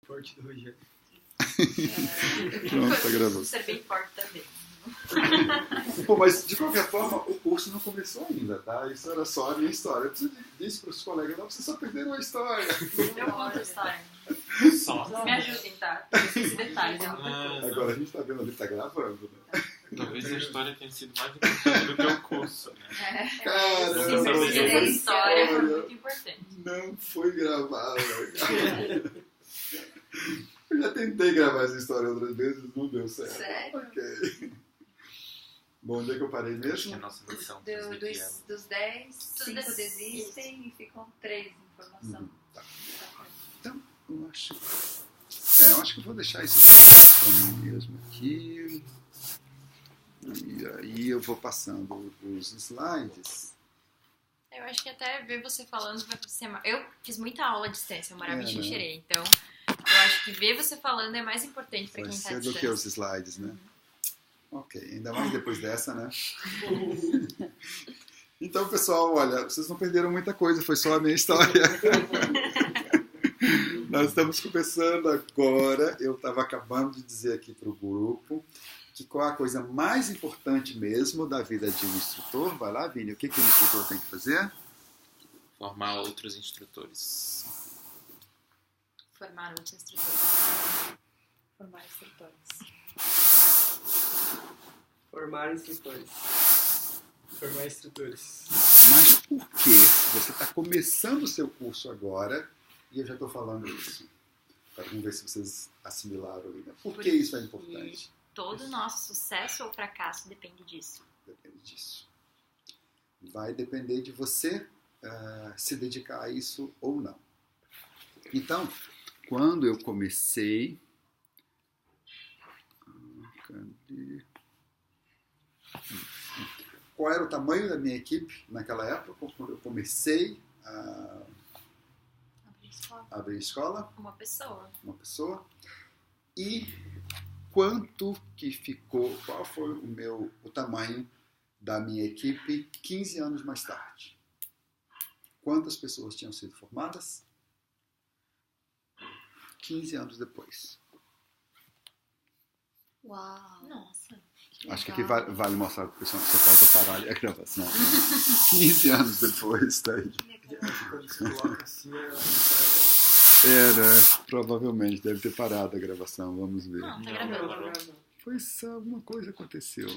Forte do Rogério. Pronto, tá gravando. Ser bem forte também. Pô, mas de qualquer forma, o curso não começou ainda, tá? Isso era só a minha história. Eu preciso dizer para os colegas, não, vocês só perderam a história. Eu conto a história. Só. Me ajudem, tá? Esses detalhes. Agora a gente tá vendo ali, tá gravando, né? Talvez a história tenha sido mais importante do que o curso, né? Cara, Sim, a história foi muito importante. não foi gravada, cara. Eu já tentei gravar essa história outras vezes, não deu certo. Sério? Ok. Bom, onde é que eu parei Acho que mesmo? a nossa missão transmitia. Dos 10, 5 10, desistem e ficam 3 em formação. Tá. Então, eu acho que eu vou deixar isso aqui para mim mesmo aqui. E aí eu vou passando os slides. Eu acho que até ver você falando vai ser... Eu fiz muita aula à distância, eu morava em Xinxerê, então eu acho que ver você falando é mais importante para Vai quem está à ser do distância. que os slides, né? Ok, ainda mais depois dessa, né? Então, pessoal, olha, vocês não perderam muita coisa, foi só a minha história. Nós estamos começando agora. Eu estava acabando de dizer aqui para o grupo que qual é a coisa mais importante mesmo da vida de um instrutor. Vai lá, Vini, o que o instrutor tem que fazer? Formar outros instrutores. Formar outros instrutores. Formar instrutores. Formar instrutores. Formar instrutores. Mas por que você está começando o seu curso agora e eu já estou falando isso? Vamos ver se vocês assimilaram ali, né? Por que isso é importante? Todo o nosso sucesso ou fracasso depende disso. Depende disso. Vai depender de você se dedicar a isso ou não. Então, quando eu comecei... Cadê? Qual era o tamanho da minha equipe naquela época, quando eu comecei a abrir escola? Uma pessoa. Uma pessoa. E quanto que ficou, qual foi o tamanho da minha equipe 15 anos mais tarde? Quantas pessoas tinham sido formadas? 15 anos depois. Uau! Nossa. Acho que aqui vale mostrar para o pessoal que você pode parar ali a gravação. 15 anos depois, tá aí. Quando você coloca assim, Provavelmente deve ter parado a gravação, vamos ver. Não, tá gravando. Foi só alguma coisa aconteceu.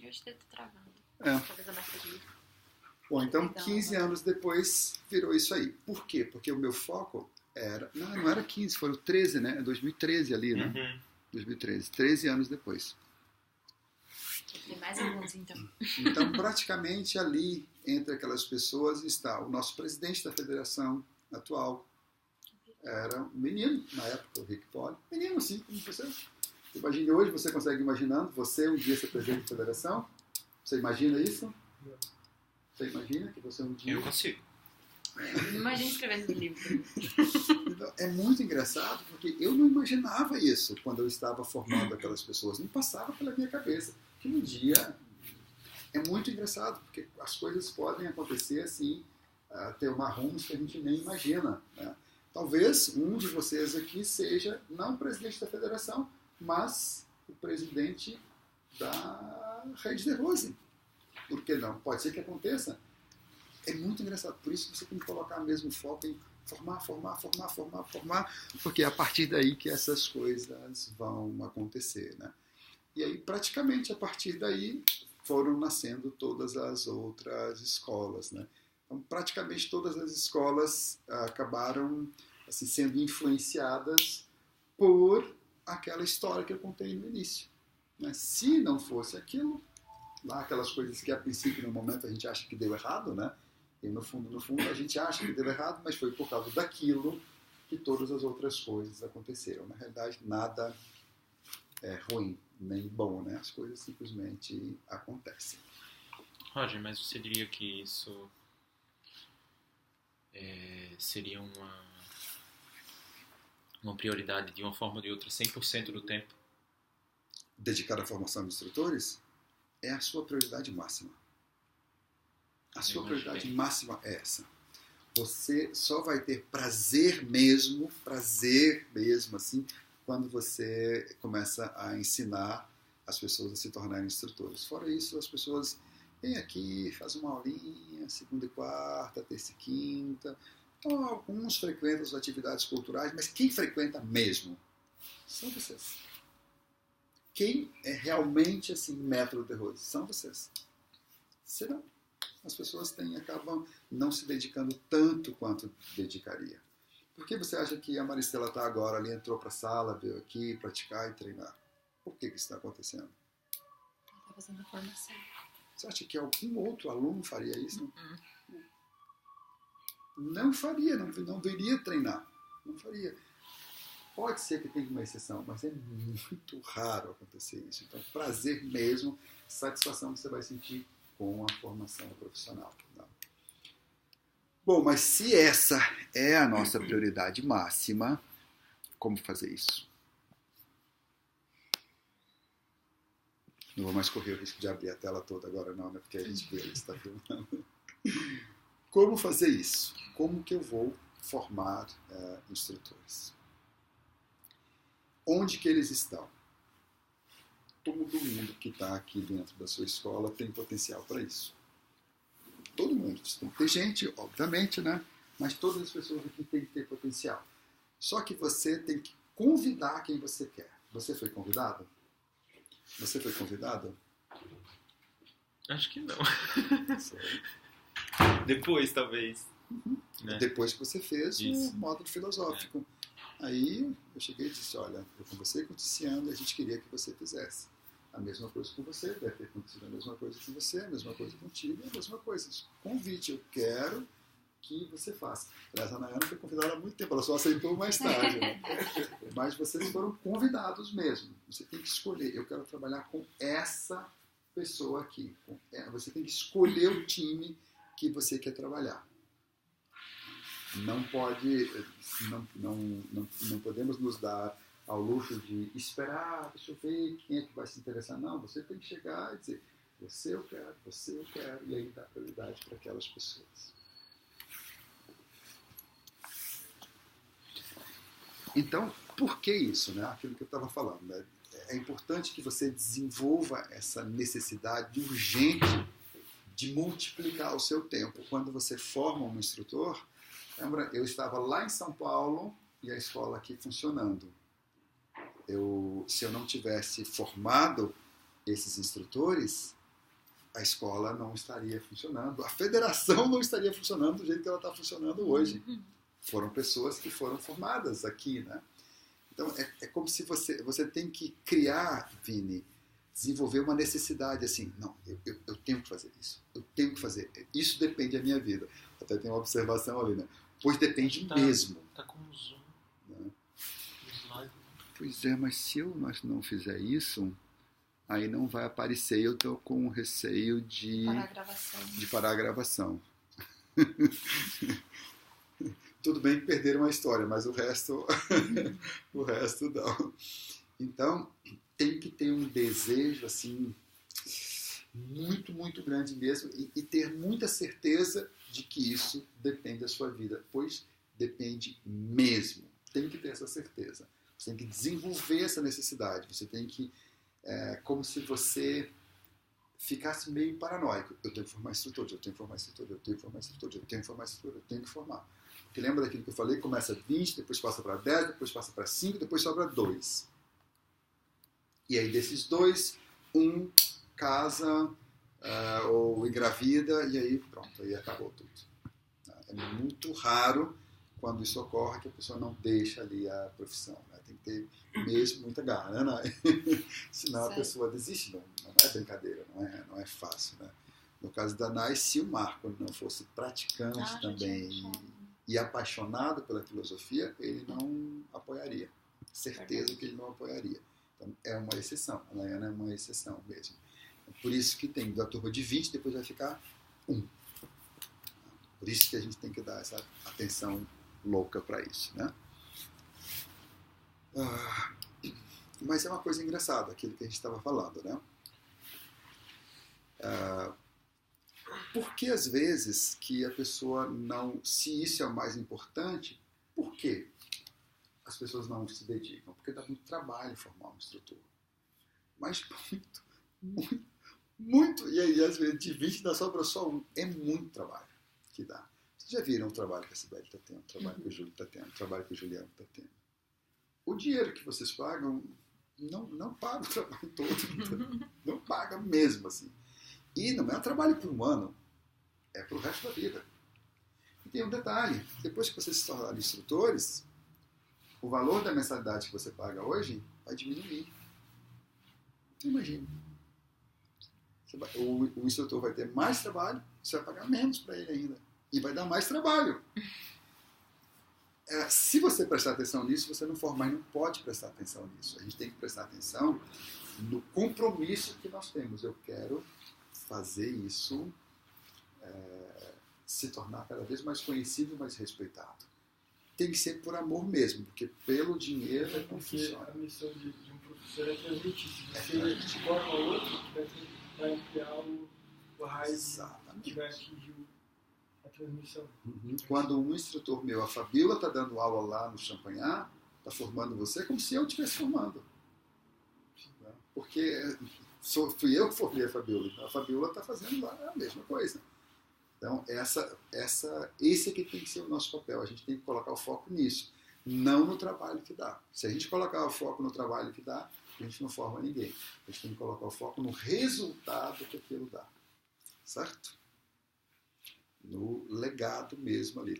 Eu acho que deve estar travando. É. Talvez a bateria. Bom, então 15 anos depois virou isso aí. Por quê? Porque o meu foco era... Não era 15, foram 13, né? 2013 ali, né? Uhum. 2013, 13 anos depois. Tem mais alguns, então. Então, praticamente ali, entre aquelas pessoas, está o nosso presidente da federação atual. Era um menino, na época, o Rick Poli. Menino, assim, como você. Imagine hoje, você consegue imaginando, você um dia ser presidente da federação? Você imagina isso? Você imagina que você um dia... Eu consigo. Imagina escrevendo um livro. Então, é muito engraçado, porque eu não imaginava isso quando eu estava formando aquelas pessoas. Não passava pela minha cabeça. Que um dia... É muito engraçado, porque as coisas podem acontecer assim, ter uma rumos que a gente nem imagina, né? Talvez um de vocês aqui seja, não o presidente da federação, mas o presidente da Rede de Rose. Por que não? Pode ser que aconteça. É muito engraçado. Por isso que você tem que colocar mesmo foco em formar, porque é a partir daí que essas coisas vão acontecer, né? E aí, praticamente, a partir daí, foram nascendo todas as outras escolas, né? Então, praticamente todas as escolas acabaram assim, sendo influenciadas por aquela história que eu contei no início, né? Se não fosse aquilo, lá aquelas coisas que a princípio, no momento, a gente acha que deu errado, né? E no fundo, a gente acha que deu errado, mas foi por causa daquilo que todas as outras coisas aconteceram. Na realidade, nada é ruim, nem bom, né? As coisas simplesmente acontecem. Roger, mas você diria que isso seria uma prioridade de uma forma ou de outra 100% do tempo? Dedicar à formação de instrutores é a sua prioridade máxima. A sua prioridade máxima é essa. Você só vai ter prazer mesmo assim, quando você começa a ensinar as pessoas a se tornarem instrutores. Fora isso, as pessoas vêm aqui, fazem uma aulinha, segunda e quarta, terça e quinta. Então, alguns frequentam as atividades culturais, mas quem frequenta mesmo são vocês. Quem é realmente assim, método de Rose são vocês. Senão, as pessoas acabam não se dedicando tanto quanto dedicaria. Por que você acha que a Maristela está agora ali, entrou para a sala, veio aqui praticar e treinar? Por que isso está acontecendo? Ela está fazendo a formação. Você acha que algum outro aluno faria isso? Não faria, não viria treinar. Não faria. Pode ser que tenha uma exceção, mas é muito raro acontecer isso. Então, prazer mesmo, satisfação que você vai sentir com a formação profissional. Não. Bom, mas se essa é a nossa prioridade máxima, como fazer isso? Não vou mais correr o risco de abrir a tela toda agora não, né? Porque a gente vê, ele está filmando. Como fazer isso? Como que eu vou formar instrutores? Onde que eles estão? Todo mundo que está aqui dentro da sua escola tem potencial para isso. Todo mundo. Tem gente, obviamente, né? Mas todas as pessoas aqui têm que ter potencial. Só que você tem que convidar quem você quer. Você foi convidado? Você foi convidado? Acho que não. Foi. Depois, talvez. Né? Depois que você fez Isso. o módulo filosófico. Aí eu cheguei e disse, olha, eu conversei com o Tiziano e a gente queria que você fizesse a mesma coisa com você, deve ter acontecido a mesma coisa com você, a mesma coisa contigo, a mesma coisa. Convite, eu quero que você faça. Aliás, a Nayana foi convidada há muito tempo, ela só aceitou mais tarde. Né? Mas vocês foram convidados mesmo. Você tem que escolher, eu quero trabalhar com essa pessoa aqui. Você tem que escolher o time que você quer trabalhar. Não podemos nos dar ao luxo de esperar, deixa eu ver quem é que vai se interessar. Não, você tem que chegar e dizer, você eu quero, e aí dar prioridade para aquelas pessoas. Então, por que isso? Né? Aquilo que eu estava falando. Né? É importante que você desenvolva essa necessidade urgente de multiplicar o seu tempo. Quando você forma um instrutor, lembra, eu estava lá em São Paulo e a escola aqui funcionando. Se eu não tivesse formado esses instrutores, a escola não estaria funcionando, a federação não estaria funcionando do jeito que ela está funcionando hoje. Foram pessoas que foram formadas aqui, né? Então, é como se você tem que criar, Vini, desenvolver uma necessidade assim, não, eu tenho que fazer isso, eu tenho que fazer, isso depende da minha vida. Até tem uma observação ali, né? Pois depende mesmo. Tá com um zoom. Né? Pois é, mas se nós não fizer isso, aí não vai aparecer. Eu estou com receio de parar a gravação. Tudo bem que perderam a história, mas o resto não. Então, tem que ter um desejo assim muito, muito grande mesmo e ter muita certeza de que isso depende da sua vida, pois depende mesmo. Tem que ter essa certeza. Você tem que desenvolver essa necessidade. Você tem que, como se você ficasse meio paranoico. Eu tenho que formar instrutores, eu tenho que formar instrutores, eu tenho que formar instrutores, eu tenho que formar instrutores, eu tenho que formar. Porque lembra daquilo que eu falei? Começa 20, depois passa para 10, depois passa para 5, depois sobra 2. E aí desses 2, um casa ou engravida e aí pronto, aí acabou tudo. É muito raro quando isso ocorre que a pessoa não deixa ali a profissão. Né? Tem que ter mesmo muita gana, né? Senão a pessoa desiste. Não é brincadeira, não é fácil. Né? No caso da Nai, se o Marco não fosse praticante também e apaixonado pela filosofia, ele não apoiaria. Certeza que ele não apoiaria. Então, é uma exceção. A Nayana é uma exceção mesmo. Por isso que tem da turma de 20, depois vai ficar 1. Por isso que a gente tem que dar essa atenção louca para isso, né? Mas é uma coisa engraçada, aquilo que a gente estava falando, né? Por que às vezes que a pessoa não, se isso é o mais importante, por que as pessoas não se dedicam? Porque dá muito trabalho formar um instrutor. Mas muito, e aí às vezes de 20 dá sobra só um. É muito trabalho que dá. Vocês já viram o trabalho que a Sibeli está tendo, o trabalho que o Júlio está tendo, o trabalho que o Juliano está tendo. O dinheiro que vocês pagam não paga o trabalho todo. Não paga mesmo, assim. E não é um trabalho por um ano, é para o resto da vida. E tem um detalhe, depois que vocês se tornarem instrutores, o valor da mensalidade que você paga hoje vai diminuir. Então imagina. O instrutor vai ter mais trabalho, você vai pagar menos para ele ainda. E vai dar mais trabalho. Se você prestar atenção nisso, você não for mais, não pode prestar atenção nisso. A gente tem que prestar atenção no compromisso que nós temos. Eu quero fazer isso se tornar cada vez mais conhecido e mais respeitado. Tem que ser por amor mesmo, porque pelo dinheiro não Porque funciona. a missão de um professor é transmitir. Se você forma outro, vai ampliar o raio que Exatamente. vai atingir a transmissão. Quando um instrutor meu, a Fabiola, está dando aula lá no Champanhar, está formando você, é como se eu estivesse formando. Porque fui eu que formei a Fabiola, então a Fabiola está fazendo lá a mesma coisa. Então, esse aqui tem que ser o nosso papel. A gente tem que colocar o foco nisso, não no trabalho que dá. Se a gente colocar o foco no trabalho que dá, a gente não forma ninguém. A gente tem que colocar o foco no resultado que aquilo dá. Certo? No legado mesmo ali.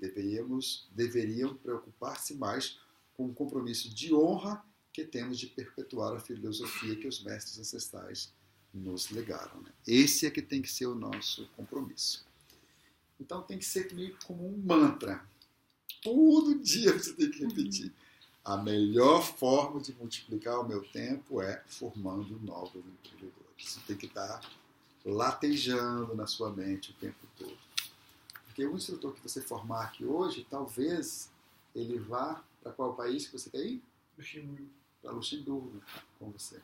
Deveriam preocupar-se mais com o compromisso de honra que temos de perpetuar a filosofia que os mestres ancestrais nos legaram. Né? Esse é que tem que ser o nosso compromisso. Então tem que ser meio como um mantra. Todo dia você tem que repetir. A melhor forma de multiplicar o meu tempo é formando novos empreendedores. Isso tem que estar latejando na sua mente o tempo todo. Porque o instrutor que você formar aqui hoje, talvez ele vá para qual país que você quer ir? Luxemburgo. Para Luxemburgo, com você.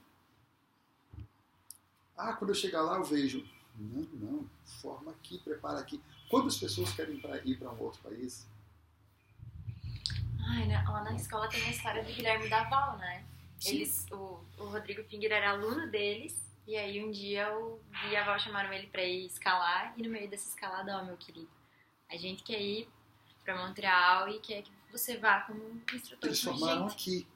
Quando eu chegar lá eu vejo. Não, forma aqui, prepara aqui. Quantas pessoas querem ir para um outro país? Lá na escola tem a história do Guilherme Daval, né? O Rodrigo Finger era aluno deles, e aí um dia o Gui e a Val chamaram ele pra ir escalar, e no meio dessa escalada, meu querido, a gente quer ir pra Montreal e quer que você vá como instrutor. Eles formaram aqui.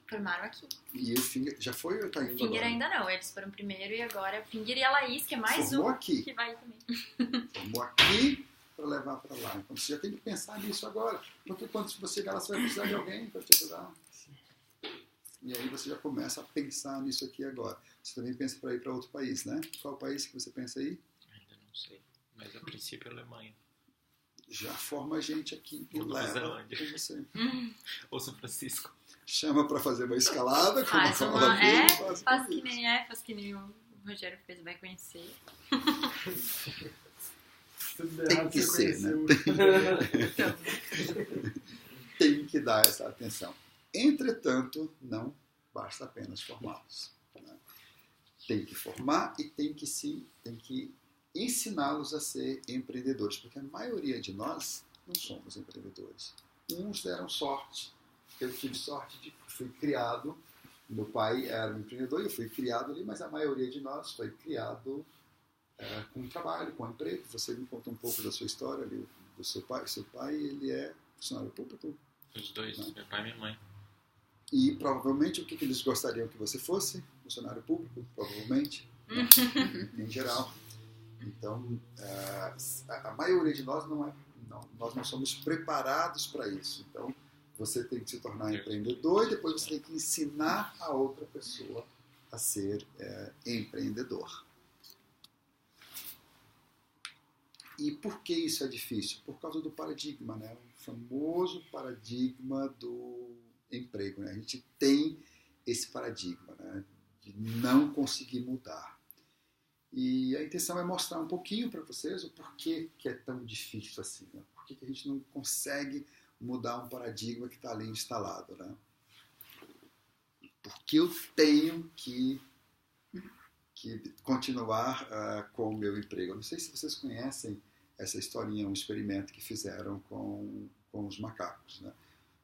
Formaram aqui. E o Finger já foi ou está indo Finger agora? ainda não, eles foram primeiro e agora o Finger e a Laís, que é mais Formou um aqui. que vai também. Formou aqui para levar para lá. Então você já tem que pensar nisso agora. Porque quando você chegar lá, você vai precisar de alguém para te ajudar. E aí você já começa a pensar nisso aqui agora. Você também pensa para ir para outro país, né? Qual país que você pensa aí? Ainda não sei. Mas a princípio é Alemanha. Já forma a gente aqui e Ou Nova leva Zelândia. com você. Ou São Francisco. Chama para fazer uma escalada, como Faz fala uma. mesmo, Faz que nem o Rogério fez, vai conhecer. Tudo Tem errado, que você ser, né? conheceu. Tem que dar essa atenção. Entretanto, não basta apenas formá-los. Né? Tem que formar e tem que ensiná-los a ser empreendedores, porque a maioria de nós não somos empreendedores. Uns deram sorte. Eu tive sorte de fui criado, meu pai era um empreendedor, eu fui criado ali, mas a maioria de nós foi criado com trabalho, com emprego. Você me conta um pouco da sua história ali, do seu pai. Seu pai, ele é funcionário público? Os dois, meu pai e minha mãe. E provavelmente o que eles gostariam que você fosse? Funcionário público? Provavelmente. Em geral. Então, a maioria de nós nós não somos preparados para isso. Então, você tem que se tornar empreendedor e depois você tem que ensinar a outra pessoa a ser empreendedor. E por que isso é difícil? Por causa do paradigma, né? O famoso paradigma do emprego. Né? A gente tem esse paradigma, né? De não conseguir mudar. E a intenção é mostrar um pouquinho para vocês o porquê que é tão difícil assim. Né? Por que a gente não consegue mudar um paradigma que está ali instalado. Né? Porque eu tenho que continuar com o meu emprego. Eu não sei se vocês conhecem essa historinha, um experimento que fizeram com os macacos, né?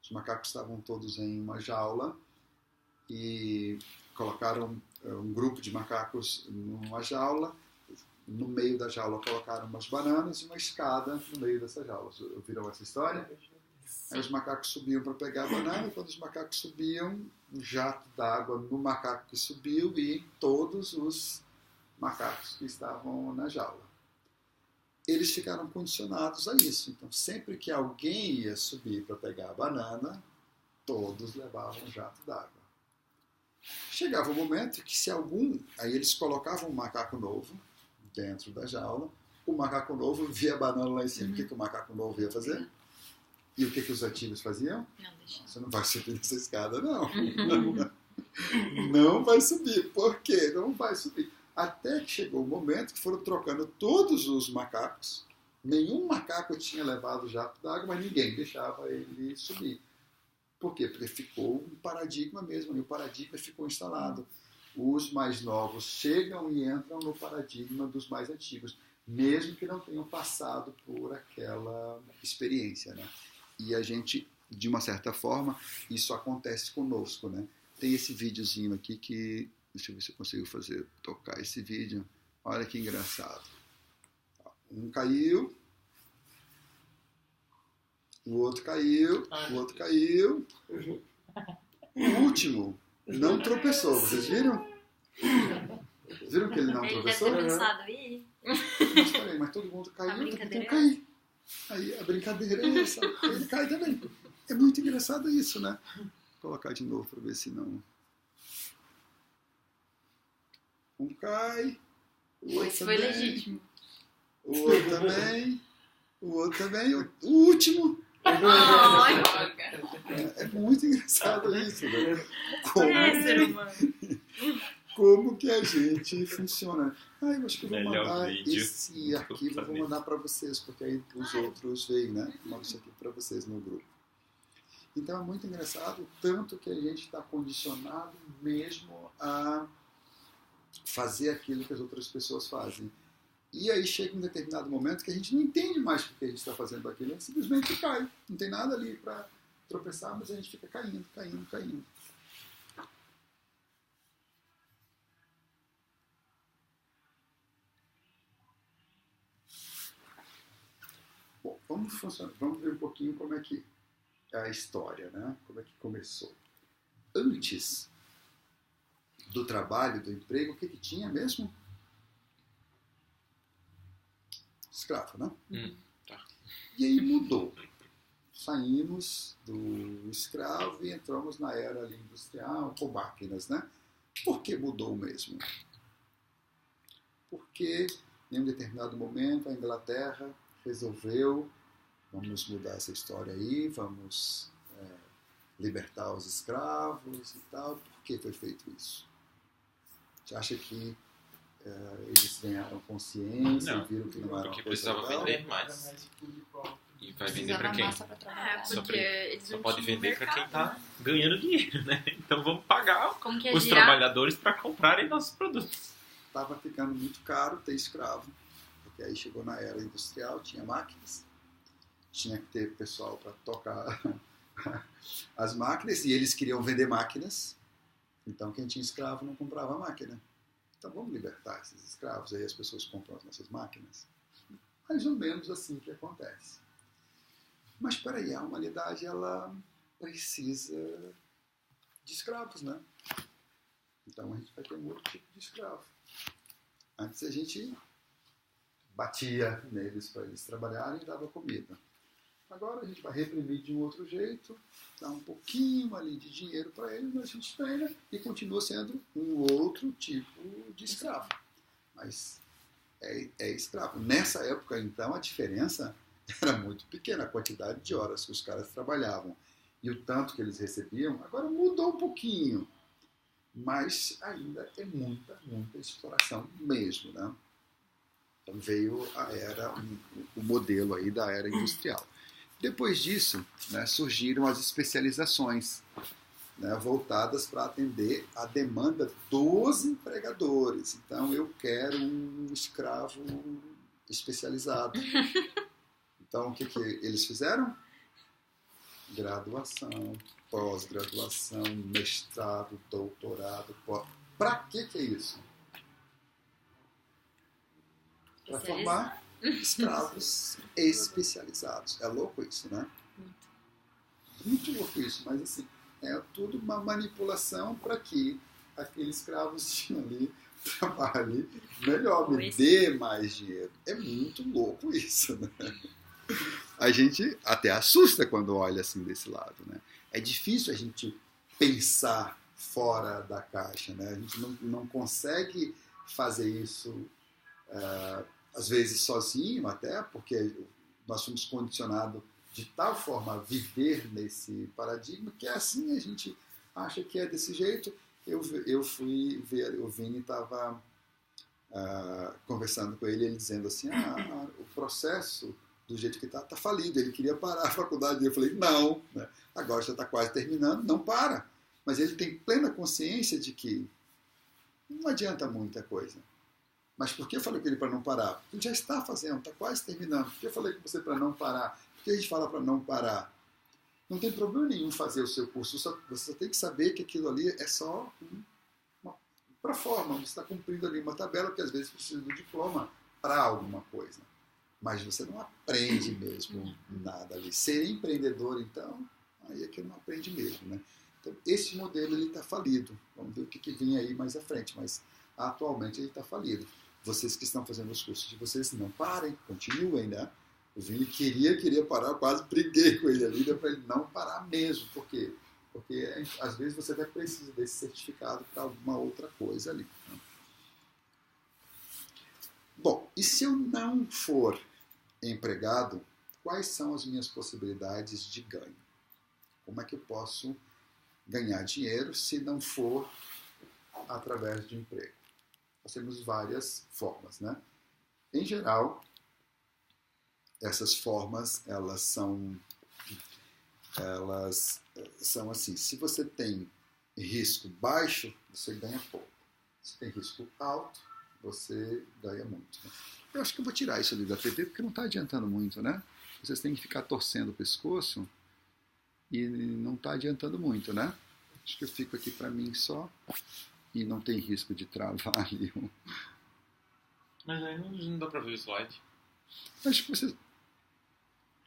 Os macacos estavam todos em uma jaula e colocaram um grupo de macacos numa jaula. No meio da jaula colocaram umas bananas e uma escada no meio dessa jaula. Ouviram essa história? Aí os macacos subiam para pegar a banana e quando os macacos subiam, um jato d'água no macaco que subiu e todos os macacos que estavam na jaula. Eles ficaram condicionados a isso. Então, sempre que alguém ia subir para pegar a banana, todos levavam um jato d'água. Chegava o momento que se algum... Aí eles colocavam um macaco novo dentro da jaula, o macaco novo via a banana lá em cima. O que o macaco novo ia fazer? E o que os antigos faziam? Não, deixa. Você não vai subir essa escada, não. Não vai subir. Por quê? Não vai subir. Até que chegou o momento que foram trocando todos os macacos. Nenhum macaco tinha levado jato d'água, mas ninguém deixava ele subir. Por quê? Porque ficou um paradigma mesmo, e o paradigma ficou instalado. Os mais novos chegam e entram no paradigma dos mais antigos, mesmo que não tenham passado por aquela experiência, né? E a gente, de uma certa forma, isso acontece conosco, né? Tem esse videozinho aqui que... Deixa eu ver se eu consigo tocar esse vídeo. Olha que engraçado. Um caiu, o outro caiu, o outro caiu. O último não tropeçou, vocês viram? Viram que ele não Ele tropeçou? deve ter pensado, ih, Mas peraí, mas todo mundo caiu, eu também tenho que cair. Aí a brincadeira é essa. Ele cai também. É muito engraçado isso, né? Vou colocar de novo para ver se não... Um cai, o outro isso foi também, legítimo. o outro também, o outro também, o último. Ai, É muito engraçado isso, né? ser humano. Como que a gente funciona. Eu acho que eu vou Melhor mandar vídeo. esse arquivo, eu vou mandar para vocês, porque aí os outros veem, né? Mando isso aqui para vocês no grupo. Então é muito engraçado, tanto que a gente está condicionado mesmo a fazer aquilo que as outras pessoas fazem. E aí chega um determinado momento que a gente não entende mais porque a gente está fazendo aquilo, a gente simplesmente cai. Não tem nada ali para tropeçar, mas a gente fica caindo. Bom, vamos ver um pouquinho como é que é a história, né? Como é que começou. Antes do trabalho, do emprego, o que tinha mesmo? Escravo, né? Tá. E aí mudou. Saímos do escravo e entramos na era ali industrial com máquinas, né? Por que mudou mesmo? Porque em um determinado momento a Inglaterra resolveu, vamos mudar essa história aí, vamos libertar os escravos e tal. Por que foi feito isso? Você acha que eles ganharam consciência e viram que não era porque uma coisa precisava legal? vender mais. E vai vender Precisava pra quem? massa pra trabalhar. Porque Só eles Só não pode tinham vender pra quem mercado, tá né? ganhando dinheiro, né? Então vamos pagar Como que é os girar? trabalhadores para comprarem nossos produtos. Estava ficando muito caro ter escravo, porque aí chegou na era industrial, tinha máquinas, tinha que ter pessoal para tocar as máquinas, e eles queriam vender máquinas, então quem tinha escravo não comprava a máquina. Então vamos libertar esses escravos, aí as pessoas compram as nossas máquinas. Mais ou menos assim que acontece. Mas peraí, a humanidade ela precisa de escravos, né? Então a gente vai ter um outro tipo de escravo. Antes a gente batia neles para eles trabalharem e dava comida. Agora a gente vai reprimir de um outro jeito, dá um pouquinho ali de dinheiro para eles, mas a gente treina e continua sendo um outro tipo de escravo. Mas é escravo. Nessa época, então, a diferença era muito pequena, a quantidade de horas que os caras trabalhavam e o tanto que eles recebiam. Agora mudou um pouquinho, mas ainda é muita exploração mesmo, né? Então veio o modelo aí da era industrial. Depois disso, né, surgiram as especializações, né, voltadas para atender a demanda dos empregadores. Então, eu quero um escravo especializado. Então, o que eles fizeram? Graduação, pós-graduação, mestrado, doutorado. Para que é isso? Para formar escravos especializados. É louco isso, né? Muito louco isso, mas assim, é tudo uma manipulação para que aqueles escravos tinham ali trabalhe melhor, me dê mais dinheiro. É muito louco isso, né? A gente até assusta quando olha assim desse lado, né? É difícil a gente pensar fora da caixa, né? A gente não consegue fazer isso, às vezes sozinho até, porque nós somos condicionados de tal forma a viver nesse paradigma que é assim, a gente acha que é desse jeito. Eu fui ver, o Vini estava conversando com ele dizendo assim, o processo do jeito que está falido, ele queria parar a faculdade, e eu falei, não, né? Agora já está quase terminando, não para. Mas ele tem plena consciência de que não adianta muita coisa. Mas por que eu falei com ele para não parar? Porque ele já está fazendo, está quase terminando. Por que eu falei com você para não parar? Por que a gente fala para não parar? Não tem problema nenhum fazer o seu curso, você só tem que saber que aquilo ali é só uma proforma, você está cumprindo ali uma tabela, porque às vezes precisa do diploma para alguma coisa. Mas você não aprende mesmo nada ali. Ser empreendedor, então, aí é que não aprende mesmo, né? Então, esse modelo ele está falido. Vamos ver o que vem aí mais à frente, mas atualmente ele está falido. Vocês que estão fazendo os cursos de vocês, não parem, continuem, né? O Vini queria parar, eu quase briguei com ele ali, deu para ele não parar mesmo. Por quê? Porque às vezes você vai precisar desse certificado para alguma outra coisa ali. Né? Bom, e se eu não for empregado, quais são as minhas possibilidades de ganho? Como é que eu posso ganhar dinheiro se não for através de emprego? Nós temos várias formas, né? Em geral, essas formas, elas são assim, se você tem risco baixo, você ganha pouco. Se tem risco alto, você ganha muito. Né? Eu acho que eu vou tirar isso ali da TV, porque não está adiantando muito, né? Vocês têm que ficar torcendo o pescoço e não está adiantando muito, né? Acho que eu fico aqui para mim só e não tem risco de travar ali. Mas aí não dá para ver o slide. Acho que vocês...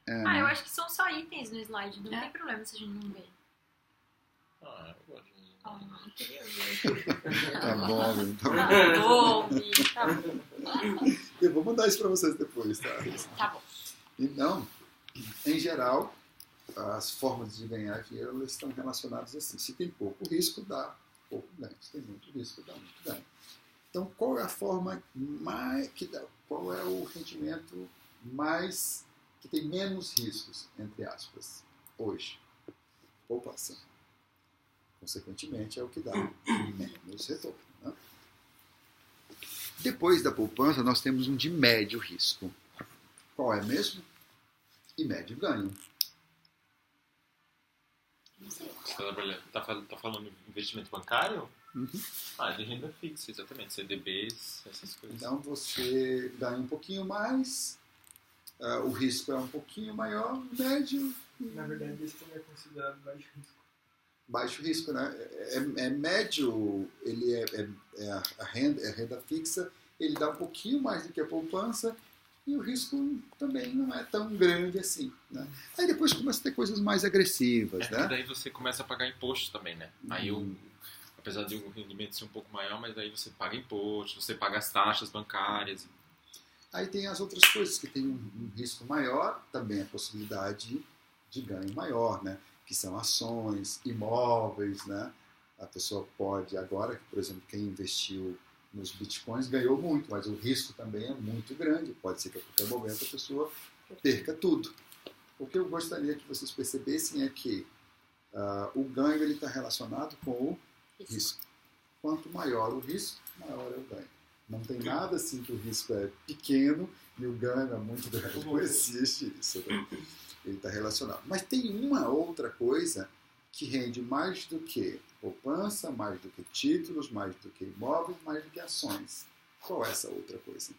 eu acho que são só itens no slide, não tem problema se a gente não ver. Eu gosto de... Eu queria ver. Tá bom, então. Tá bom. Eu vou mandar isso para vocês depois, tá? Tá bom. Então, em geral, as formas de ganhar dinheiro elas estão relacionadas assim. Se tem pouco risco, dá pouco ganho. Se tem muito risco, dá muito ganho. Então, qual é a forma mais que dá? Qual é o rendimento mais que tem menos riscos, entre aspas, hoje? Poupança. Consequentemente, é o que dá menos retorno. Né? Depois da poupança, nós temos um de médio risco. Qual é mesmo? E médio ganho. Você está falando de investimento bancário? Uhum. De renda fixa, exatamente. CDBs, essas coisas. Então, você ganha um pouquinho mais, o risco é um pouquinho maior, médio... Na verdade, esse também é considerado baixo risco. Baixo risco, né? É médio, ele a renda fixa, ele dá um pouquinho mais do que a poupança e o risco também não é tão grande assim, né? Aí depois começa a ter coisas mais agressivas, né? Daí você começa a pagar imposto também, né? Aí apesar de o rendimento ser um pouco maior, mas daí você paga imposto, você paga as taxas bancárias. Aí tem as outras coisas que tem um risco maior, também a possibilidade de ganho maior, né? Que são ações, imóveis, né? A pessoa pode, agora, por exemplo, quem investiu nos bitcoins ganhou muito, mas o risco também é muito grande. Pode ser que a qualquer momento a pessoa perca tudo. O que eu gostaria que vocês percebessem é que o ganho está relacionado com o risco. Quanto maior o risco, maior é o ganho. Não tem nada assim que o risco é pequeno e o ganho é muito grande. Não existe isso, né? Ele está relacionado. Mas tem uma outra coisa que rende mais do que poupança, mais do que títulos, mais do que imóveis, mais do que ações. Qual é essa outra coisa?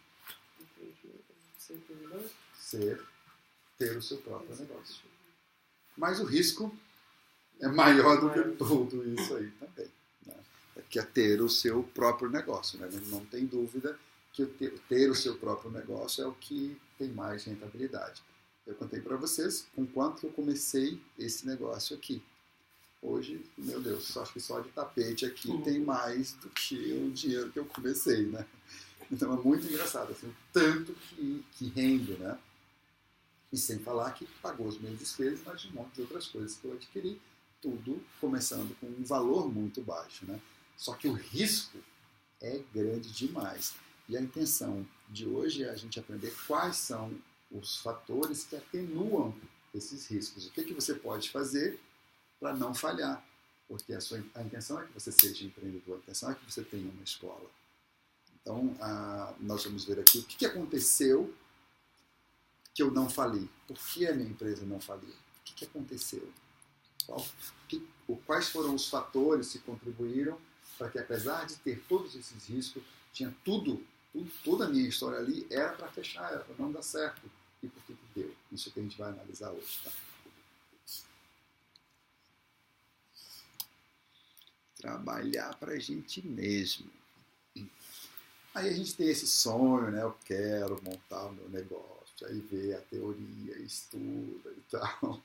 Sem dúvida. Ter o seu próprio negócio. Mas o risco é maior do que tudo isso aí também. Né? Que é ter o seu próprio negócio. Né? Não tem dúvida que ter o seu próprio negócio é o que tem mais rentabilidade. Eu contei para vocês com quanto eu comecei esse negócio aqui. Hoje, meu Deus, acho que só de tapete aqui tem mais do que o dinheiro que eu comecei, né? Então é muito engraçado, assim, o tanto que rende, né? E sem falar que pagou as minhas despesas, mas um monte de outras coisas que eu adquiri, tudo começando com um valor muito baixo, né? Só que o risco é grande demais. E a intenção de hoje é a gente aprender quais são os fatores que atenuam esses riscos. O que você pode fazer para não falhar? Porque a intenção é que você seja empreendedor, a intenção é que você tenha uma escola. Então, nós vamos ver aqui o que aconteceu que eu não falei. Por que a minha empresa não faliu? O que aconteceu? Quais foram os fatores que contribuíram para que, apesar de ter todos esses riscos, tinha toda a minha história ali era para fechar, era para não dar certo. E por que deu? Isso que a gente vai analisar hoje. Tá? Trabalhar para a gente mesmo. Aí a gente tem esse sonho, né? Eu quero montar o meu negócio. Aí vê a teoria, estuda e tal.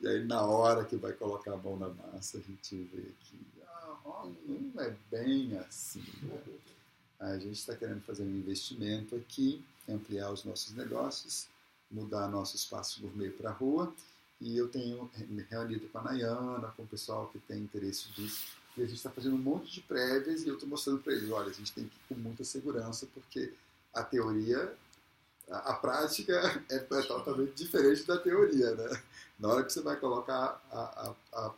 E aí na hora que vai colocar a mão na massa, a gente vê que não é bem assim. Né? A gente está querendo fazer um investimento aqui, ampliar os nossos negócios, mudar nosso espaço gourmet para a rua. E eu tenho me reunido com a Nayana, com o pessoal que tem interesse disso. E a gente está fazendo um monte de prévias e eu estou mostrando para eles, olha, a gente tem que ir com muita segurança, porque a teoria, a prática é totalmente diferente da teoria, né? Na hora que você vai colocar a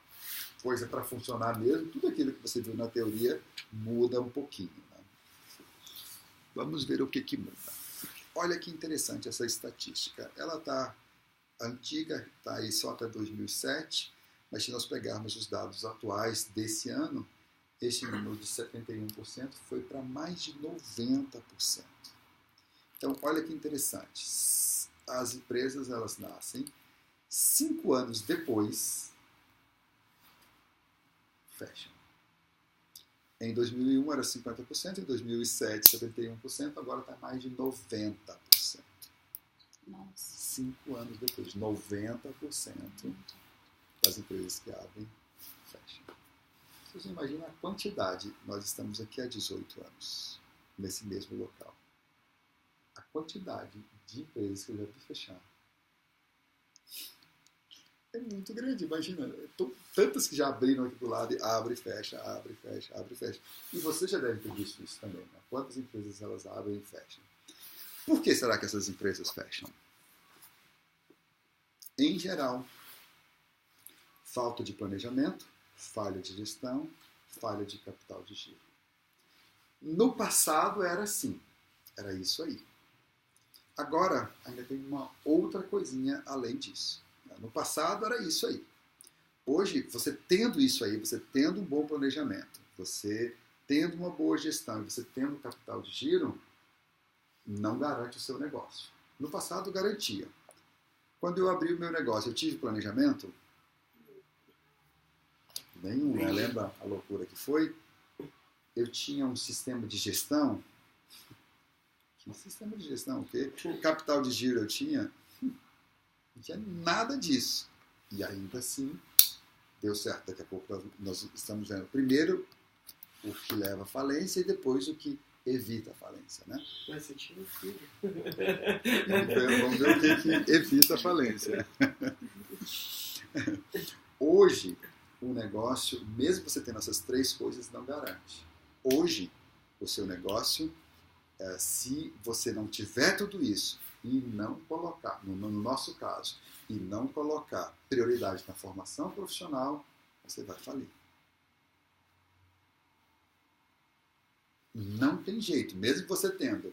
coisa para funcionar mesmo, tudo aquilo que você viu na teoria muda um pouquinho. Né? Vamos ver o que muda. Olha que interessante essa estatística. Ela está antiga, está aí só até 2007, mas se nós pegarmos os dados atuais desse ano, esse número de 71% foi para mais de 90%. Então, olha que interessante. As empresas, elas nascem 5 anos depois, fecham. Em 2001 era 50%, em 2007 71%, agora está mais de 90%. Nossa. 5 anos depois, 90% das empresas que abrem, fecham. Vocês imaginam a quantidade, nós estamos aqui há 18 anos, nesse mesmo local. A quantidade de empresas que eu já vi fechar é muito grande, imagina. Tantas que já abriram aqui do lado e abre, fecha, abre, fecha, abre, fecha. E você já deve ter visto isso também, né? Quantas empresas elas abrem e fecham. Por que será que essas empresas fecham? Em geral, falta de planejamento, falha de gestão, falha de capital de giro. No passado era assim, era isso aí. Agora, ainda tem uma outra coisinha além disso. No passado era isso aí. Hoje, você tendo isso aí, você tendo um bom planejamento, você tendo uma boa gestão e você tendo capital de giro, não garante o seu negócio. No passado, garantia. Quando eu abri o meu negócio, eu tive planejamento? Nenhum, né? Lembra a loucura que foi? Eu tinha um sistema de gestão. Que sistema de gestão? O quê? Capital de giro eu tinha? Não tinha nada disso. E ainda assim, deu certo. Daqui a pouco nós estamos vendo primeiro o que leva à falência e depois o que evita a falência, né? Mas você tinha um filho. Vamos ver o que evita a falência. Hoje, o negócio, mesmo você tendo essas 3 coisas, não garante. Hoje, o seu negócio, se você não tiver tudo isso e não colocar, no nosso caso, e não colocar prioridade na formação profissional, você vai falir. Não tem jeito, mesmo você tendo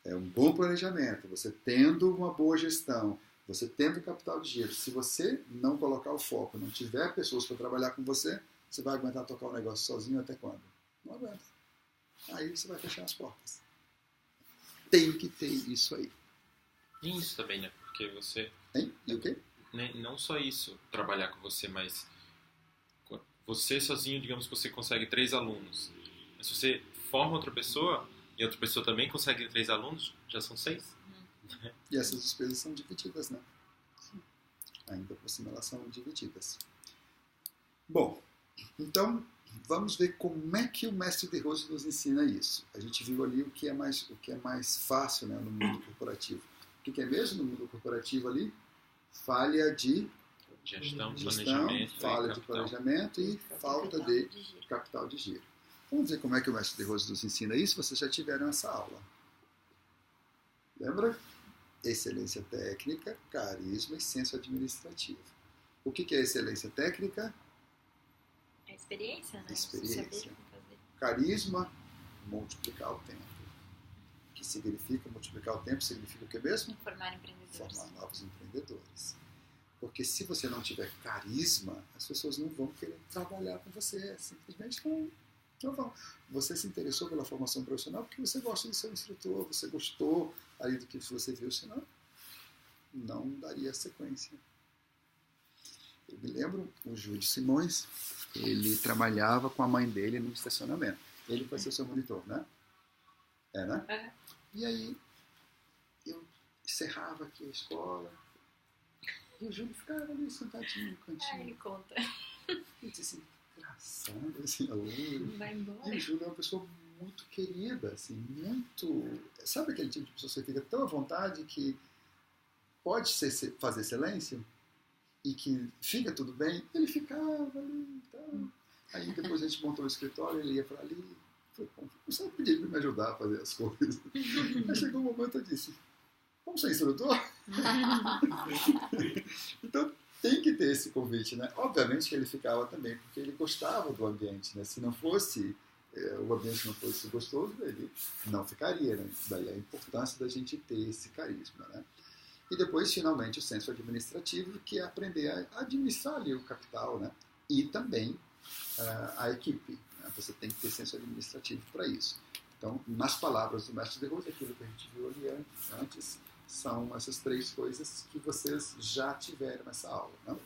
um bom planejamento, você tendo uma boa gestão, você tendo capital de giro, se você não colocar o foco, não tiver pessoas para trabalhar com você, você vai aguentar tocar o negócio sozinho até quando? Não aguenta. Aí você vai fechar as portas. Tem que ter isso aí. E isso também, né? Porque você... Hein? E o quê? Não só isso, trabalhar com você, mas você sozinho, digamos que você consegue 3 alunos. Mas se você forma outra pessoa e outra pessoa também consegue 3 alunos, já são 6. E essas despesas são divididas, né? Ainda por cima elas são divididas. Bom, então vamos ver como é que o mestre de Rose nos ensina isso. A gente viu ali o que é mais fácil, né, no mundo corporativo. O que é mesmo no mundo corporativo ali? Falha de Gestão, gestão, planejamento, falha de planejamento e falta de capital de giro. Vamos ver como é que o mestre de Rose nos ensina isso. Vocês já tiveram essa aula. Lembra? Excelência técnica, carisma e senso administrativo. O que é excelência técnica? É experiência, né? Experiência. Saber como fazer. Carisma, multiplicar o tempo. O que significa multiplicar o tempo? Significa o que mesmo? Formar empreendedores. Formar novos empreendedores. Porque se você não tiver carisma, as pessoas não vão querer trabalhar com você. Simplesmente não vão. Você se interessou pela formação profissional porque você gosta de ser um instrutor, você gostou ali do que você viu, senão não daria sequência. Eu me lembro, o Júlio Simões, ele trabalhava com a mãe dele no estacionamento. Ele vai ser o seu monitor, né? É, né? É. E aí, eu encerrava aqui a escola e o Júlio ficava ali sentadinho no cantinho. Ele conta. Eu disse assim, engraçado esse aluno. Vai E embora. o Júlio é uma pessoa muito querida, assim, muito... Sabe aquele tipo de pessoa que fica tão à vontade que pode fazer silêncio e que fica tudo bem? Ele ficava ali, então... Aí depois a gente montou o escritório, ele ia para ali, eu só pedi para me ajudar a fazer as coisas. Aí chegou um momento eu disse, vamos ser instrutor? Então tem que ter esse convite, né? Obviamente que ele ficava também porque ele gostava do ambiente, né? Se não fosse, o ambiente não fosse gostoso, ele não ficaria, né? Daí a importância da gente ter esse carisma, né? E depois, finalmente, o senso administrativo, que é aprender a administrar ali o capital, né? E também a equipe, né? Você tem que ter senso administrativo para isso. Então, nas palavras do mestre de Rose, aquilo que a gente viu ali antes, são essas 3 coisas que vocês já tiveram nessa aula, né?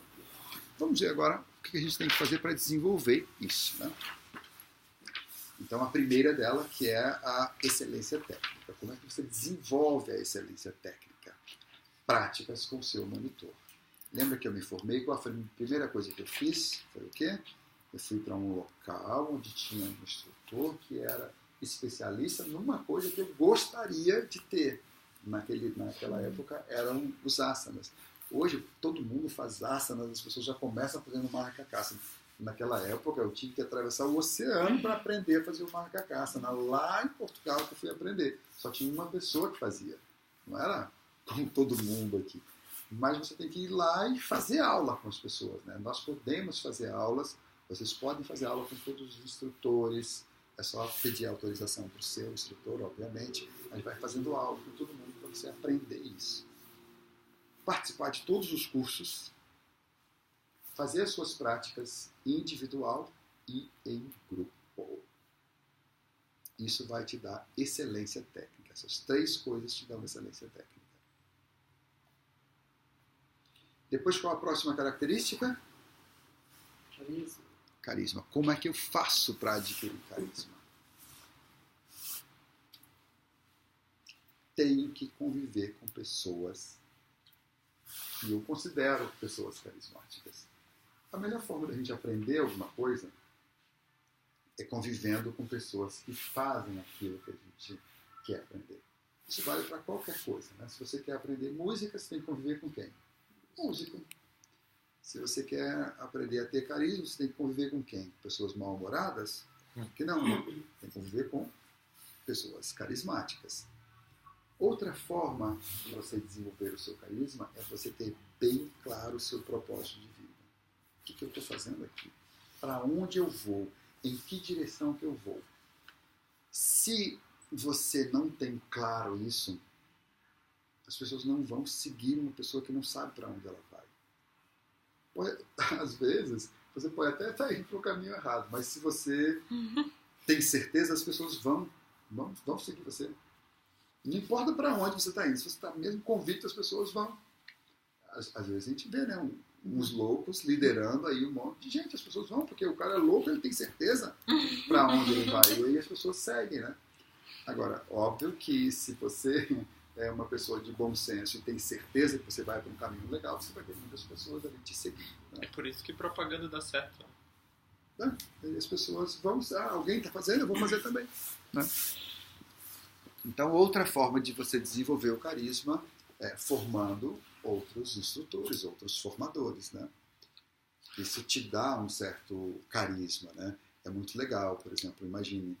Vamos ver agora o que a gente tem que fazer para desenvolver isso, né? Então, a primeira dela, que é a excelência técnica. Como é que você desenvolve a excelência técnica? Práticas com o seu monitor. Lembra que eu me formei? Qual foi a primeira coisa que eu fiz? Foi o quê? Eu fui para um local onde tinha um instrutor que era especialista numa coisa que eu gostaria de ter. Naquela época eram os asanas. Hoje todo mundo faz asanas, as pessoas já começam fazendo marca-caça. Naquela época eu tive que atravessar o oceano para aprender a fazer o marca-caça. Lá em Portugal que eu fui aprender. Só tinha uma pessoa que fazia. Não era como todo mundo aqui. Mas você tem que ir lá e fazer aula com as pessoas, né? Nós podemos fazer aulas, vocês podem fazer aula com todos os instrutores. É só pedir autorização para o seu instrutor, obviamente. A gente vai fazendo aula com todo mundo para você aprender isso. Participar de todos os cursos. Fazer as suas práticas individual e em grupo. Isso vai te dar excelência técnica. Essas 3 coisas te dão excelência técnica. Depois, qual a próxima característica? Carisma. Carisma. Como é que eu faço para adquirir carisma? Tenho que conviver com pessoas que eu considero pessoas carismáticas. A melhor forma da gente aprender alguma coisa é convivendo com pessoas que fazem aquilo que a gente quer aprender. Isso vale para qualquer coisa, né? Se você quer aprender música, você tem que conviver com quem? Músico. Se você quer aprender a ter carisma, você tem que conviver com quem? Pessoas mal-humoradas? Que não. Tem que conviver com pessoas carismáticas. Outra forma de você desenvolver o seu carisma é você ter bem claro o seu propósito de vida. O que eu estou fazendo aqui? Para onde eu vou? Em que direção que eu vou? Se você não tem claro isso, as pessoas não vão seguir uma pessoa que não sabe para onde ela vai. Às vezes, você pode até estar indo para o caminho errado, mas se você tem certeza, as pessoas vão seguir você. Não importa para onde você está indo, se você está mesmo convicto, as pessoas vão. Às vezes a gente vê, né, uns loucos liderando aí um monte de gente. As pessoas vão, porque o cara é louco, ele tem certeza para onde ele vai. E aí as pessoas seguem, né? Agora, óbvio que se você é uma pessoa de bom senso e tem certeza que você vai para um caminho legal, você vai ter muitas pessoas ali te seguindo. Né? É por isso que propaganda dá certo. E as pessoas vão, alguém está fazendo, eu vou fazer também. Né? Então, outra forma de você desenvolver o carisma é formando outros instrutores, outros formadores. Né? Isso te dá um certo carisma. Né? É muito legal, por exemplo, imagine,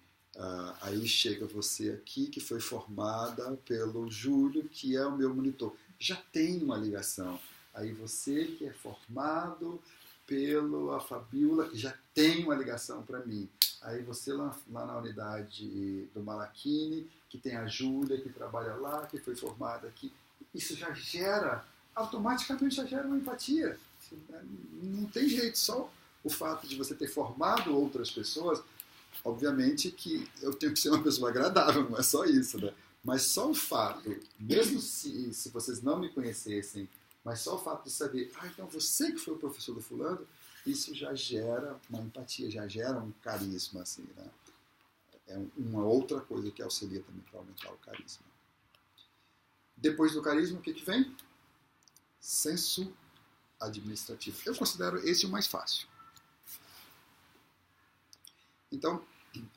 aí chega você aqui que foi formada pelo Júlio, que é o meu monitor. Já tem uma ligação. Aí você que é formado pela Fabiola, já tem uma ligação para mim. Aí você lá na unidade do Malachini, que tem a Júlia, que trabalha lá, que foi formada aqui. Isso já gera, automaticamente já gera uma empatia. Não tem jeito, só o fato de você ter formado outras pessoas, obviamente que eu tenho que ser uma pessoa agradável, não é só isso, né? Mas só o fato, mesmo se vocês não me conhecessem, mas só o fato de saber, então você que foi o professor do fulano, isso já gera uma empatia, já gera um carisma, assim, né? É uma outra coisa que auxilia também para aumentar o carisma. Depois do carisma, o que vem? Senso administrativo. Eu considero esse o mais fácil. Então,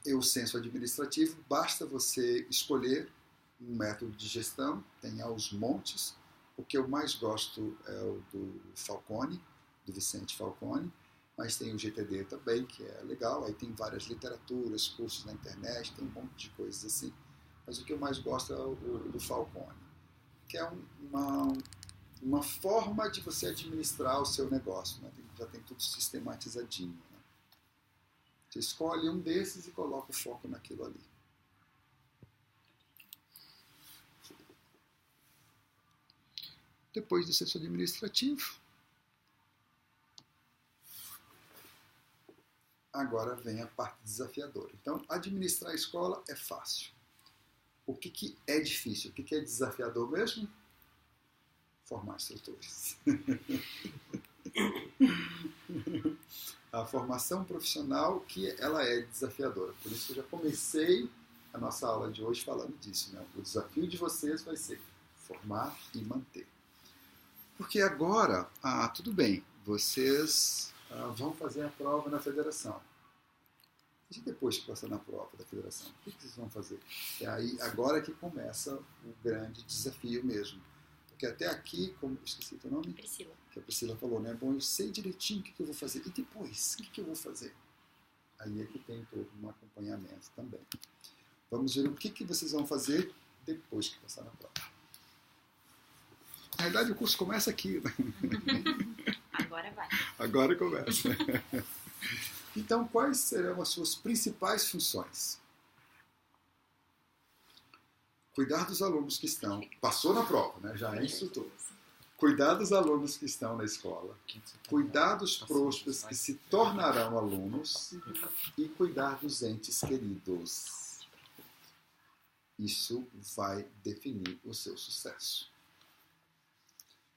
o senso administrativo, basta você escolher um método de gestão, tem aos montes. O que eu mais gosto é o do Falcone, do Vicente Falcone, mas tem o GTD também, que é legal. Aí tem várias literaturas, cursos na internet, tem um monte de coisas assim. Mas o que eu mais gosto é o do Falcone, que é uma forma de você administrar o seu negócio. Né? Já tem tudo sistematizadinho. Né? Você escolhe um desses e coloca o foco naquilo ali. Depois do senso administrativo, agora vem a parte desafiadora. Então, administrar a escola é fácil. O que é difícil? O que é desafiador mesmo? Formar instrutores. A formação profissional, que ela é desafiadora. Por isso que eu já comecei a nossa aula de hoje falando disso. Né? O desafio de vocês vai ser formar e manter. Porque agora, tudo bem, vocês vão fazer a prova na federação. E depois que passar na prova da federação, o que vocês vão fazer? É aí, agora que começa o grande desafio mesmo. Porque até aqui, como eu esqueci o teu nome? Priscila. Que a Priscila falou, né? Bom, eu sei direitinho o que eu vou fazer. E depois, o que eu vou fazer? Aí é que tem todo um acompanhamento também. Vamos ver o que vocês vão fazer depois que passar na prova. Na verdade, o curso começa aqui. Agora vai. Agora começa. Então, quais serão as suas principais funções? Cuidar dos alunos que estão... Passou na prova, né? Já é instrutor. Cuidar dos alunos que estão na escola. Cuidar dos prósperos que se tornarão alunos. E cuidar dos entes queridos. Isso vai definir o seu sucesso.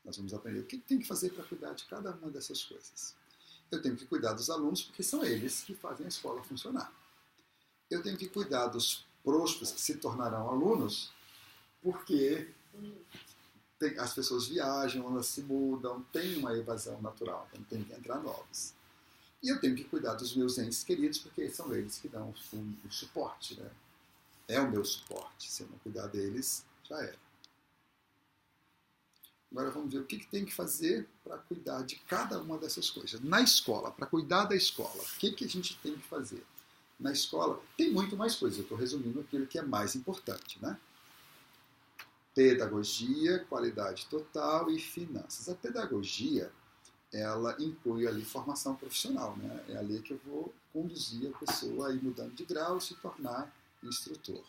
Nós vamos aprender o que tem que fazer para cuidar de cada uma dessas coisas. Eu tenho que cuidar dos alunos, porque são eles que fazem a escola funcionar. Eu tenho que cuidar dos prósperos que se tornarão alunos, porque as pessoas viajam, elas se mudam, tem uma evasão natural, então tem que entrar novos. E eu tenho que cuidar dos meus entes queridos, porque são eles que dão o suporte. Né? É o meu suporte. Se eu não cuidar deles, já era. Agora vamos ver o que tem que fazer para cuidar de cada uma dessas coisas. Na escola, para cuidar da escola, o que a gente tem que fazer? Na escola tem muito mais coisas. Eu estou resumindo aquilo que é mais importante. Né? Pedagogia, qualidade total e finanças. A pedagogia, ela inclui ali formação profissional. Né? É ali que eu vou conduzir a pessoa a ir mudando de grau e se tornar instrutor.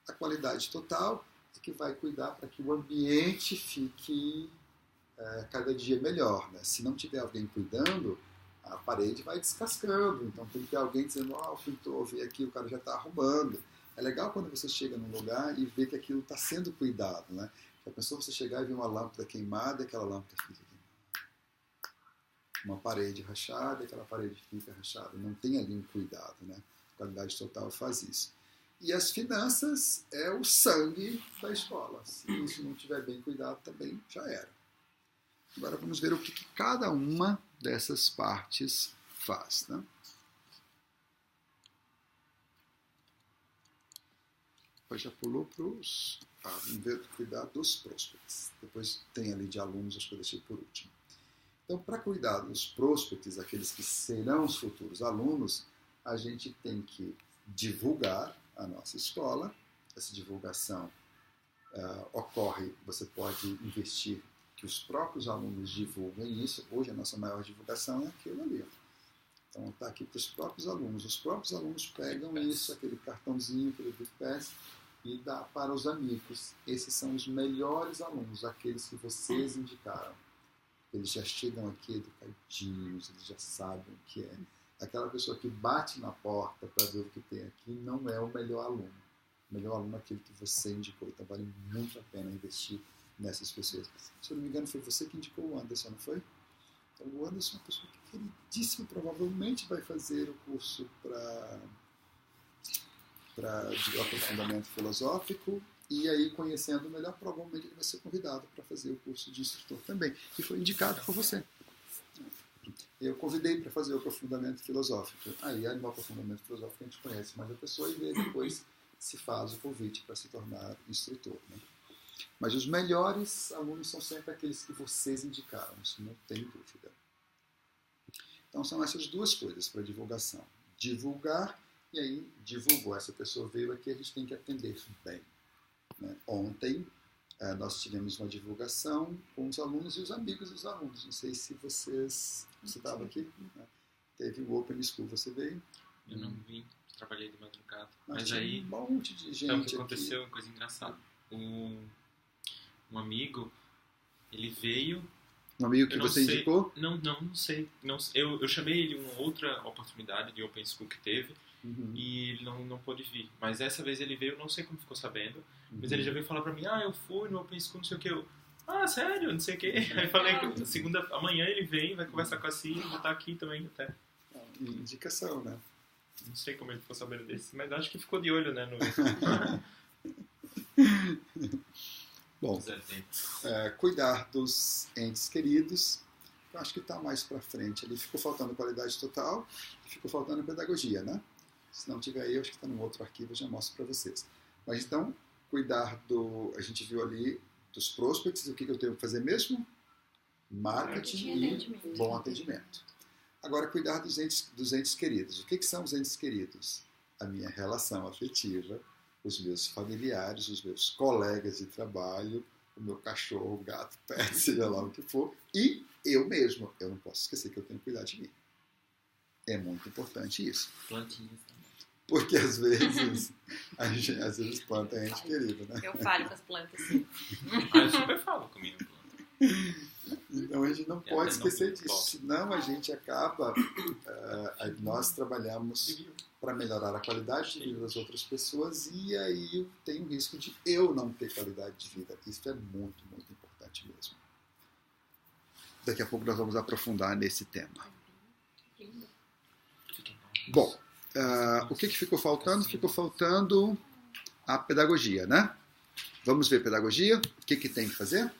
A qualidade total que vai cuidar para que o ambiente fique cada dia melhor. Né? Se não tiver alguém cuidando, a parede vai descascando. Então tem que ter alguém dizendo, o pintor veio aqui, o cara já está arrumando. É legal quando você chega num lugar e vê que aquilo está sendo cuidado, né? Já pensou você chegar e ver uma lâmpada queimada e aquela lâmpada fica queimada? Uma parede rachada e aquela parede fica rachada. Não tem ali um cuidado, né? A qualidade total faz isso. E as finanças é o sangue da escola. Se isso não tiver bem cuidado, também já era. Agora vamos ver o que cada uma dessas partes faz, né? Já pulou para os... vamos ver cuidar dos prospects. Depois tem ali de alunos, acho que eu deixei por último. Então, para cuidar dos prospects, aqueles que serão os futuros alunos, a gente tem que divulgar a nossa escola. Essa divulgação ocorre, você pode investir que os próprios alunos divulguem isso. Hoje a nossa maior divulgação é aquilo ali. Então está aqui para os próprios alunos. Os próprios alunos pegam isso, aquele cartãozinho, aquele VPS, e dá para os amigos. Esses são os melhores alunos, aqueles que vocês indicaram. Eles já chegam aqui educadinhos, eles já sabem o que é. Aquela pessoa que bate na porta para ver o que tem aqui não é o melhor aluno. O melhor aluno é aquele que você indicou. Então vale muito a pena investir nessas pessoas. Se eu não me engano, foi você que indicou o Anderson, não foi? Então o Anderson é uma pessoa que queridíssima, provavelmente vai fazer o curso de aprofundamento filosófico, e aí, conhecendo melhor, provavelmente ele vai ser convidado para fazer o curso de instrutor também, que foi indicado por você. Eu convidei para fazer o aprofundamento filosófico. Aí, no aprofundamento filosófico a gente conhece mais a pessoa e depois se faz o convite para se tornar instrutor, né? Mas os melhores alunos são sempre aqueles que vocês indicaram, isso não tem dúvida. Então, são essas duas coisas para divulgação. Divulgar, e aí divulgou, essa pessoa veio aqui, a gente tem que atender bem. Né? Ontem, nós tivemos uma divulgação com os alunos e os amigos dos alunos. Não sei se você estava aqui. Né? Teve o Open School, você veio? Eu não vim, trabalhei de madrugada. Mas tinha aí, um monte de gente então, o que aconteceu, aqui. uma coisa engraçada. Um amigo, ele veio... Um amigo que você indicou? Não sei. Eu chamei ele em uma outra oportunidade de Open School que teve, e ele não pôde vir. Mas essa vez ele veio, não sei como ficou sabendo, mas ele já veio falar pra mim, eu fui no Open School, não sei o que. Sério? Não sei o que. Aí falei que amanhã ele vem, vai conversar com a Cira, vou estar aqui também até. Indicação, né? Não sei como ele ficou sabendo desse, mas acho que ficou de olho, né? Bom, cuidar dos entes queridos, eu acho que está mais para frente. Ali ficou faltando qualidade total, ficou faltando pedagogia, né? Se não tiver aí, eu acho que está num outro arquivo, eu já mostro para vocês. Mas então, cuidar a gente viu ali, dos prospects, o que eu tenho que fazer mesmo? Marketing e bom atendimento. Agora, cuidar dos entes queridos. O que são os entes queridos? A minha relação afetiva, os meus familiares, os meus colegas de trabalho, o meu cachorro, o gato, pet, seja lá o que for, e eu mesmo. Eu não posso esquecer que eu tenho que cuidar de mim. É muito importante isso. Plantinhas também. Porque às vezes às vezes planta é ente querido, né? Eu falo com as plantas, sim. Eu super falo comigo. Então a gente não pode esquecer disso, senão a gente acaba... nós trabalhamos para melhorar a qualidade de vida das outras pessoas e aí tem o risco de eu não ter qualidade de vida. Isso é muito, muito importante mesmo. Daqui a pouco nós vamos aprofundar nesse tema. Bom, o que ficou faltando? Ficou faltando a pedagogia, né? Vamos ver pedagogia? O que tem que fazer?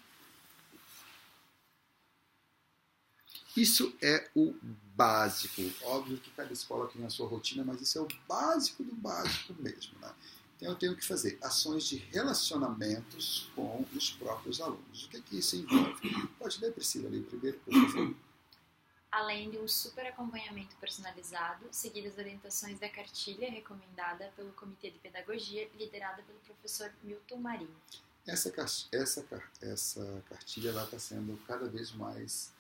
Isso é o básico. Óbvio que cada escola tem a sua rotina, mas isso é o básico do básico mesmo, né? Então eu tenho que fazer ações de relacionamentos com os próprios alunos. O que isso envolve? Pode ler, Priscila, ali primeiro, por favor. Além de um super acompanhamento personalizado, seguir as orientações da cartilha recomendada pelo Comitê de Pedagogia, liderada pelo professor Milton Marinho. Essa cartilha está sendo cada vez mais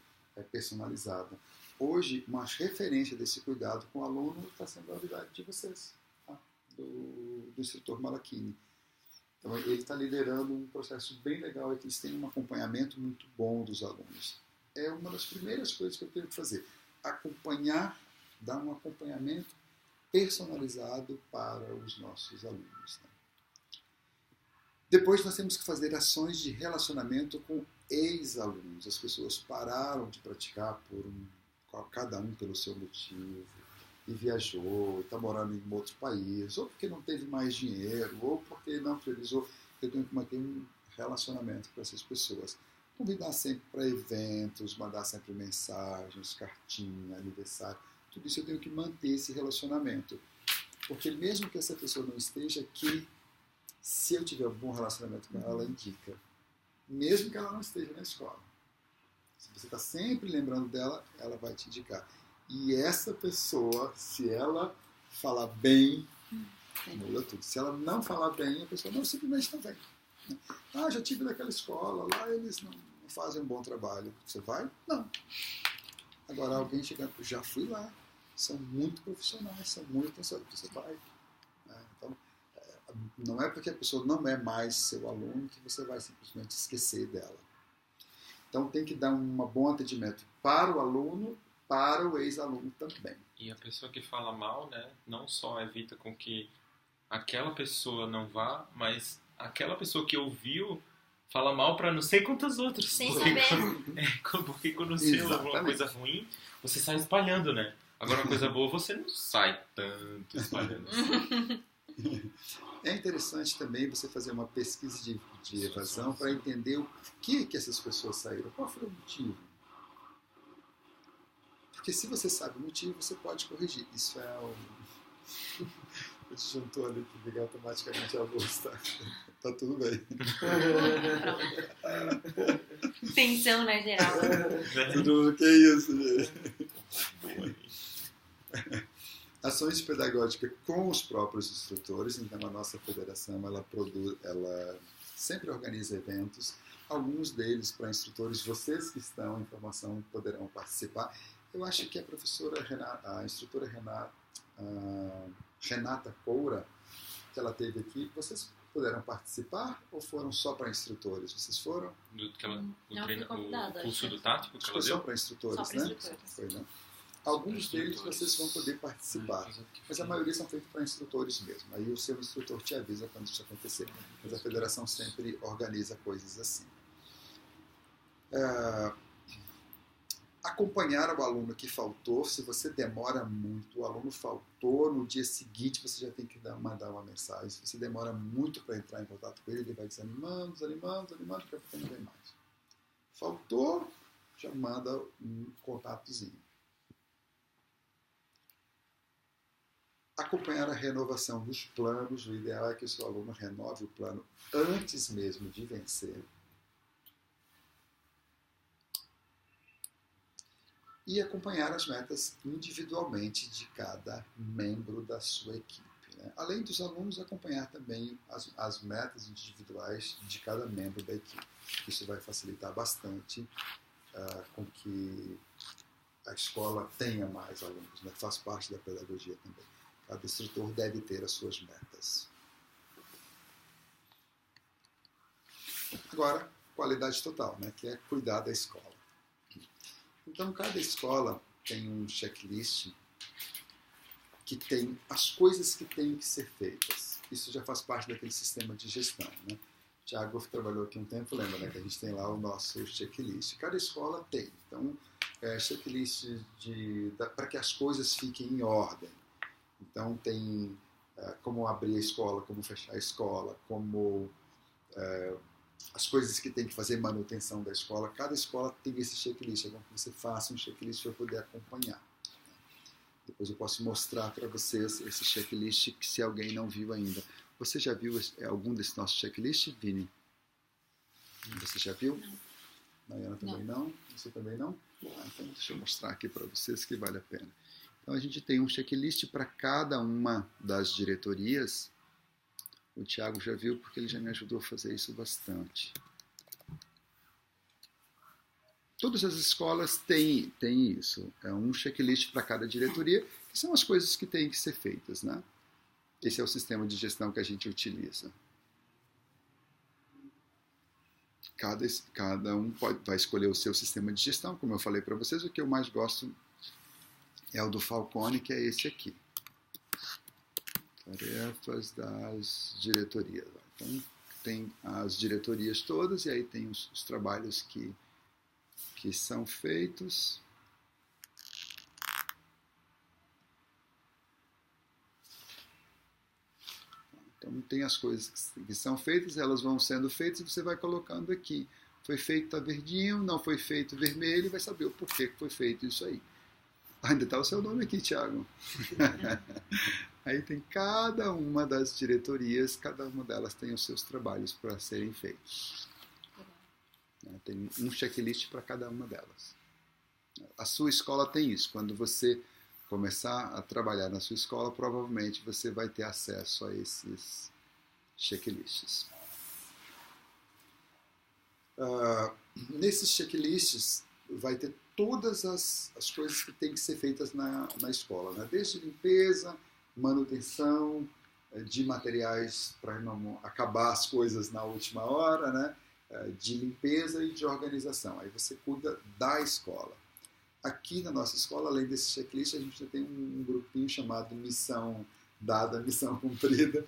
personalizada. Hoje, uma referência desse cuidado com o aluno está sendo a habilidade de vocês, tá? do instrutor Malachini. Então, ele está liderando um processo bem legal, é que eles têm um acompanhamento muito bom dos alunos. É uma das primeiras coisas que eu tenho que fazer. Acompanhar, dar um acompanhamento personalizado para os nossos alunos. Né? Depois nós temos que fazer ações de relacionamento com ex-alunos. As pessoas pararam de praticar cada um pelo seu motivo, e viajou, está morando em outro país, ou porque não teve mais dinheiro, ou porque não priorizou. Eu tenho que manter um relacionamento com essas pessoas. Convidar sempre para eventos, mandar sempre mensagens, cartinha, aniversário. Tudo isso eu tenho que manter esse relacionamento. Porque mesmo que essa pessoa não esteja aqui, se eu tiver um bom relacionamento com ela, ela indica. Mesmo que ela não esteja na escola. Se você está sempre lembrando dela, ela vai te indicar. E essa pessoa, se ela falar bem, muda tudo. Se ela não falar bem, a pessoa não simplesmente não vem. Ah, já estive naquela escola, lá eles não fazem um bom trabalho. Você vai? Não. Agora alguém chegando, já fui lá, são muito profissionais, são muito pensadores, você vai. Então, não é porque a pessoa não é mais seu aluno que você vai simplesmente esquecer dela. Então tem que dar um bom atendimento para o aluno, para o ex-aluno também. E a pessoa que fala mal, né, não só evita com que aquela pessoa não vá, mas aquela pessoa que ouviu fala mal para não sei quantas outras. Sem porque saber. Porque quando você ouve uma coisa ruim, você sai espalhando, né? Agora uma coisa boa, você não sai tanto espalhando assim. É interessante também você fazer uma pesquisa de evasão para entender o porquê que essas pessoas saíram. Qual foi o motivo? Porque se você sabe o motivo, você pode corrigir. Isso é o disjuntor ali que liga automaticamente a luz, tá? Tá tudo bem. Tensão, né, geral? Que isso, gente? Ações pedagógicas com os próprios instrutores. Então a nossa federação ela sempre organiza eventos, alguns deles para instrutores. Vocês que estão em formação poderão participar. Eu acho que a instrutora Renata Coura, que ela teve aqui, vocês puderam participar ou foram só para instrutores? Vocês foram? O curso do tático que ela foi deu? só para instrutores, só para né? instrutores. Foi, né? Alguns deles vocês vão poder participar, mas a maioria são feitos para instrutores mesmo. Aí o seu instrutor te avisa quando isso acontecer. Mas a federação sempre organiza coisas assim. Acompanhar o aluno que faltou. Se você demora muito, o aluno faltou, no dia seguinte você já tem que mandar uma mensagem. Se você demora muito para entrar em contato com ele vai desanimando, daqui a pouco não vem mais. Faltou, já manda um contatozinho. Acompanhar a renovação dos planos. O ideal é que o seu aluno renove o plano antes mesmo de vencer. E acompanhar as metas individualmente de cada membro da sua equipe. Né? Além dos alunos, acompanhar também as metas individuais de cada membro da equipe. Isso vai facilitar bastante com que a escola tenha mais alunos. Né? Faz parte da pedagogia também. Cada instrutor deve ter as suas metas. Agora, qualidade total, né? Que é cuidar da escola. Então, cada escola tem um checklist que tem as coisas que têm que ser feitas. Isso já faz parte daquele sistema de gestão, né? O Thiago trabalhou aqui um tempo, lembra, né? Que a gente tem lá o nosso checklist. Cada escola tem. Então, checklist para que as coisas fiquem em ordem. Então, tem como abrir a escola, como fechar a escola, como as coisas que tem que fazer manutenção da escola. Cada escola tem esse checklist. É bom que você faça um checklist para poder acompanhar. Depois eu posso mostrar para vocês esse checklist, que se alguém não viu ainda. Você já viu algum desse nosso checklist, Vini? Você já viu? Não. Mariana também não? Você também não? Então deixa eu mostrar aqui para vocês que vale a pena. Então a gente tem um checklist para cada uma das diretorias. O Thiago já viu porque ele já me ajudou a fazer isso bastante. Todas as escolas têm isso. É um checklist para cada diretoria, que são as coisas que têm que ser feitas, né? Esse é o sistema de gestão que a gente utiliza. Cada um vai escolher o seu sistema de gestão. Como eu falei para vocês, o que eu mais gosto é o do Falcone, que é esse aqui. Tarefas das diretorias. Então, tem as diretorias todas e aí tem os trabalhos que são feitos. Então, tem as coisas que são feitas, elas vão sendo feitas e você vai colocando aqui. Foi feito verdinho, não foi feito vermelho, e vai saber o porquê que foi feito isso aí. Ainda está o seu nome aqui, Thiago. Aí tem cada uma das diretorias, cada uma delas tem os seus trabalhos para serem feitos. Tem um checklist para cada uma delas. A sua escola tem isso. Quando você começar a trabalhar na sua escola, provavelmente você vai ter acesso a esses checklists. Nesses checklists vai ter todas as coisas que têm que ser feitas na escola, né? Desde limpeza, manutenção de materiais para não acabar as coisas na última hora, né? De limpeza e de organização. Aí você cuida da escola. Aqui na nossa escola, além desse checklist, a gente tem um grupinho chamado Missão Dada, Missão Cumprida,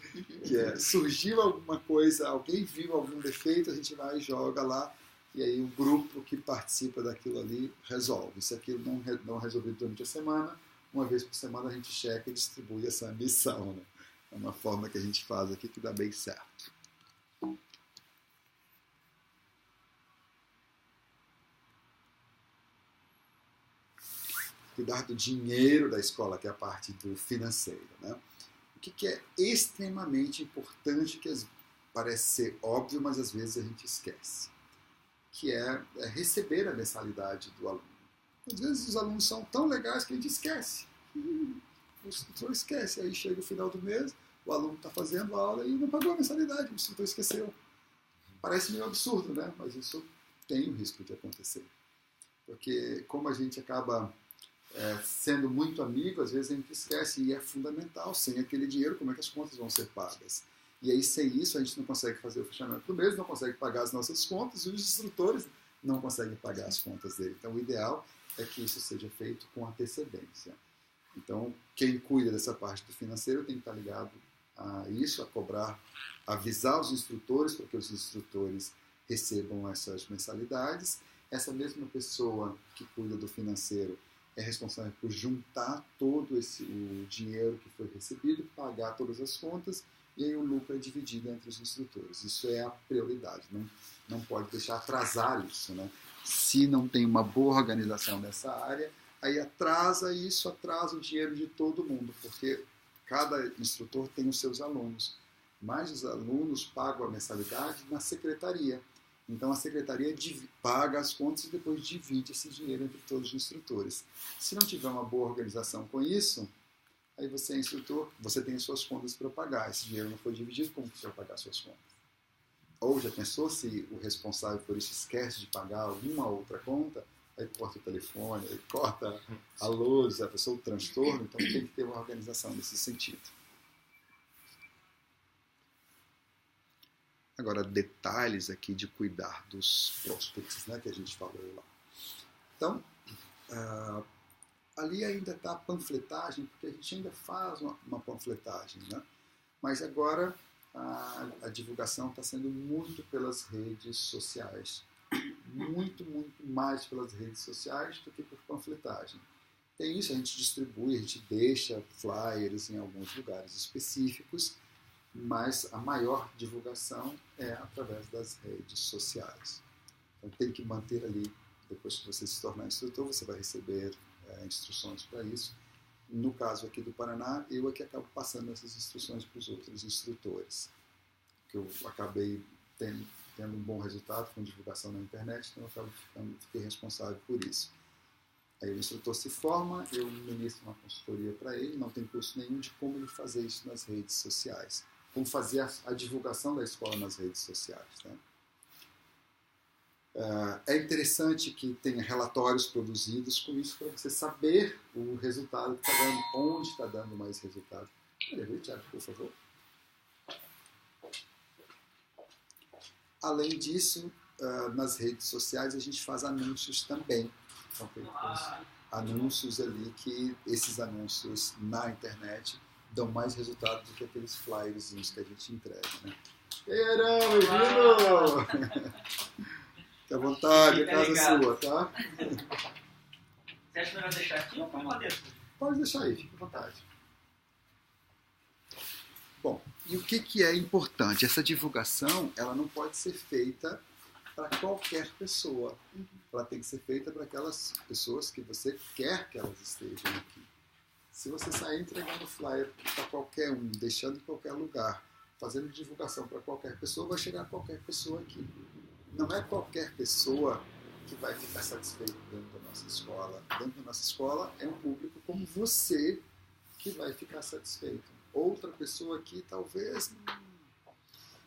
que é, surgiu alguma coisa, alguém viu algum defeito, a gente vai e joga lá, e aí o grupo que participa daquilo ali resolve. Se aquilo não resolvido durante a semana, uma vez por semana a gente checa e distribui essa missão, né? É uma forma que a gente faz aqui que dá bem certo. Cuidar do dinheiro da escola, que é a parte do financeiro, né? O que é extremamente importante, que parece ser óbvio, mas às vezes a gente esquece, que é receber a mensalidade do aluno. Às vezes os alunos são tão legais que a gente esquece. O instrutor esquece, aí chega o final do mês, o aluno está fazendo a aula e não pagou a mensalidade, o instrutor esqueceu. Parece meio absurdo, né? Mas isso tem o risco de acontecer. Porque como a gente acaba sendo muito amigo, às vezes a gente esquece, e é fundamental. Sem aquele dinheiro, como é que as contas vão ser pagas? E aí, sem isso, a gente não consegue fazer o fechamento do mês, não consegue pagar as nossas contas, e os instrutores não conseguem pagar as contas dele. Então, o ideal é que isso seja feito com antecedência. Então, quem cuida dessa parte do financeiro tem que estar ligado a isso, a cobrar, avisar os instrutores, para que os instrutores recebam essas mensalidades. Essa mesma pessoa que cuida do financeiro é responsável por juntar todo o dinheiro que foi recebido, pagar todas as contas, e aí o lucro é dividido entre os instrutores. Isso é a prioridade, não pode deixar atrasar isso, né? Se não tem uma boa organização nessa área, aí atrasa isso, atrasa o dinheiro de todo mundo, porque cada instrutor tem os seus alunos, mas os alunos pagam a mensalidade na secretaria. Então a secretaria paga as contas e depois divide esse dinheiro entre todos os instrutores. Se não tiver uma boa organização com isso, aí você é instrutor, você tem as suas contas para pagar. Esse dinheiro não foi dividido, como você vai pagar as suas contas? Ou já pensou se o responsável por isso esquece de pagar alguma outra conta, aí corta o telefone, aí corta a luz, a pessoa o transtorno, então tem que ter uma organização nesse sentido. Agora, detalhes aqui de cuidar dos prospects, né, que a gente falou lá. Então, ali ainda está a panfletagem, porque a gente ainda faz uma panfletagem, né? Mas agora a divulgação está sendo muito pelas redes sociais. Muito, muito mais pelas redes sociais do que por panfletagem. Tem isso, a gente distribui, a gente deixa flyers em alguns lugares específicos, mas a maior divulgação é através das redes sociais. Então tem que manter ali, depois que você se tornar instrutor, você vai receber instruções para isso. No caso aqui do Paraná, eu é que acabo passando essas instruções para os outros instrutores, que eu acabei tendo um bom resultado com divulgação na internet, então eu acabo fiquei responsável por isso. Aí o instrutor se forma, eu ministro uma consultoria para ele, não tem curso nenhum de como ele fazer isso nas redes sociais, como fazer a divulgação da escola nas redes sociais, né? É interessante que tenha relatórios produzidos com isso para você saber o resultado que está dando, onde está dando mais resultado. Olha, Thiago, por favor. Além disso, nas redes sociais a gente faz anúncios também. São feitos anúncios ali, que esses anúncios na internet dão mais resultado do que aqueles flyerzinhos que a gente entrega, né? Eirão, bem-vindo! Fique à vontade, a casa é sua, tá? Você acha melhor deixar aqui ou põe lá dentro? Pode deixar aí, fique à vontade. Bom, e o que é importante? Essa divulgação, ela não pode ser feita para qualquer pessoa. Ela tem que ser feita para aquelas pessoas que você quer que elas estejam aqui. Se você sair entregando flyer para qualquer um, deixando em qualquer lugar, fazendo divulgação para qualquer pessoa, vai chegar qualquer pessoa aqui. Não é qualquer pessoa que vai ficar satisfeito dentro da nossa escola. Dentro da nossa escola é um público como você que vai ficar satisfeito. Outra pessoa aqui talvez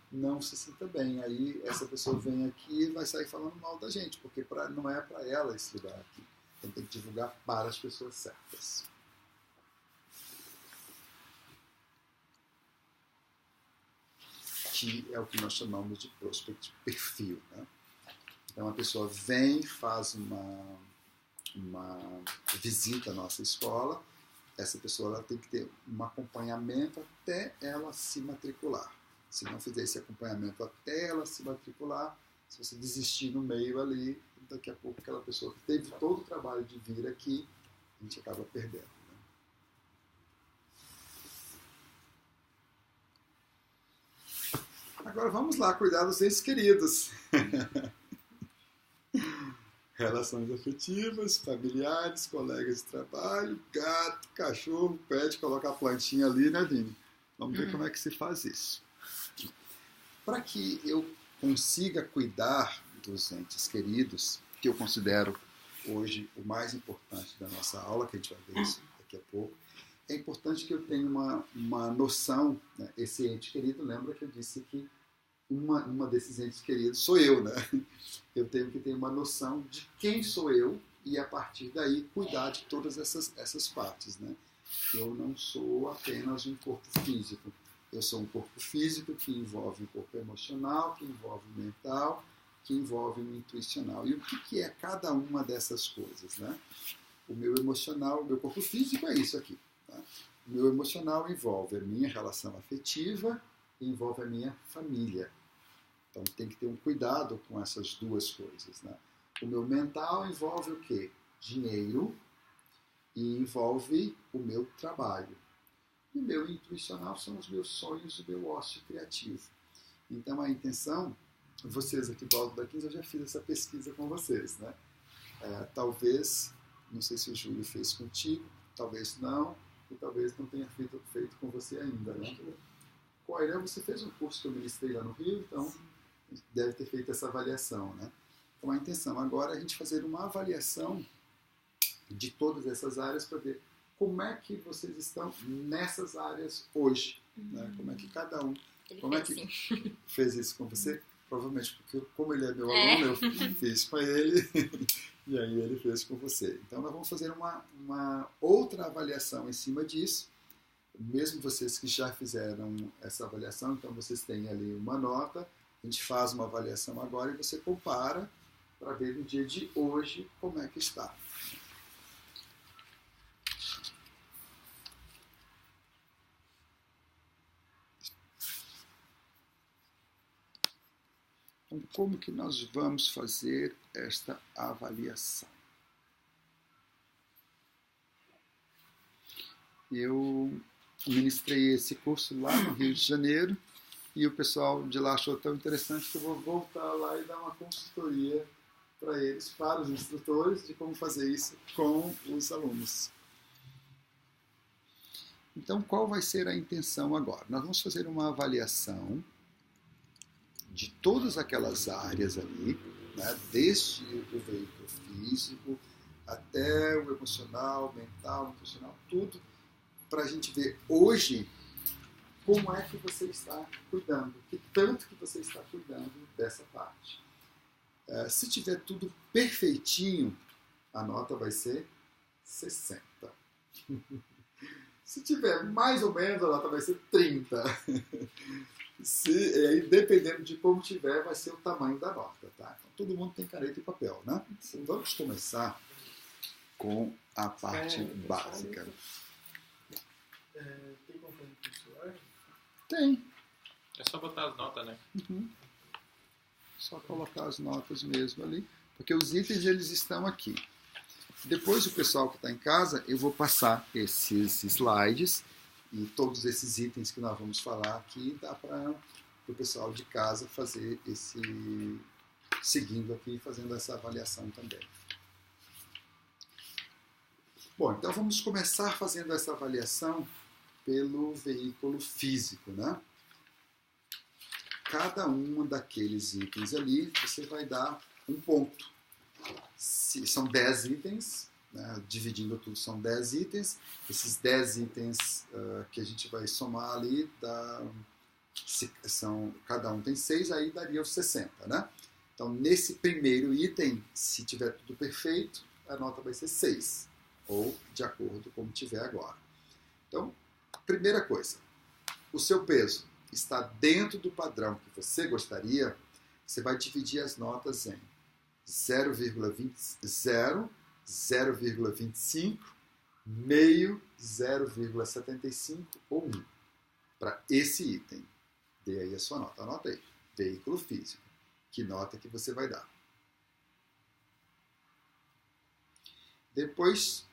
não se sinta bem. Aí essa pessoa vem aqui e vai sair falando mal da gente, porque não é para ela esse lugar aqui. Então tem que divulgar para as pessoas certas. Que é o que nós chamamos de prospect perfil, né? Então a pessoa vem, faz uma visita à nossa escola. Essa pessoa ela tem que ter um acompanhamento até ela se matricular. Se não fizer esse acompanhamento até ela se matricular, se você desistir no meio ali, daqui a pouco aquela pessoa que teve todo o trabalho de vir aqui, a gente acaba perdendo. Né? Agora vamos lá cuidar dos entes queridos. Relações afetivas, familiares, colegas de trabalho, gato, cachorro, pet, coloca a plantinha ali, né, Vini? Vamos ver como é que se faz isso. Para que eu consiga cuidar dos entes queridos, que eu considero hoje o mais importante da nossa aula, que a gente vai ver isso daqui a pouco, é importante que eu tenha uma noção, né? Esse ente querido, lembra que eu disse que uma desses entes queridos sou eu, né? Eu tenho que ter uma noção de quem sou eu e, a partir daí, cuidar de todas essas partes, né? Eu não sou apenas um corpo físico. Eu sou um corpo físico que envolve um corpo emocional, que envolve um mental, que envolve um intuicional. E o que é cada uma dessas coisas, né? O meu emocional, o meu corpo físico é isso aqui. Tá? O meu emocional envolve a minha relação afetiva e envolve a minha família. Então tem que ter um cuidado com essas duas coisas, né? O meu mental envolve o quê? Dinheiro e envolve o meu trabalho. E o meu intuicional são os meus sonhos, o meu ócio criativo. Então a intenção, vocês aqui do Alto da 15, eu já fiz essa pesquisa com vocês, né? Talvez, não sei se o Júlio fez contigo, talvez não, e talvez não tenha feito com você ainda, né? Com a Irã, você fez um curso que eu ministrei lá no Rio, então deve ter feito essa avaliação, né? Então a intenção agora é a gente fazer uma avaliação de todas essas áreas para ver como é que vocês estão nessas áreas hoje, né? Como é que cada um... Fez isso com você? Provavelmente porque como ele é meu aluno, eu fiz com ele e aí ele fez com você. Então nós vamos fazer uma outra avaliação em cima disso. Mesmo vocês que já fizeram essa avaliação, então vocês têm ali uma nota, a gente faz uma avaliação agora e você compara para ver no dia de hoje como é que está. Então, como que nós vamos fazer esta avaliação? Eu ministrei esse curso lá no Rio de Janeiro e o pessoal de lá achou tão interessante que eu vou voltar lá e dar uma consultoria para eles, para os instrutores, de como fazer isso com os alunos. Então, qual vai ser a intenção agora? Nós vamos fazer uma avaliação de todas aquelas áreas ali, né, desde o veículo físico até o emocional, mental, nutricional, tudo, para a gente ver hoje como é que você está cuidando, que tanto que você está cuidando dessa parte. Se tiver tudo perfeitinho, a nota vai ser 60. Se tiver mais ou menos, a nota vai ser 30. Aí, dependendo de como tiver, vai ser o tamanho da nota. Tá? Então, todo mundo tem caneta e papel, né? Então, vamos começar com a parte básica. Tem como fazer Tem. É só botar as notas, né? Uhum. Só colocar as notas mesmo ali, porque os itens eles estão aqui. Depois o pessoal que está em casa, eu vou passar esses slides e todos esses itens que nós vamos falar aqui, dá para o pessoal de casa fazer seguindo aqui, fazendo essa avaliação também. Bom, então vamos começar fazendo essa avaliação pelo veículo físico, né? Cada um daqueles itens ali, você vai dar um ponto. São 10 itens, né? Dividindo tudo, são 10 itens. Esses 10 itens que a gente vai somar ali, cada um tem 6, aí daria os 60, né? Então, nesse primeiro item, se tiver tudo perfeito, a nota vai ser 6, ou de acordo com como tiver agora. Então, primeira coisa, o seu peso está dentro do padrão que você gostaria, você vai dividir as notas em 0,20, 0,25, meio, 0,75 ou 1. Para esse item. Dê aí a sua nota. Anota aí. Veículo físico. Que nota que você vai dar? Depois,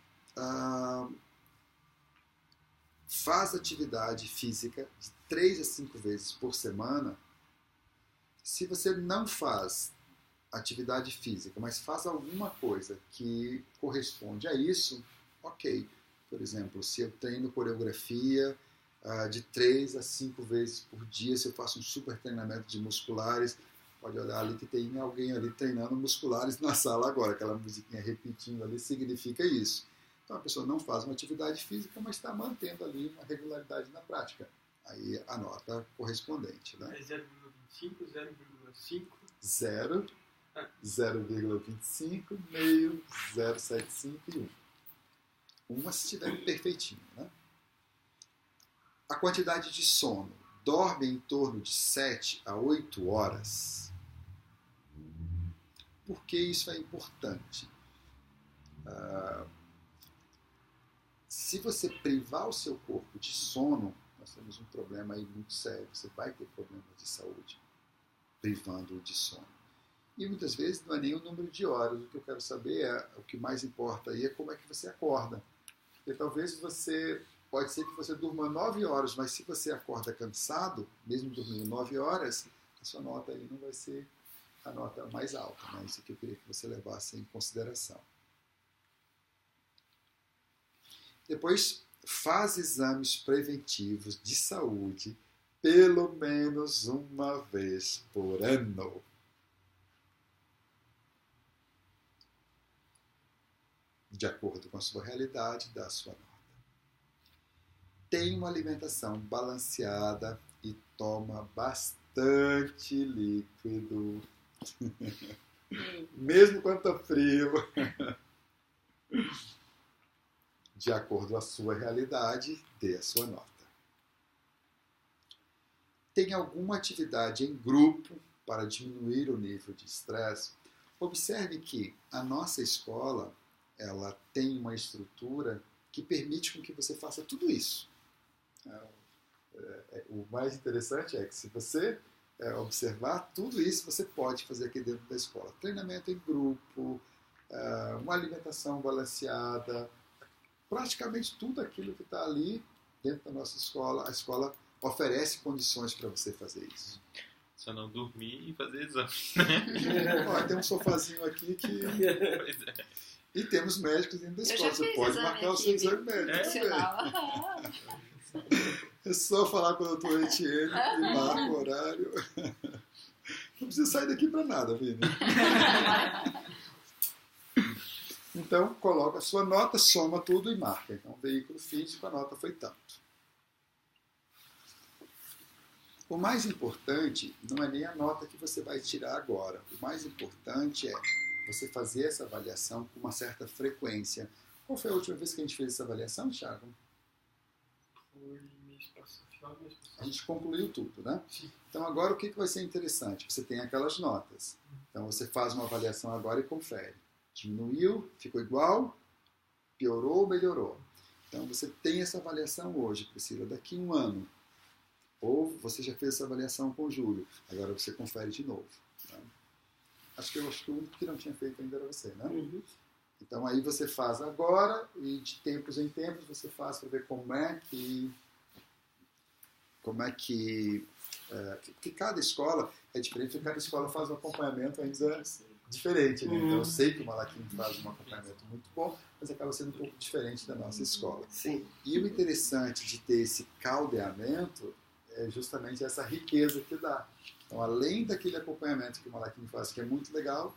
faz atividade física de 3 a 5 vezes por semana. Se você não faz atividade física, mas faz alguma coisa que corresponde a isso, ok. Por exemplo, se eu treino coreografia de 3 a 5 vezes por dia, se eu faço um super treinamento de musculares, pode olhar ali que tem alguém ali treinando musculares na sala agora, aquela musiquinha repetindo ali, significa isso. Então a pessoa não faz uma atividade física, mas está mantendo ali uma regularidade na prática. Aí a nota correspondente. Né? É 0,25, 0,5. 0, 0,25, meio, 0,75 e 1. Uma se estiver perfeitinho. Né? A quantidade de sono. Dorme em torno de 7 a 8 horas. Por que isso é importante? Se você privar o seu corpo de sono, nós temos um problema aí muito sério. Você vai ter problemas de saúde privando-o de sono. E muitas vezes não é nem o número de horas. O que eu quero saber o que mais importa aí é como é que você acorda. Porque talvez pode ser que você durma 9 horas, mas se você acorda cansado, mesmo dormindo 9 horas, a sua nota aí não vai ser a nota mais alta. Né? Isso que eu queria que você levasse em consideração. Depois, faz exames preventivos de saúde pelo menos uma vez por ano. De acordo com a sua realidade, da sua nota. Tem uma alimentação balanceada e toma bastante líquido. Mesmo quando está frio. De acordo com a sua realidade, dê a sua nota. Tem alguma atividade em grupo para diminuir o nível de estresse? Observe que a nossa escola ela tem uma estrutura que permite com que você faça tudo isso. O mais interessante é que se você observar, tudo isso você pode fazer aqui dentro da escola. Treinamento em grupo, uma alimentação balanceada, praticamente tudo aquilo que está ali dentro da nossa escola, a escola oferece condições para você fazer isso. Só não dormir e fazer exame. Ó, tem um sofazinho aqui que... Pois é. E temos médicos dentro da Eu escola. já Você fiz pode exame marcar o aqui, seu exame médico Nacional. também. É só falar com o doutor Etienne e marca o horário. Não precisa sair daqui para nada, Vini. Então, coloca a sua nota, soma tudo e marca. Então, veículo físico, a nota foi tanto. O mais importante não é nem a nota que você vai tirar agora. O mais importante é você fazer essa avaliação com uma certa frequência. Qual foi a última vez que a gente fez essa avaliação, Thiago? Foi mês passado, final do mês passado. A gente concluiu tudo, né? Sim. Então agora o que vai ser interessante? Você tem aquelas notas. Então você faz uma avaliação agora e confere. Diminuiu, ficou igual, piorou ou melhorou. Então você tem essa avaliação hoje, Priscila. Daqui a um ano, Ou você já fez essa avaliação com o Júlio, agora você confere de novo. Né? Acho que o único que não tinha feito ainda era você, né? Uhum. Então aí você faz agora e de tempos em tempos você faz para ver como é que porque cada escola é diferente, porque cada escola faz um acompanhamento ainda diferente, né? Então eu sei que o Malaquim faz um acompanhamento muito bom, mas acaba sendo um pouco diferente da nossa escola. Sim. E o interessante de ter esse caldeamento é justamente essa riqueza que dá. Então, além daquele acompanhamento que o Malaquim faz, que é muito legal,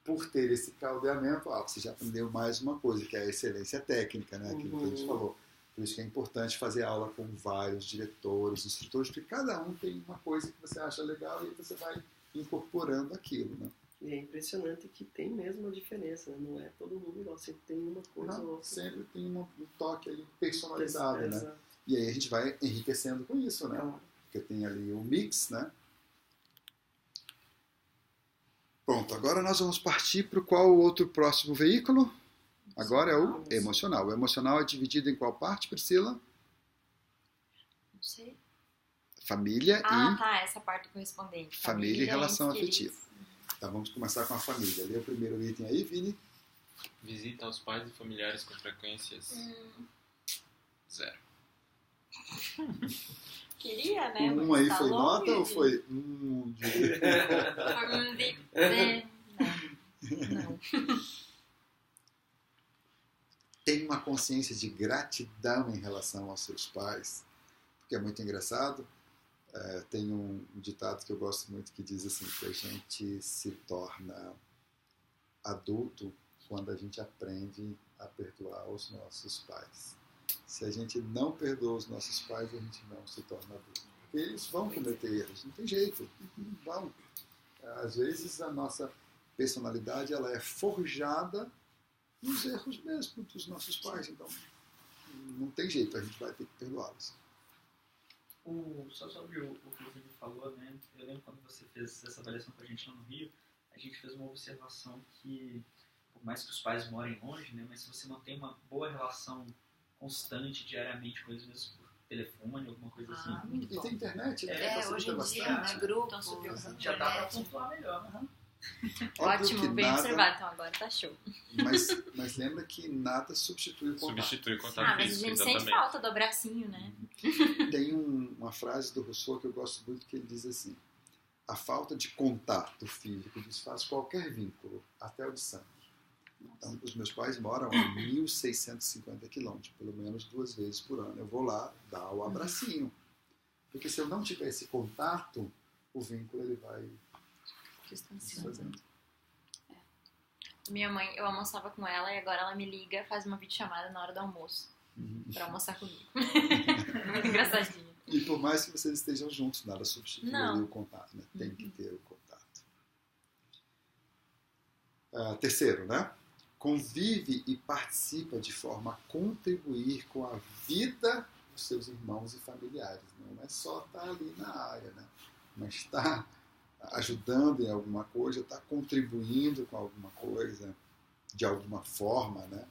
por ter esse caldeamento, você já aprendeu mais uma coisa, que é a excelência técnica, né? Aquilo que a gente falou. Por isso que é importante fazer aula com vários diretores, instrutores, porque cada um tem uma coisa que você acha legal e aí você vai incorporando aquilo, né? E é impressionante que tem mesmo uma diferença, né? Não é todo mundo igual, sempre tem uma coisa ou outra. Sempre tem um toque aí personalizado, né? Exato. E aí a gente vai enriquecendo com isso, né? Ah, Porque tem ali o mix, né? Pronto, agora nós vamos partir para qual outro próximo veículo? Agora é o emocional. O emocional é dividido em qual parte, Priscila? Não sei. Família Tá, essa parte correspondente. Família e relação entes afetiva. queridos. Tá, vamos começar com a família. Lê o primeiro item aí, Vini. Visita aos pais e familiares com frequências 0. Queria, né? Um mas aí tá foi longe. nota ou foi Não. Tem uma consciência de gratidão em relação aos seus pais, porque é muito engraçado. Tem um ditado que eu gosto muito que diz assim, que a gente se torna adulto quando a gente aprende a perdoar os nossos pais. Se a gente não perdoa os nossos pais, a gente não se torna adulto. Porque eles vão cometer erros, não tem jeito, não vão. Às vezes a nossa personalidade ela é forjada nos erros mesmo dos nossos pais, então não tem jeito, a gente vai ter que perdoá-los. Só sobre o que você falou, né? Eu lembro quando você fez essa avaliação com a gente lá no Rio, a gente fez uma observação que, por mais que os pais morem longe, né? Mas se você mantém uma boa relação constante, diariamente, com eles mesmo por telefone, alguma coisa assim, Muito E bom. tem internet, né? É, Hoje em dia, bastante. né? Grupo, super já dá pra pontuar melhor. Né? Óbvio Ótimo, que bem nada- observado. Então agora tá show. Mas lembra que nada substitui o contato. Substitui o contato Mas a físico, gente sente exatamente. falta do abracinho, né? Tem uma frase do Rousseau que eu gosto muito, que ele diz assim: a falta de contato físico desfaz qualquer vínculo, até o de sangue. Então, os meus pais moram a 1.650 quilômetros, pelo menos 2 vezes por ano. Eu vou lá dar o abracinho. Porque se eu não tiver esse contato, o vínculo ele vai desfazendo. Minha mãe, eu almoçava com ela e agora ela me liga, faz uma videochamada na hora do almoço pra almoçar comigo. Muito engraçadinho. E por mais que vocês estejam juntos, nada substitui Não. ali o contato, né? Tem que ter o contato. Terceiro, né? Convive e participa de forma a contribuir com a vida dos seus irmãos e familiares. Não é só estar ali na área, né? Mas estar ajudando em alguma coisa, estar contribuindo com alguma coisa, de alguma forma, né?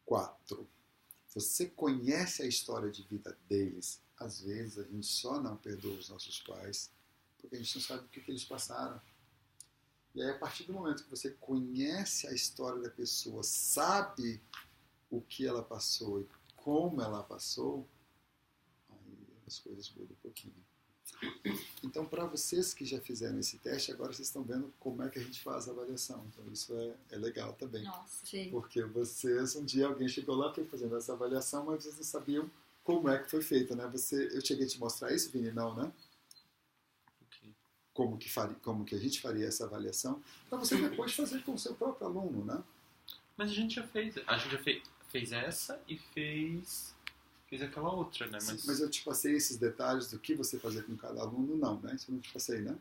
Quatro. Você conhece a história de vida deles. Às vezes a gente só não perdoa os nossos pais porque a gente não sabe o que eles passaram. E aí, a partir do momento que você conhece a história da pessoa, sabe o que ela passou e como ela passou, aí as coisas mudam um pouquinho. Então, para vocês que já fizeram esse teste, agora vocês estão vendo como é que a gente faz a avaliação. Então, isso é legal também. Nossa, sim. Porque vocês, um dia alguém chegou lá, foi fazendo essa avaliação, mas vocês não sabiam como é que foi feita, né? Eu cheguei a te mostrar isso, Vini? Não, né? Ok. Como que a gente faria essa avaliação, para você depois fazer com o seu próprio aluno, né? Mas a gente já fez. A gente já fez essa e fez aquela outra, né? Mas eu te passei esses detalhes do que você fazer com cada aluno, não, né? Isso eu não te passei, né?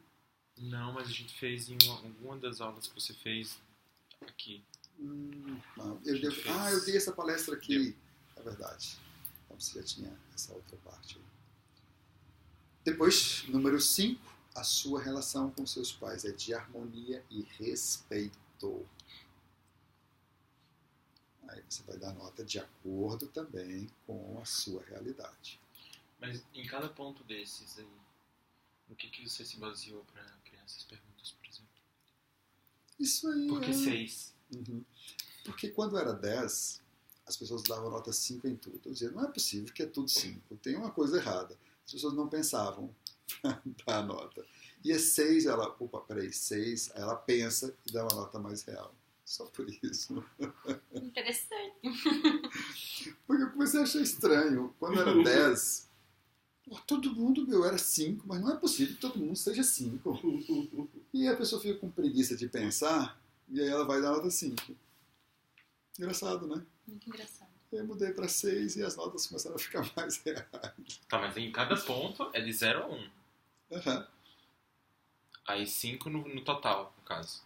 Não, mas a gente fez em alguma das aulas que você fez aqui. Não. Eu dei essa palestra aqui. É verdade. Então você já tinha essa outra parte aí. Depois, número 5, a sua relação com seus pais é de harmonia e respeito. Aí você vai dar nota de acordo também com a sua realidade. Mas em cada ponto desses aí, no que você se baseou para criar essas perguntas, por exemplo? Isso aí Por que 6? Uhum. Porque quando era 10, as pessoas davam nota 5 em tudo. Eu dizia, não é possível que é tudo 5. Tem uma coisa errada. As pessoas não pensavam dar a nota. E é 6, ela, opa, peraí, 6, aí ela pensa e dá uma nota mais real. Só por isso. Interessante. Porque eu comecei a achar estranho. Quando era 10, todo mundo, era 5, mas não é possível que todo mundo seja 5. E a pessoa fica com preguiça de pensar, e aí ela vai dar nota 5. Engraçado, né? Muito engraçado. Eu mudei para 6 e as notas começaram a ficar mais reais. Tá, mas em cada ponto é de 0 a 1. Uhum. Aí 5 no total, no caso.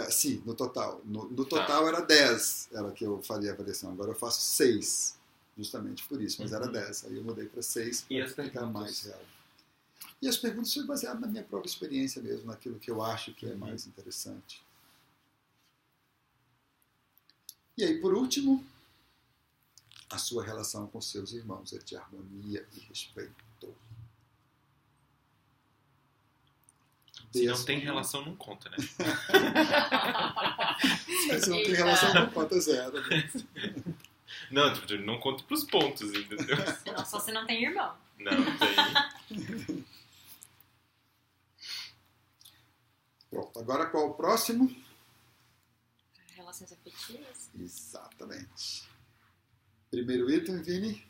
Sim, no total. No total era 10, era que eu faria a avaliação. Agora eu faço 6, justamente por isso, mas era 10. Aí eu mudei para 6 E para as ficar perguntas? mais real. E as perguntas foram baseadas na minha própria experiência mesmo, naquilo que eu acho que é mais interessante. E aí, por último, a sua relação com seus irmãos é de harmonia e respeito. Se não tem relação, não conta, né? Se não tem Eita. relação, não conta 0. Não, tipo, não conta pros pontos, entendeu? Só se não tem irmão. Não, tem. Pronto, agora qual o próximo? Relações afetivas. Exatamente. Primeiro item, Vini.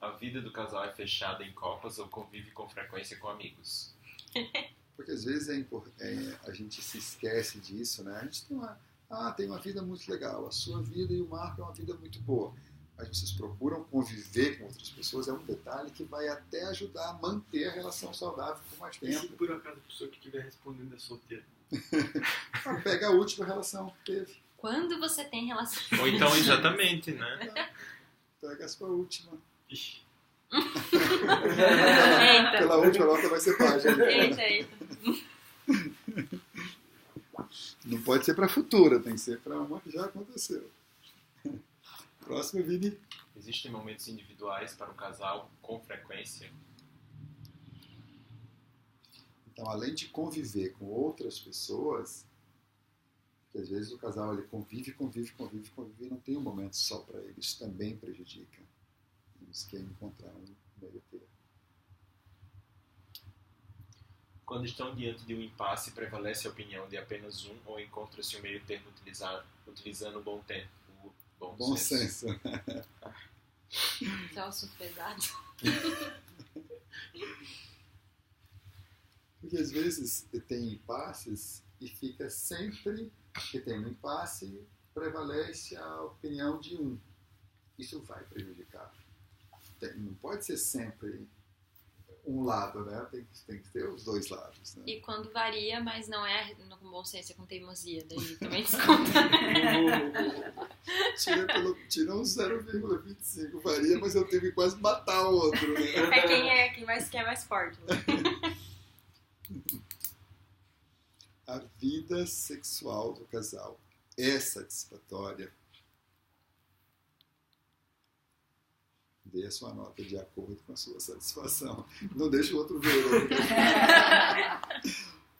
A vida do casal é fechada em copas ou convive com frequência com amigos? Porque às vezes a gente se esquece disso, né? A gente tem uma vida muito legal. A sua vida e o Marco é uma vida muito boa. Mas vocês procuram conviver com outras pessoas. É um detalhe que vai até ajudar a manter a relação saudável por mais E se tempo. por acaso a pessoa que estiver respondendo é solteira? Pega a última relação que teve. Quando você tem relação... Ou então, exatamente, né? Pega a sua última. Ixi. Eita. Pela última nota vai ser página. Eita. Não pode ser para futura, tem que ser para uma que já aconteceu. Próximo, Vini. Existem momentos individuais para o casal com frequência? Então, além de conviver com outras pessoas, porque às vezes o casal ele convive, e não tem um momento só para ele. Isso também prejudica. Temos que encontrar um meio termo. Quando estão diante de um impasse, prevalece a opinião de apenas um ou encontra-se um meio termo utilizando o bom Bom senso. Troço pesado. Porque às vezes tem impasses e fica sempre que tem um impasse, prevalece a opinião de um. Isso vai prejudicar. Não pode ser sempre um lado, né? Tem que ter os dois lados. Né? E quando varia, mas não é com bom senso, é com teimosia. Daí também desconta. Tira um 0,25, varia, mas eu tenho que quase matar o outro. Né? Quem é mais forte. Né? A vida sexual do casal é satisfatória? Dê a sua nota de acordo com a sua satisfação. Não deixe o outro ver.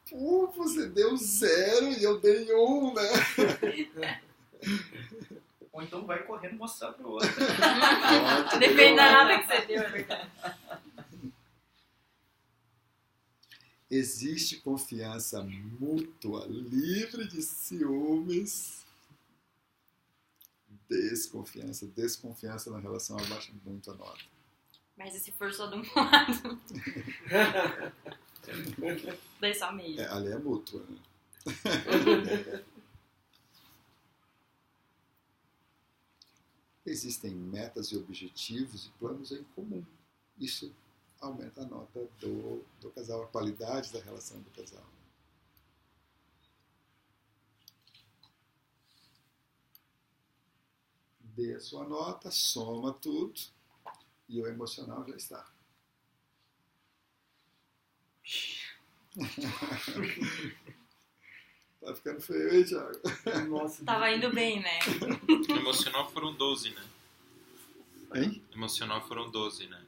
Pô, você deu 0 e eu dei 1, né? Ou então vai correndo mostrar pro outro. Depende da nota que você deu, é verdade. Existe confiança mútua, livre de ciúmes. Desconfiança na relação abaixa muito a nota. Mas e se for só de um lado? Daí só meio. Ali é mútua, né? Existem metas e objetivos e planos em comum. Isso aumenta a nota do casal, a qualidade da relação do casal. Dê a sua nota, soma tudo e o emocional já está. Tá ficando feio, hein, Thiago? Nossa, Tava indo bem, né? Emocional foram 12, né? Hein? Emocional foram 12, né?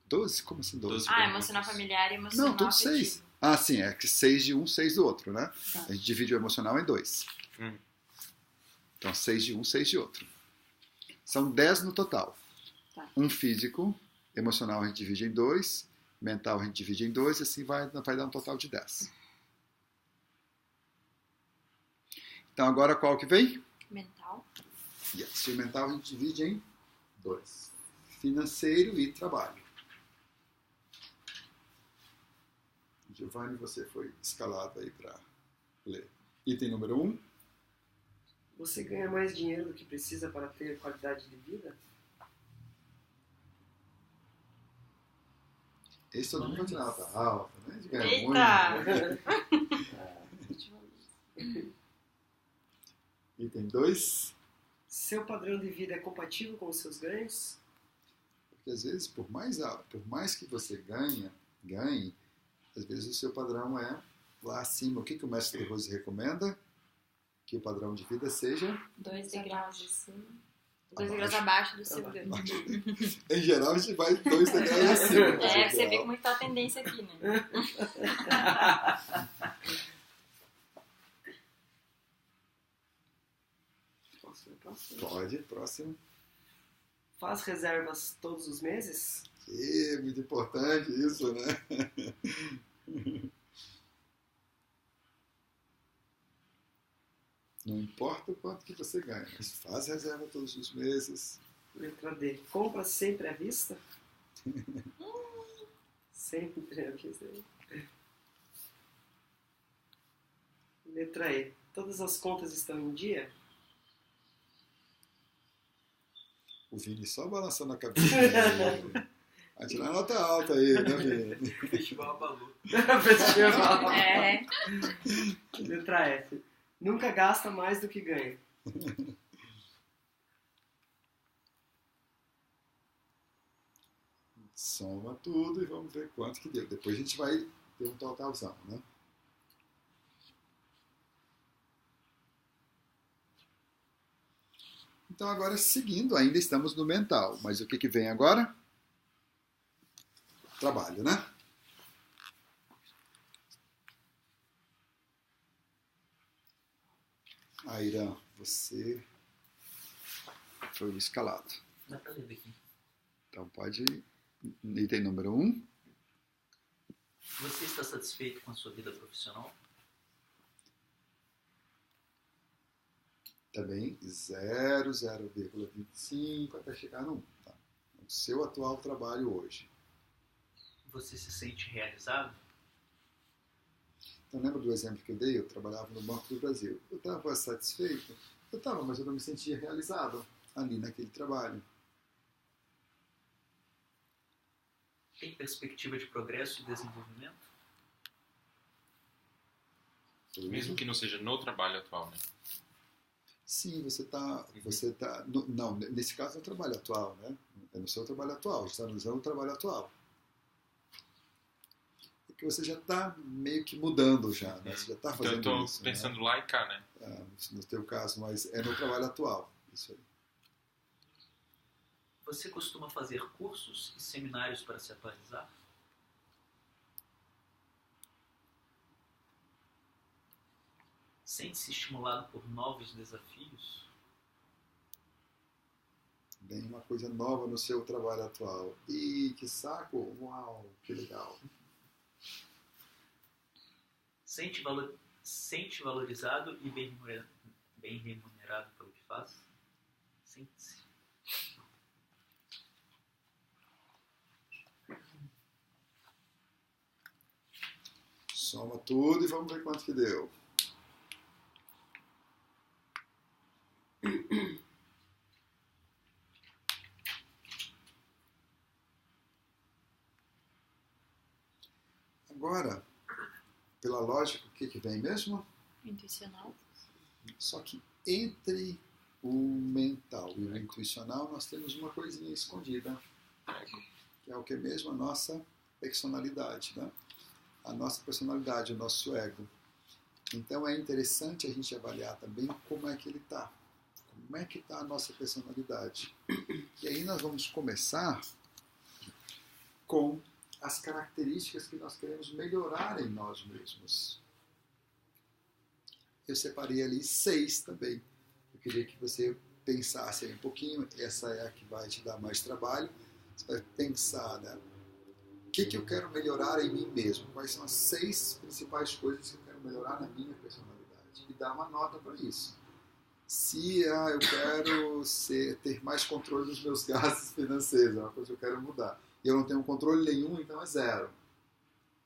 12? Como assim 12? 12 Ah, perguntas. emocional familiar e emocional Não, tudo afetivo. 6. Ah, sim, é que 6 de um, 6 do outro, né? Tá. A gente divide o emocional em 2. Então, 6 de um, 6 de outro. São 10 no total. Tá. Um físico, emocional a gente divide em 2, mental a gente divide em 2, e assim vai dar um total de 10. Então, agora qual que vem? Mental. Yes. O mental a gente divide em 2. Financeiro e trabalho. Giovanni, você foi escalado aí para ler. Item número 1. Você ganha mais dinheiro do que precisa para ter qualidade de vida? Esse todo mundo vai tirar nota alta, né? De ganhar Eita! muito. Item 2. Seu padrão de vida é compatível com os seus ganhos? Porque às vezes, por mais que você ganhe, às vezes o seu padrão é lá acima. O que o mestre de Rose recomenda? Que o padrão de vida seja... 2 degraus de cima. 2 Abaixo. degraus abaixo do seu ganho. Em geral, a gente vai 2 degraus acima. É, você vê como está a tendência aqui, né? Posso ir próximo? Pode, próximo. Faz reservas todos os meses? Muito importante isso, né? Não importa o quanto que você ganha, mas faz reserva todos os meses. Letra D. Compra sempre à vista? Sempre à vista. Letra E. Todas as contas estão em dia? O Vini só balançando a cabeça. Vai tirar nota alta aí, né, Vini? Festival Balu. Festival. É. Letra F. Nunca gasta mais do que ganha. Soma tudo e vamos ver quanto que deu. Depois a gente vai ter um totalzão, né? Então agora seguindo, ainda estamos no mental. Mas o que vem agora? Trabalho, né? Irã, você foi o escalado. Dá pra ler aqui. Então pode... Item número 1. Você está satisfeito com a sua vida profissional? Também 0,25 até chegar no 1. Tá? O seu atual trabalho hoje. Você se sente realizado? Então lembra do exemplo que eu dei? Eu trabalhava no Banco do Brasil. Eu estava satisfeito? Eu estava, mas eu não me sentia realizado ali naquele trabalho. Tem perspectiva de progresso e desenvolvimento? Mesmo que não seja no trabalho atual, né? Sim, você tá não, nesse caso é o trabalho atual, né? É no seu trabalho atual, a gente está analisando o trabalho atual. É que você já está meio que mudando já, né? Você já está Então fazendo eu isso. estou pensando lá e cá, né? Né? No teu caso, mas é no trabalho atual, isso aí. Você costuma fazer cursos e seminários para se atualizar? Sente-se estimulado por novos desafios? Bem, uma coisa nova no seu trabalho atual. Ih, que saco! Uau, que legal! Sente valorizado e bem remunerado pelo que faz? Sente-se. Soma tudo e vamos ver quanto que deu. Agora, pela lógica, o que vem mesmo? Intuicional. Só que entre o mental e o intuicional nós temos uma coisinha escondida, que é o que mesmo? A nossa personalidade, né? a nossa personalidade, o nosso ego. Então é interessante a gente avaliar também como é que ele está. Como é que está a nossa personalidade. E aí nós vamos começar com as características que nós queremos melhorar em nós mesmos. Eu separei ali 6 também. Eu queria que você pensasse aí um pouquinho. Essa é a que vai te dar mais trabalho. Você vai pensar, né? O que eu quero melhorar em mim mesmo? Quais são as 6 principais coisas que eu quero melhorar na minha personalidade? E dar uma nota para isso. Se eu quero ter mais controle dos meus gastos financeiros, é uma coisa que eu quero mudar. E eu não tenho controle nenhum, então é 0.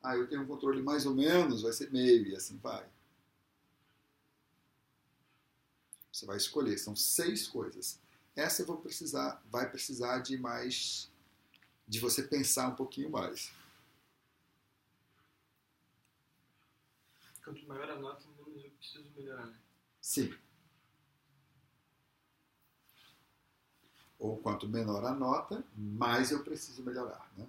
Eu tenho um controle mais ou menos, vai ser meio, e assim vai. Você vai escolher, são 6 coisas. Essa vai precisar de mais, de você pensar um pouquinho mais. Quanto maior a nota, menos eu preciso melhorar, né? Sim. Ou quanto menor a nota, mais eu preciso melhorar, né?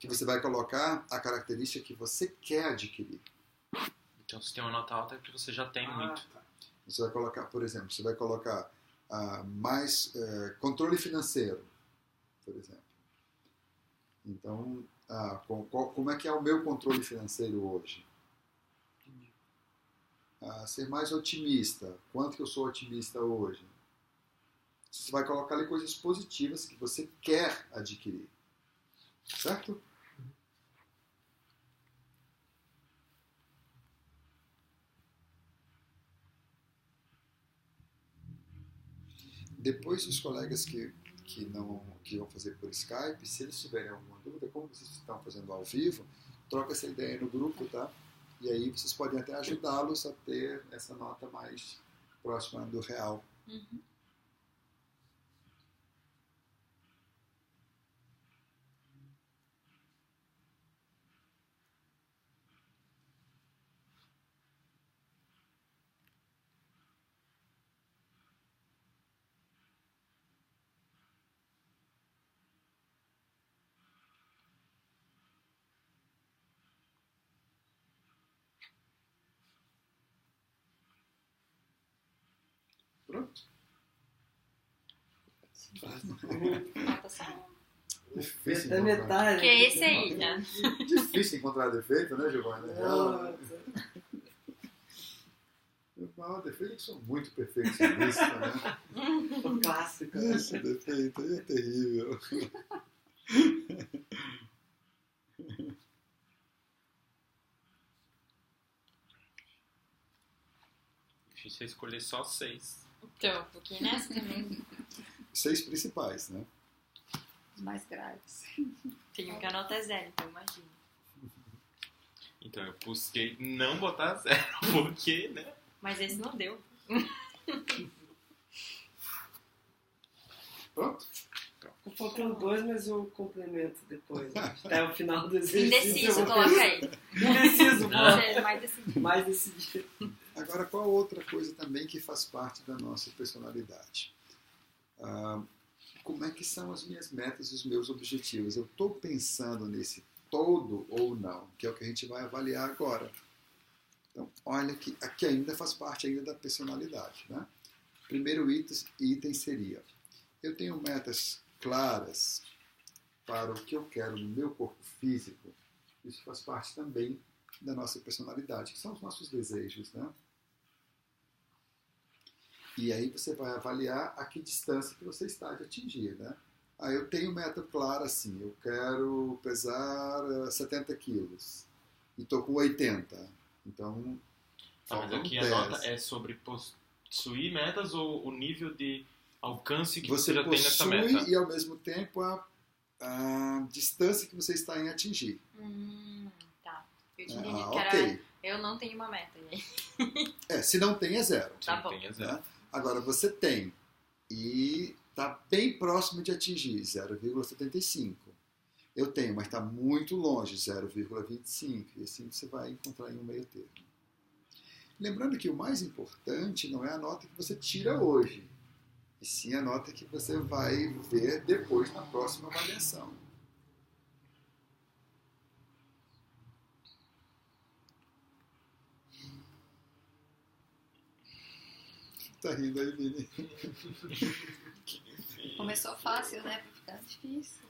Que você vai colocar a característica que você quer adquirir. Então, se tem uma nota alta é porque você já tem muito. Tá. Você vai colocar, por exemplo, você vai colocar mais controle financeiro, por exemplo. Então, como é que é o meu controle financeiro hoje? Entendi. Ser mais otimista. Quanto que eu sou otimista hoje? Você vai colocar ali coisas positivas que você quer adquirir. Certo? Depois, os colegas que vão fazer por Skype, se eles tiverem alguma dúvida, como vocês estão fazendo ao vivo, troca essa ideia no grupo, tá? E aí vocês podem até ajudá-los a ter essa nota mais próxima do real. Uhum. Pronto? Falta só um. Difícil Até encontrar. metade. Que é esse aí, né? Difícil encontrar defeito, né, Giovanni? Defeito é que sou muito perfeccionista, né? O clássico. Esse defeito aí é terrível. Difícil é escolher só 6. Então, um pouquinho nessa também. 6 principais, né? Os mais graves. Tem um que a nota é 0, então imagina. Então eu busquei não botar 0, porque, né? Mas esse não deu. Pronto? Tá faltando 2, mas eu complemento depois. Até o final do exercício. Indeciso, eu vou coloca pensar. aí. Indeciso, boa. Você é mais decidido. Mais decidido. Agora, qual outra coisa também que faz parte da nossa personalidade? Como é que são as minhas metas e os meus objetivos? Eu estou pensando nesse todo ou não? Que é o que a gente vai avaliar agora. Então, olha que aqui ainda faz parte ainda da personalidade, né? Primeiro item seria: eu tenho metas claras para o que eu quero no meu corpo físico. Isso faz parte também da nossa personalidade, que são os nossos desejos, né? E aí você vai avaliar a que distância que você está de atingir, né? Eu tenho meta clara assim: eu quero pesar 70 quilos e estou com 80. Então, Mas faltam aqui 10. a nota é sobre possuir metas ou o nível de alcance que Você você já tem nessa possui meta? e, ao mesmo tempo, a distância que você está em atingir. Tá. Eu tinha entendido que Ok. era. Eu não tenho uma meta. E aí? Se não tem, é 0. Tá Sim, bom. tem a 0. Né? Agora, você tem e está bem próximo de atingir 0,75. Eu tenho, mas está muito longe, 0,25. E assim você vai encontrar em um meio termo. Lembrando que o mais importante não é a nota que você tira hoje, e sim a nota que você vai ver depois na próxima avaliação. Tá rindo aí, Vini? Começou fácil, né? Vai ficar difícil.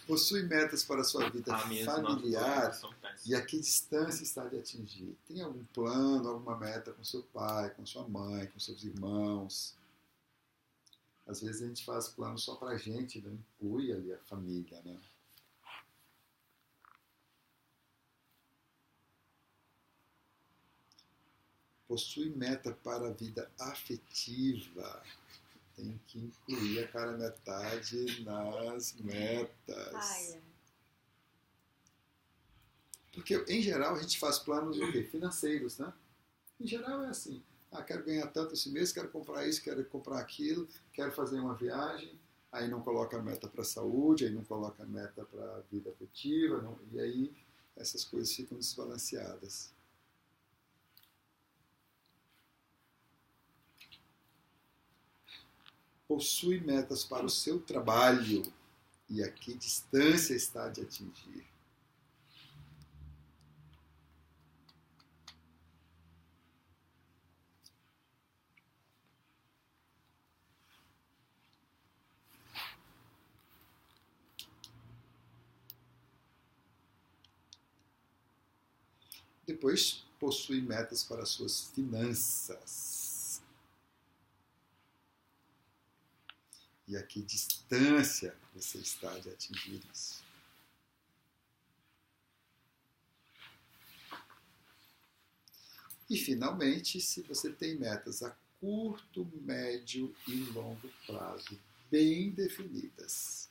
Possui metas para a sua vida Minhas familiar notas são péssimas. e a que distância está de atingir? Tem algum plano, alguma meta com seu pai, com sua mãe, com seus irmãos? Às vezes a gente faz plano só pra gente, não inclui ali a família, né? Possui meta para a vida afetiva. Tem que incluir a cara metade nas metas. Ai, Porque, em geral, a gente faz planos o quê? Financeiros, né? Em geral é assim. Quero ganhar tanto esse mês, quero comprar isso, quero comprar aquilo, quero fazer uma viagem. Aí não coloca meta para a saúde, aí não coloca meta para a vida afetiva. Não, e aí essas coisas ficam desbalanceadas. Possui metas para o seu trabalho e a que distância está de atingir? Depois, possui metas para suas finanças. E a que distância você está de atingir isso? E, finalmente, se você tem metas a curto, médio e longo prazo bem definidas.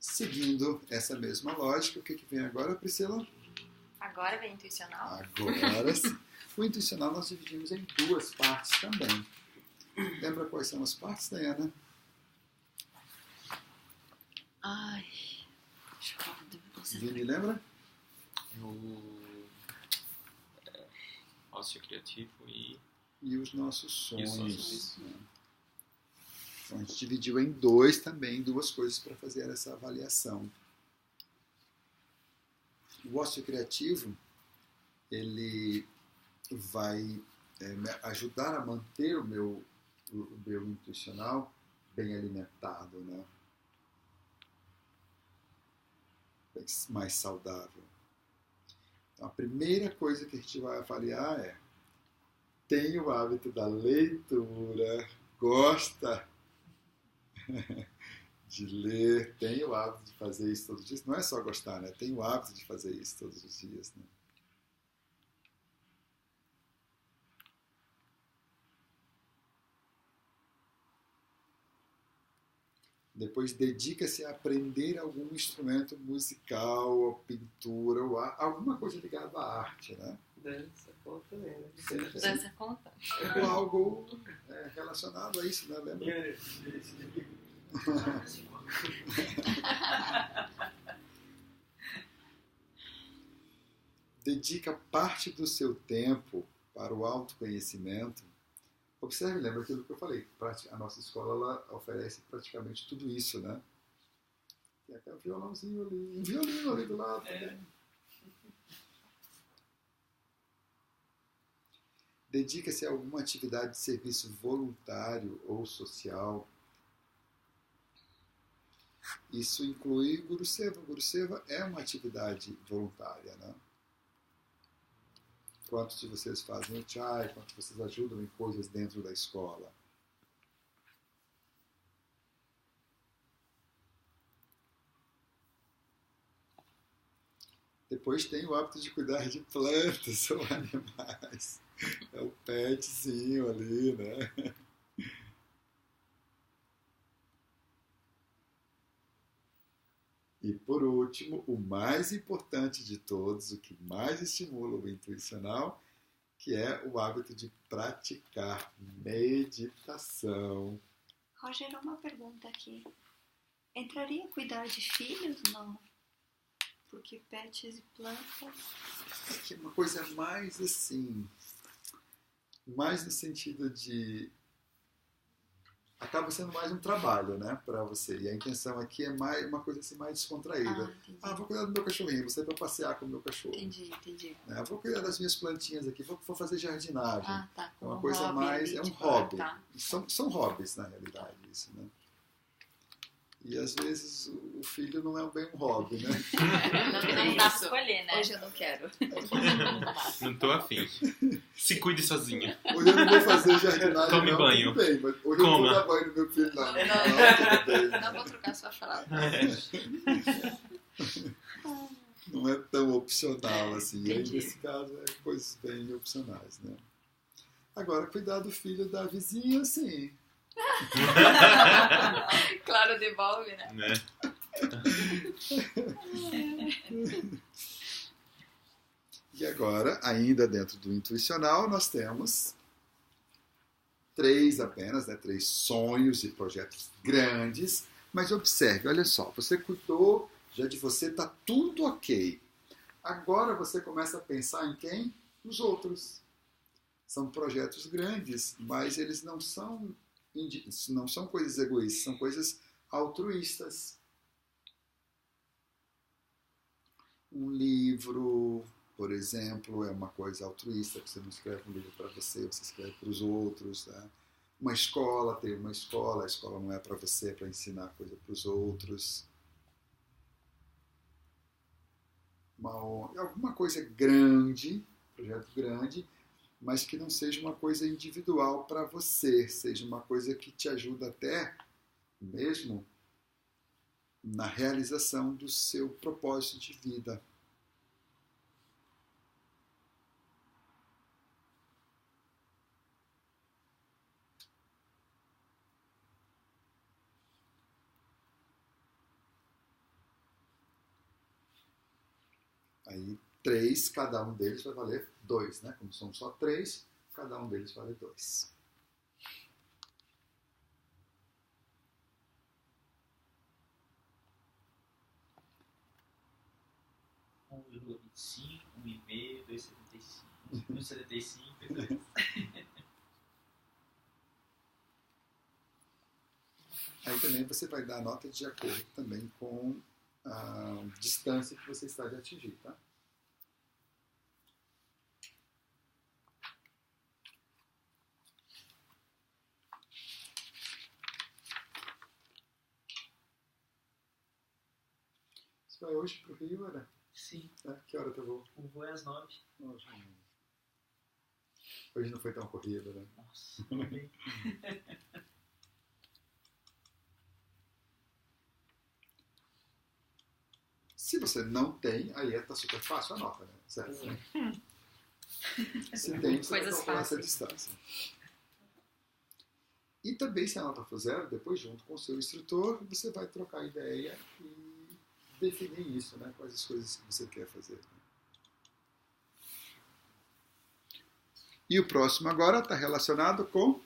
Seguindo essa mesma lógica, o que vem agora, Priscila? agora vem intuicional? Agora sim. O intuicional nós dividimos em duas partes também. Lembra quais são as partes, Dayana? Ai, deixa eu falar. Vini, lembra? Ócio criativo E os nossos sonhos. E os nossos. Né? Então a gente dividiu em dois também, duas coisas para fazer essa avaliação. O ócio criativo, ele vai me ajudar a manter o meu intuicional bem alimentado, né? Mais saudável. Então, a primeira coisa que a gente vai avaliar é: tem o hábito da leitura, gosta de ler, tem o hábito de fazer isso todos os dias. Não é só gostar, né? Tem o hábito de fazer isso todos os dias, né? Depois dedica-se a aprender algum instrumento musical, ou pintura, ou alguma coisa ligada à arte, né? Dança, conta também, né? Dança conta. Ou algo relacionado a isso, né? Lembra? Dedica parte do seu tempo para o autoconhecimento. Observe, lembra aquilo que eu falei. A nossa escola ela oferece praticamente tudo isso, né? Tem até um violãozinho ali, um violino ali do lado também. Dedica-se a alguma atividade de serviço voluntário ou social. Isso inclui Guru Seva. Guru Seva é uma atividade voluntária, né? Quantos de vocês fazem o chai, quantos de vocês ajudam em coisas dentro da escola? Depois tem o hábito de cuidar de plantas ou animais. É o petzinho ali, né? E por último, o mais importante de todos, o que mais estimula o intuicional, que é o hábito de praticar meditação. Roger, uma pergunta aqui. Entraria cuidar de filhos? Não. Porque pets e plantas... É que é uma coisa mais assim, mais no sentido de acaba sendo mais um trabalho, né, para você. E a intenção aqui é mais uma coisa assim mais descontraída. Entendi. Vou cuidar do meu cachorrinho, vou sair para passear com o meu cachorro. Entendi. Né? Vou cuidar das minhas plantinhas aqui, vou fazer jardinagem. Tá. É uma Um coisa hobby mais, ali, é um tipo, hobby. Tá. São hobbies, na realidade, isso, né? E às vezes o filho não é bem um hobby, né? Não dá pra escolher, né? Hoje eu não quero. Não tô afim. Se cuide sozinho. Hoje eu não vou fazer jardinagem, Tome não, banho. tudo bem, mas hoje eu não Coma. vou dar banho no meu filho, não. Não. Tudo bem. Não vou trocar sua fralda. Não é tão opcional assim. E aí, Entendi. nesse caso, é coisas bem opcionais, né? Agora, cuidar do filho da vizinha, sim. Claro, devolve, né? Né? E agora, ainda dentro do intuicional, nós temos 3 apenas, né? 3 sonhos e projetos grandes. Mas observe, olha só, você cuidou, já de você está tudo ok. Agora você começa a pensar em quem? Os outros. São projetos grandes, mas eles não são coisas egoístas, são coisas altruístas. Um livro, por exemplo, é uma coisa altruísta, você não escreve um livro para você escreve para os outros. Né? Uma escola, tem uma escola, a escola não é para você, é para ensinar coisa para os outros. Alguma coisa grande, projeto grande, mas que não seja uma coisa individual para você, seja uma coisa que te ajuda até mesmo na realização do seu propósito de vida. Aí 3, cada um deles vai valer 2, né? Como são só 3, cada um deles vale 2. Um 1,25, 1,5, 2,75, 1,75 e 2. Aí também você vai dar a nota de acordo também com a distância que você está de atingir, tá? Você vai hoje pro Rio, Ana? Sim, Que hora tu vou? o voo é às 9. Hoje não foi tão corrido, né? Nossa, tudo bem. Se você não tem, aí tá super fácil a nota, né? Certo? Se tem, você vai Coisas calcular essa fáceis. distância. E também, se a nota for 0, depois, junto com o seu instrutor, você vai trocar ideia e definir isso, né? Quais as coisas que você quer fazer. E o próximo agora está relacionado com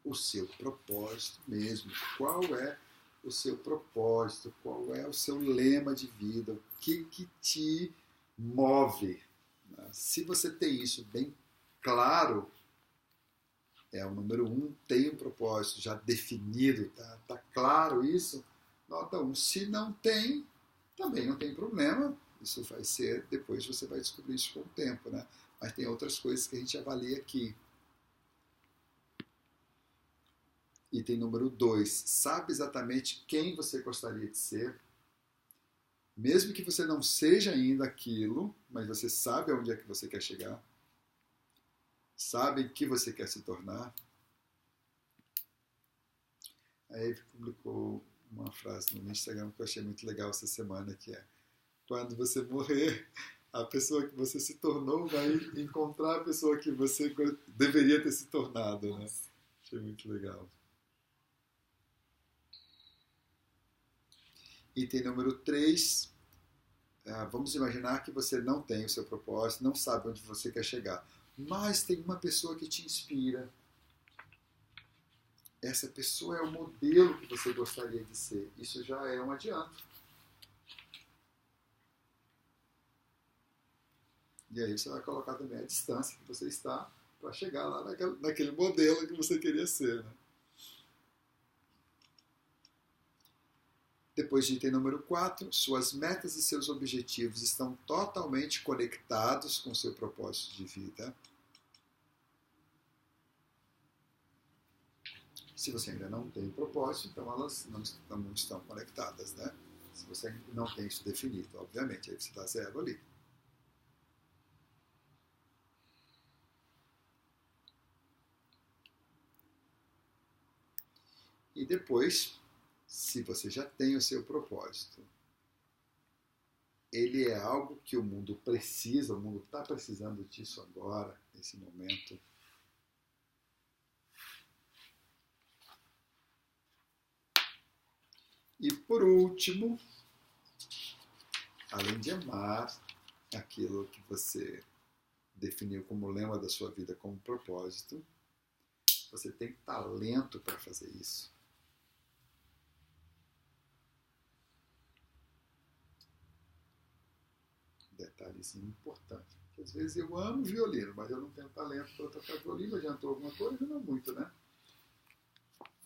o seu propósito mesmo. Qual é o seu propósito? Qual é o seu lema de vida? O que te move? Se você tem isso bem claro, é o número 1, tem um propósito já definido, tá claro isso? Nota 1. Se não tem, também não tem problema. Isso vai ser, depois você vai descobrir isso com o tempo, né? Mas tem outras coisas que a gente avalia aqui. Item número 2. Sabe exatamente quem você gostaria de ser? Mesmo que você não seja ainda aquilo, mas você sabe aonde é que você quer chegar. Sabe em que você quer se tornar. Aí ele publicou uma frase no Instagram que eu achei muito legal essa semana, que é: quando você morrer, a pessoa que você se tornou vai encontrar a pessoa que você deveria ter se tornado, né? Achei muito legal. Item número 3. Vamos imaginar que você não tem o seu propósito, não sabe onde você quer chegar, mas tem uma pessoa que te inspira. Essa pessoa é o modelo que você gostaria de ser. Isso já é um adianto. E aí você vai colocar também a distância que você está para chegar lá naquele modelo que você queria ser. Né? Depois de item número 4, suas metas e seus objetivos estão totalmente conectados com o seu propósito de vida. Se você ainda não tem propósito, então elas não estão conectadas, né? Se você não tem isso definido, obviamente, aí você dá 0 ali. E depois, se você já tem o seu propósito, ele é algo que o mundo precisa, o mundo está precisando disso agora, nesse momento. E por último, além de amar aquilo que você definiu como lema da sua vida, como propósito, você tem talento para fazer isso. Detalhezinho importante. Porque às vezes eu amo violino, mas eu não tenho talento para tocar violino. Adiantou alguma coisa? Não muito, né?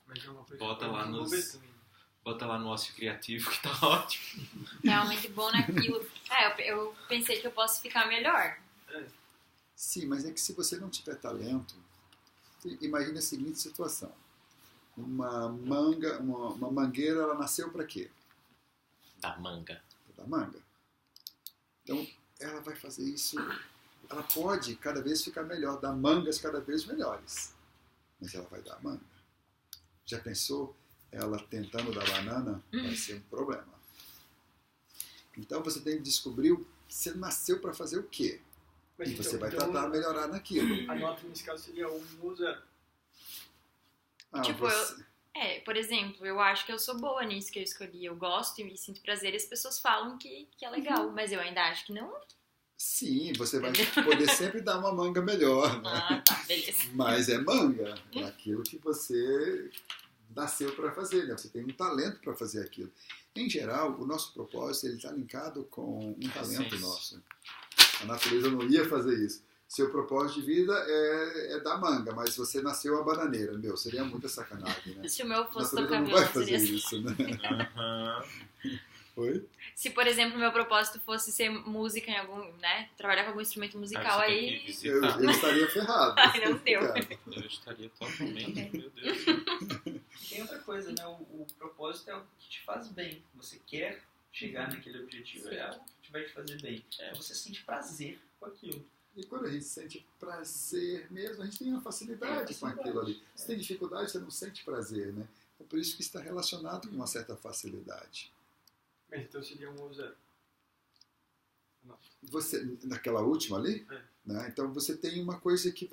Mas é uma coisa Bota que lá eu nos- vou ver também. Bota lá no ócio criativo que tá ótimo. Realmente bom naquilo. Eu pensei que eu posso ficar melhor. Sim, mas é que se você não tiver talento, imagine a seguinte situação. Uma mangueira, ela nasceu para quê? Da manga. Da manga. Então, ela vai fazer isso, ela pode cada vez ficar melhor, dar mangas cada vez melhores. Mas ela vai dar manga. Já pensou ela tentando dar banana? Vai ser um problema. Então, você tem que descobrir que você nasceu para fazer o quê? Mas E você vai então, tentar melhorar naquilo. a nota nesse caso seria 1 ou 0. Ah, Tipo, por exemplo, eu acho que eu sou boa nisso que eu escolhi. Eu gosto e sinto prazer e as pessoas falam que é legal. Mas eu ainda acho que não. Sim, você vai poder sempre dar uma manga melhor, né? Ah, tá, beleza. Mas é manga, é aquilo que você nasceu para fazer, né? Você tem um talento para fazer aquilo. Em geral, o nosso propósito ele está linkado com um talento Sim. nosso. A natureza não ia fazer isso. Seu propósito de vida é dar manga, mas você nasceu uma bananeira. Meu, seria muita sacanagem, né? Se o meu A fosse natureza tocar não vai violão, fazer seria assim. isso, né? Aham. Oi? Se, por exemplo, o meu propósito fosse ser música em algum, né? Trabalhar com algum instrumento musical, Aí você tem que aí. visitar. Eu estaria ferrado. Ai, não deu. Eu estaria totalmente, meu Deus. Tem outra coisa, né? O propósito é algo que te faz bem. Você quer chegar naquele objetivo, é algo que vai te fazer bem. Você sente prazer com aquilo. E quando a gente sente prazer mesmo, a gente tem uma facilidade com aquilo ali. Se tem dificuldade, você não sente prazer, né? É por isso que está relacionado com uma certa facilidade. Mas então seria 1 ou 0. Você, naquela última ali, É. né? Então você tem uma coisa que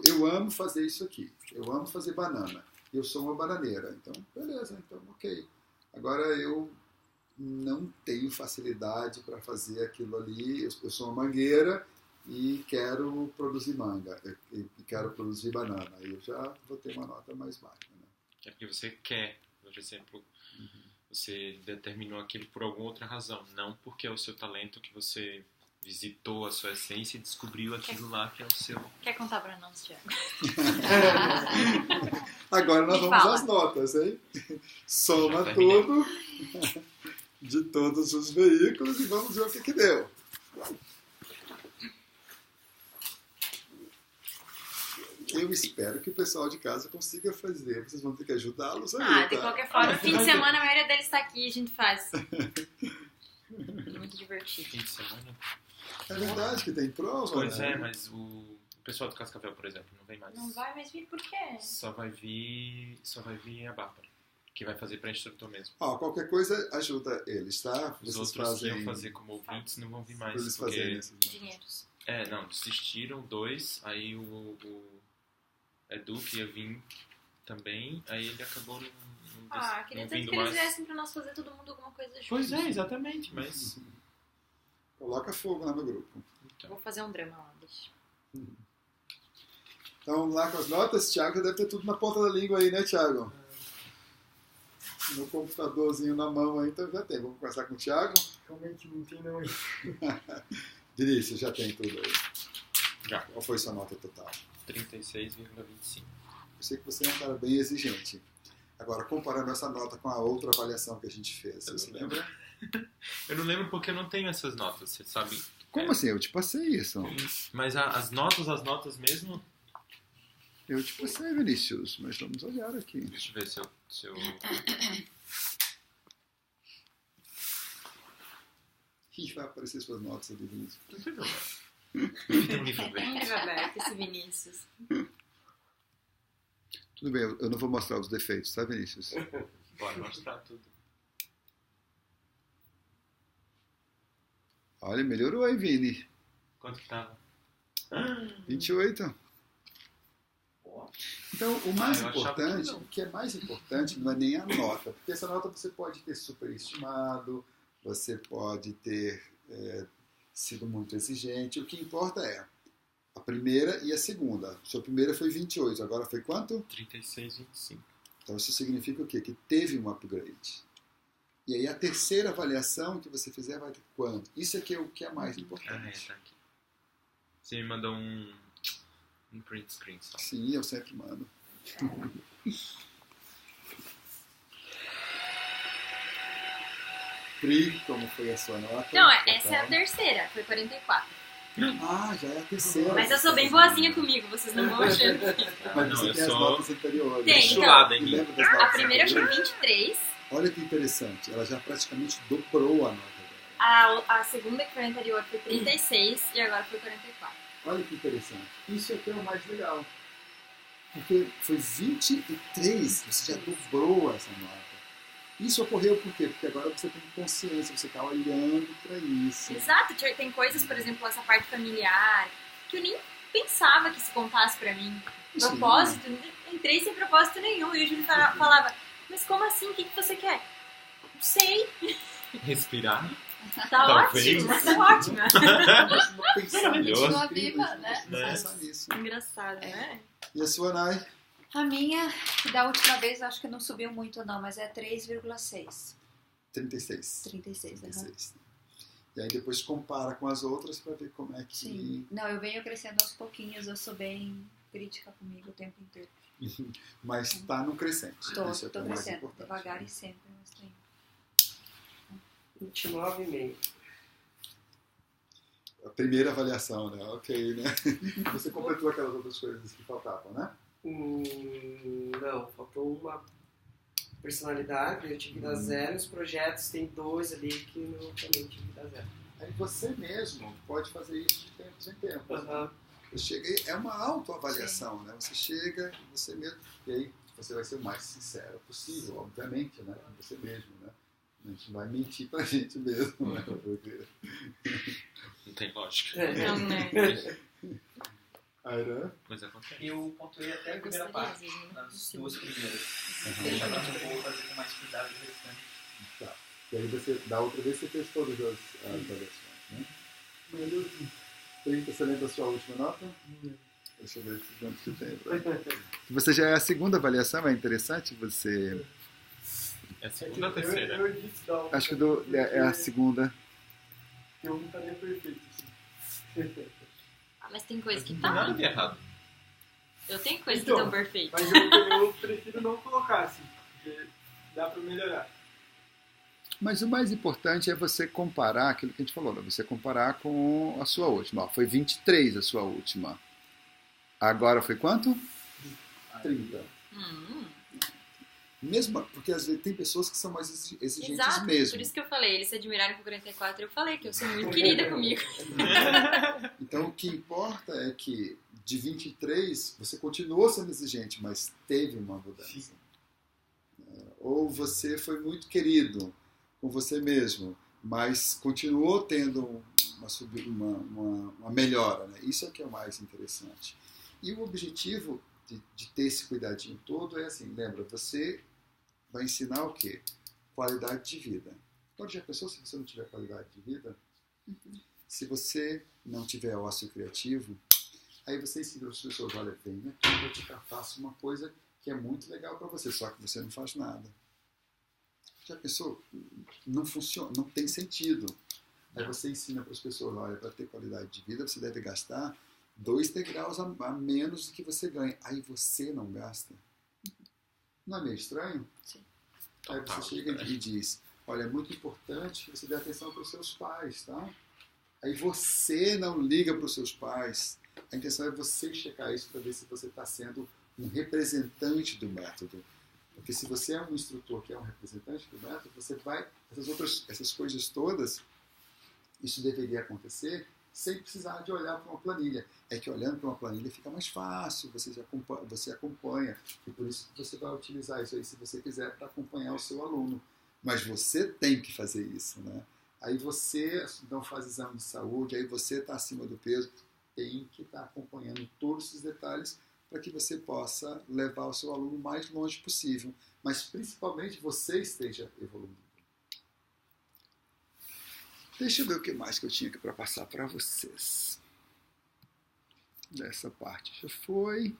eu amo fazer isso aqui. Eu amo fazer banana. Eu sou uma bananeira. Então, beleza, então ok. Agora eu não tenho facilidade para fazer aquilo ali. Eu sou uma mangueira e quero produzir manga. E quero produzir banana. Aí eu já vou ter uma nota mais baixa. Né? É porque você quer, por exemplo, você determinou aquilo por alguma outra razão, não porque é o seu talento que você visitou a sua essência e descobriu aquilo lá que é o seu. Quer contar pra nós, Thiago? Agora nós Me vamos fala. às notas, hein? Soma Já terminei. tudo de todos os veículos e vamos ver o que deu. Eu espero que o pessoal de casa consiga fazer. Vocês vão ter que ajudá-los aí, Ah, de tá? qualquer forma, fim de semana a maioria deles tá aqui e a gente faz. Muito divertido. Fim de semana. É verdade que tem prova, Pois né? é, mas o pessoal do Cascavel, por exemplo, não vem mais. Não vai mais vir por quê? Só vai vir a Bárbara, que vai fazer para instrutor mesmo. Ó, qualquer coisa ajuda eles, tá? Os Vocês outros que fazem... iam fazer como ouvintes não vão vir mais. Eles porque... fazerem isso. Dinheiros. Não, desistiram 2, aí o Edu que ia vir também, aí ele acabou Ah, queria não tanto vindo que eles mais. viessem pra nós fazer todo mundo alguma coisa junto. Pois é, exatamente, mas... Coloca fogo lá no grupo. Vou fazer um drama lá, deixa. Então vamos lá com as notas. Thiago deve ter tudo na ponta da língua aí, né, Thiago? No computadorzinho na mão aí, então já tem. Vamos começar com o Thiago. Realmente não tem não. Vinícius, já tem tudo aí. Já. Qual foi sua nota total? 36,25. Eu sei que você é um cara bem exigente. Agora, comparando essa nota com a outra avaliação que a gente fez, Eu você não lembra? Eu não lembro porque eu não tenho essas notas, você sabe? Como assim? Eu te passei isso. Mas as notas mesmo... Eu te passei, Vinícius, mas vamos olhar aqui. Deixa eu ver se eu... Ih, vai aparecer suas notas ali, Vinícius. Não tem problema. Tem um livro aberto. Muito aberto esse Vinícius. Tudo bem, eu não vou mostrar os defeitos, tá, Vinícius? Pode mostrar tudo. Olha, melhorou aí, Vini. Quanto que tava? 28. Então, o mais eu achava que importante, não. o que é mais importante não é nem a nota, porque essa nota você pode ter superestimado, você pode ter sido muito exigente. O que importa é a primeira e a segunda. Sua primeira foi 28, agora foi quanto? 36,25. Então isso significa o quê? Que teve um upgrade. E aí a terceira avaliação que você fizer vai ter quanto? Isso aqui é o que é mais importante. Tá aqui. Você me mandou um print screen só. Sim, eu sempre mando. Pri, como foi a sua nota? Não, Total. essa é a terceira, foi 44. Ah, já é a terceira. Mas eu sou bem boazinha comigo, vocês não vão achando. Mas Não, você eu tem as sou notas anteriores. Tem, chulada em E mim. lembra das A notas primeira foi anteriores? 23, Olha que interessante, ela já praticamente dobrou a nota dela. a segunda que foi anterior foi 36 e agora foi 44. Olha que interessante. Isso aqui é o mais legal. Porque foi 23, você já dobrou essa nota. Isso ocorreu por quê? Porque agora você tem consciência, você está olhando para isso. Exato, tem coisas, por exemplo, essa parte familiar, que eu nem pensava que se contasse pra mim. Sim. Propósito, entrei sem propósito nenhum. E o Júlio falava, mas como assim? O que você quer? Não sei. Respirar. Tá Talvez. ótimo, tá ótimo. Não pensar Maravilhoso. nisso, Continua incrível, viva, né? não pensar nisso. Engraçado, né? E a sua, Nai? A minha, da última vez, acho que não subiu muito não, mas é 3,6. 36. 36, aham. 36. E aí depois compara com as outras para ver como é que... Sim. Não, eu venho crescendo aos pouquinhos, eu sou bem crítica comigo o tempo inteiro. Mas está no crescente. Tô Isso é o que é mais crescendo, importante. devagar e sempre, mas tô indo. 29,5. A primeira avaliação, né? Ok, né? Você completou aquelas outras coisas que faltavam, né? Não, faltou uma personalidade, eu tive que dar 0. Os projetos tem 2 ali que eu também tive que dar 0. Aí você mesmo pode fazer isso de tempos em tempos. Aham. Você chega, é uma autoavaliação, né? Você chega, você mesmo, e aí você vai ser o mais sincero possível, obviamente, né? Com você mesmo, né? A gente não vai mentir pra gente mesmo, né? Porque... Não tem lógica. Não, né? Airan? Mas acontece. Eu pontuei até a Eu primeira gostaria, parte, às vezes, né? nas 2 primeiras. Aham. Deixa pra depois fazer com mais cuidado o restante. Tá. E aí você, da outra vez, você fez todas as avaliações, né? Melhor que 30, você lembra a sua última nota? Deixa eu ver quanto você tem. Você já é a segunda avaliação, é interessante você... É a segunda ou a terceira? Eu disse da outra, Acho que é a segunda. que eu não estaria perfeito. Assim. Ah, mas tem coisa que Não tem nada tá. de errado. Eu tenho coisa que Então, estão perfeitas. Mas eu prefiro não colocar assim, porque dá pra melhorar. Mas o mais importante é você comparar aquilo que a gente falou, né? Você comparar com a sua última. Ó, foi 23 a sua última. Agora foi quanto? 30. Mesmo porque às vezes tem pessoas que são mais exigentes Exato, mesmo. por isso que eu falei, eles se admiraram com 44, eu falei que eu sou muito querida comigo. Então o que importa é que de 23 você continuou sendo exigente, mas teve uma mudança. Ou você foi muito querido com você mesmo, mas continuou tendo uma melhora. Né? Isso é que é o mais interessante. E o objetivo de ter esse cuidadinho todo é assim, lembra, você vai ensinar o quê? Qualidade de vida. Pode já pensou se você não tiver qualidade de vida? Se você não tiver ócio criativo, aí você ensina as pessoas, olha, vem aqui, eu faço uma coisa que é muito legal para você, só que você não faz nada. Já pensou? Não funciona, não tem sentido. Aí você ensina para as pessoas, olha, para ter qualidade de vida, você deve gastar 2 degraus a menos do que você ganha. Aí você não gasta. Não é meio estranho? Sim. Aí você chega e diz, olha, é muito importante que você dê atenção para os seus pais, tá? Aí você não liga para os seus pais. A intenção é você checar isso para ver se você está sendo um representante do método. Porque se você é um instrutor que é um representante do método, você vai... Essas coisas todas, isso deveria acontecer sem precisar de olhar para uma planilha. É que olhando para uma planilha fica mais fácil, você acompanha. E por isso que você vai utilizar isso aí, se você quiser, para acompanhar o seu aluno. Mas você tem que fazer isso, né? Aí você não faz exame de saúde, aí você está acima do peso, tem que estar acompanhando todos esses detalhes para que você possa levar o seu aluno o mais longe possível. Mas principalmente você esteja evoluindo. Deixa eu ver o que mais que eu tinha aqui para passar para vocês. Dessa parte já foi.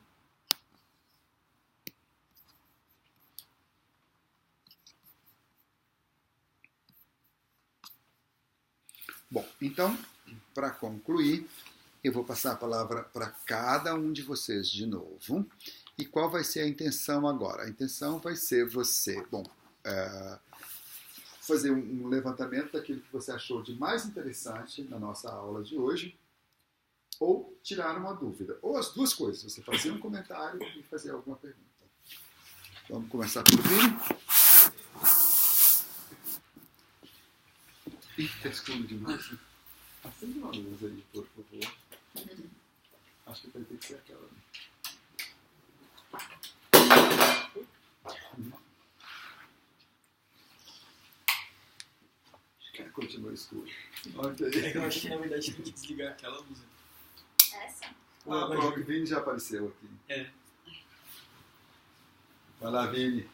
Bom, então, para concluir, eu vou passar a palavra para cada um de vocês de novo. E qual vai ser a intenção agora? A intenção vai ser você, fazer um levantamento daquilo que você achou de mais interessante na nossa aula de hoje, ou tirar uma dúvida. Ou as duas coisas, você fazer um comentário e fazer alguma pergunta. Vamos começar pelo Vini. Está escuro demais. Acende uma luz aí, por favor. Acho que vai ter que ser aquela. Continua escuro. Okay. É que eu acho que na verdade tem que desligar aquela luz. Essa? O Vini já apareceu aqui. É. Vai lá, Vini.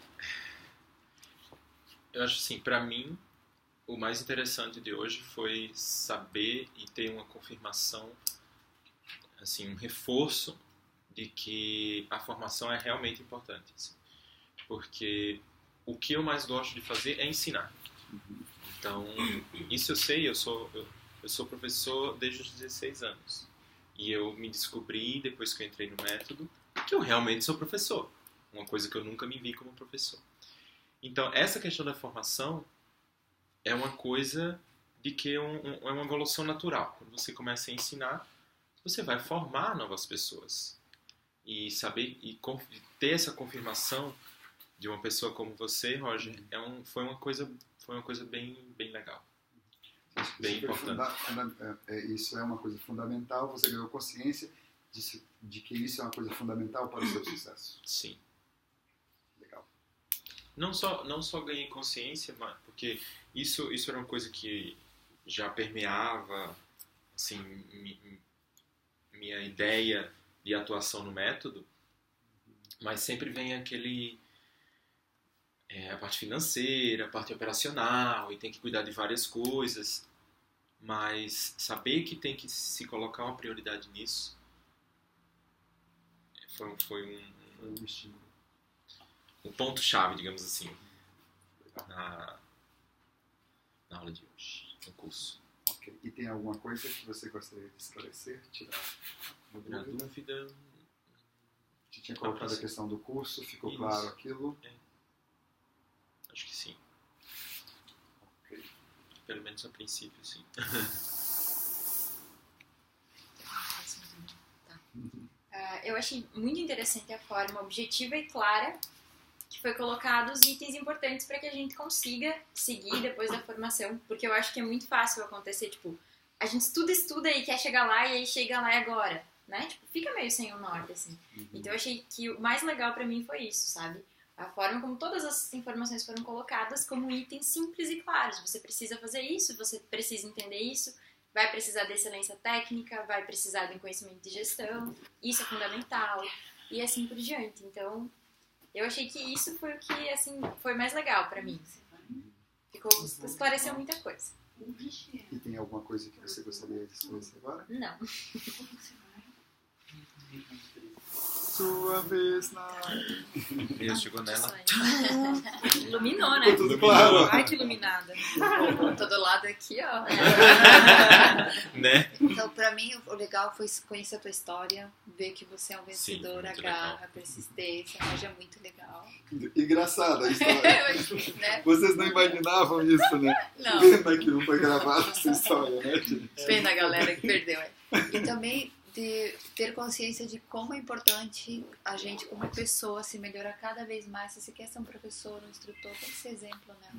Eu acho assim, para mim, o mais interessante de hoje foi saber e ter uma confirmação, assim, um reforço de que a formação é realmente importante. Assim. Porque o que eu mais gosto de fazer é ensinar. Então, isso eu sei, eu sou professor desde os 16 anos. E eu me descobri, depois que eu entrei no método, que eu realmente sou professor. Uma coisa que eu nunca me vi como professor. Então, essa questão da formação é uma coisa de que é uma evolução natural. Quando você começa a ensinar, você vai formar novas pessoas. E saber e ter essa confirmação de uma pessoa como você, Roger, foi uma coisa bem legal. Bem importante. Isso é uma coisa fundamental. Você ganhou consciência de que isso é uma coisa fundamental para o seu sucesso. Sim. Legal. Não só ganhei consciência, mas porque isso era uma coisa que já permeava assim, minha ideia de atuação no método, mas sempre vem a parte financeira, a parte operacional, e tem que cuidar de várias coisas, mas saber que tem que se colocar uma prioridade nisso foi um ponto-chave, digamos assim, na aula de hoje, no curso. Ok. E tem alguma coisa que você gostaria de esclarecer, tirar uma dúvida? Você tinha colocado a questão do curso, ficou isso. Claro aquilo? Acho que sim. Ok. Pelo menos a princípio, sim. Eu achei muito interessante a forma objetiva e clara que foi colocado os itens importantes para que a gente consiga seguir depois da formação, porque eu acho que é muito fácil acontecer, tipo, a gente estuda e quer chegar lá, e aí chega lá e agora, né? Tipo, fica meio sem o norte, assim. Então eu achei que o mais legal para mim foi isso, sabe? A forma como todas as informações foram colocadas como itens simples e claros. Você precisa fazer isso, você precisa entender isso, vai precisar de excelência técnica, vai precisar de conhecimento de gestão, isso é fundamental, e assim por diante. Então, eu achei que isso foi o que, assim, foi mais legal pra mim. Esclareceu muita coisa. E tem alguma coisa que você gostaria de esclarecer agora? Não. sua vez na... Deus chegou nela. Iluminou, né? Tudo claro. Ai, que iluminada. Todo lado aqui, ó. Né? Então, pra mim, o legal foi conhecer a tua história, ver que você é um vencedor, muito a garra, legal. a persistência, mas é muito legal. Engraçada a história. Né? Vocês não imaginavam isso, né? Não. Pena que não foi gravada essa história, né, gente? Pena a galera que perdeu. E também de ter consciência de como é importante a gente, como pessoa, se melhorar cada vez mais. Se você quer ser um professor, um instrutor, tem que ser exemplo, né?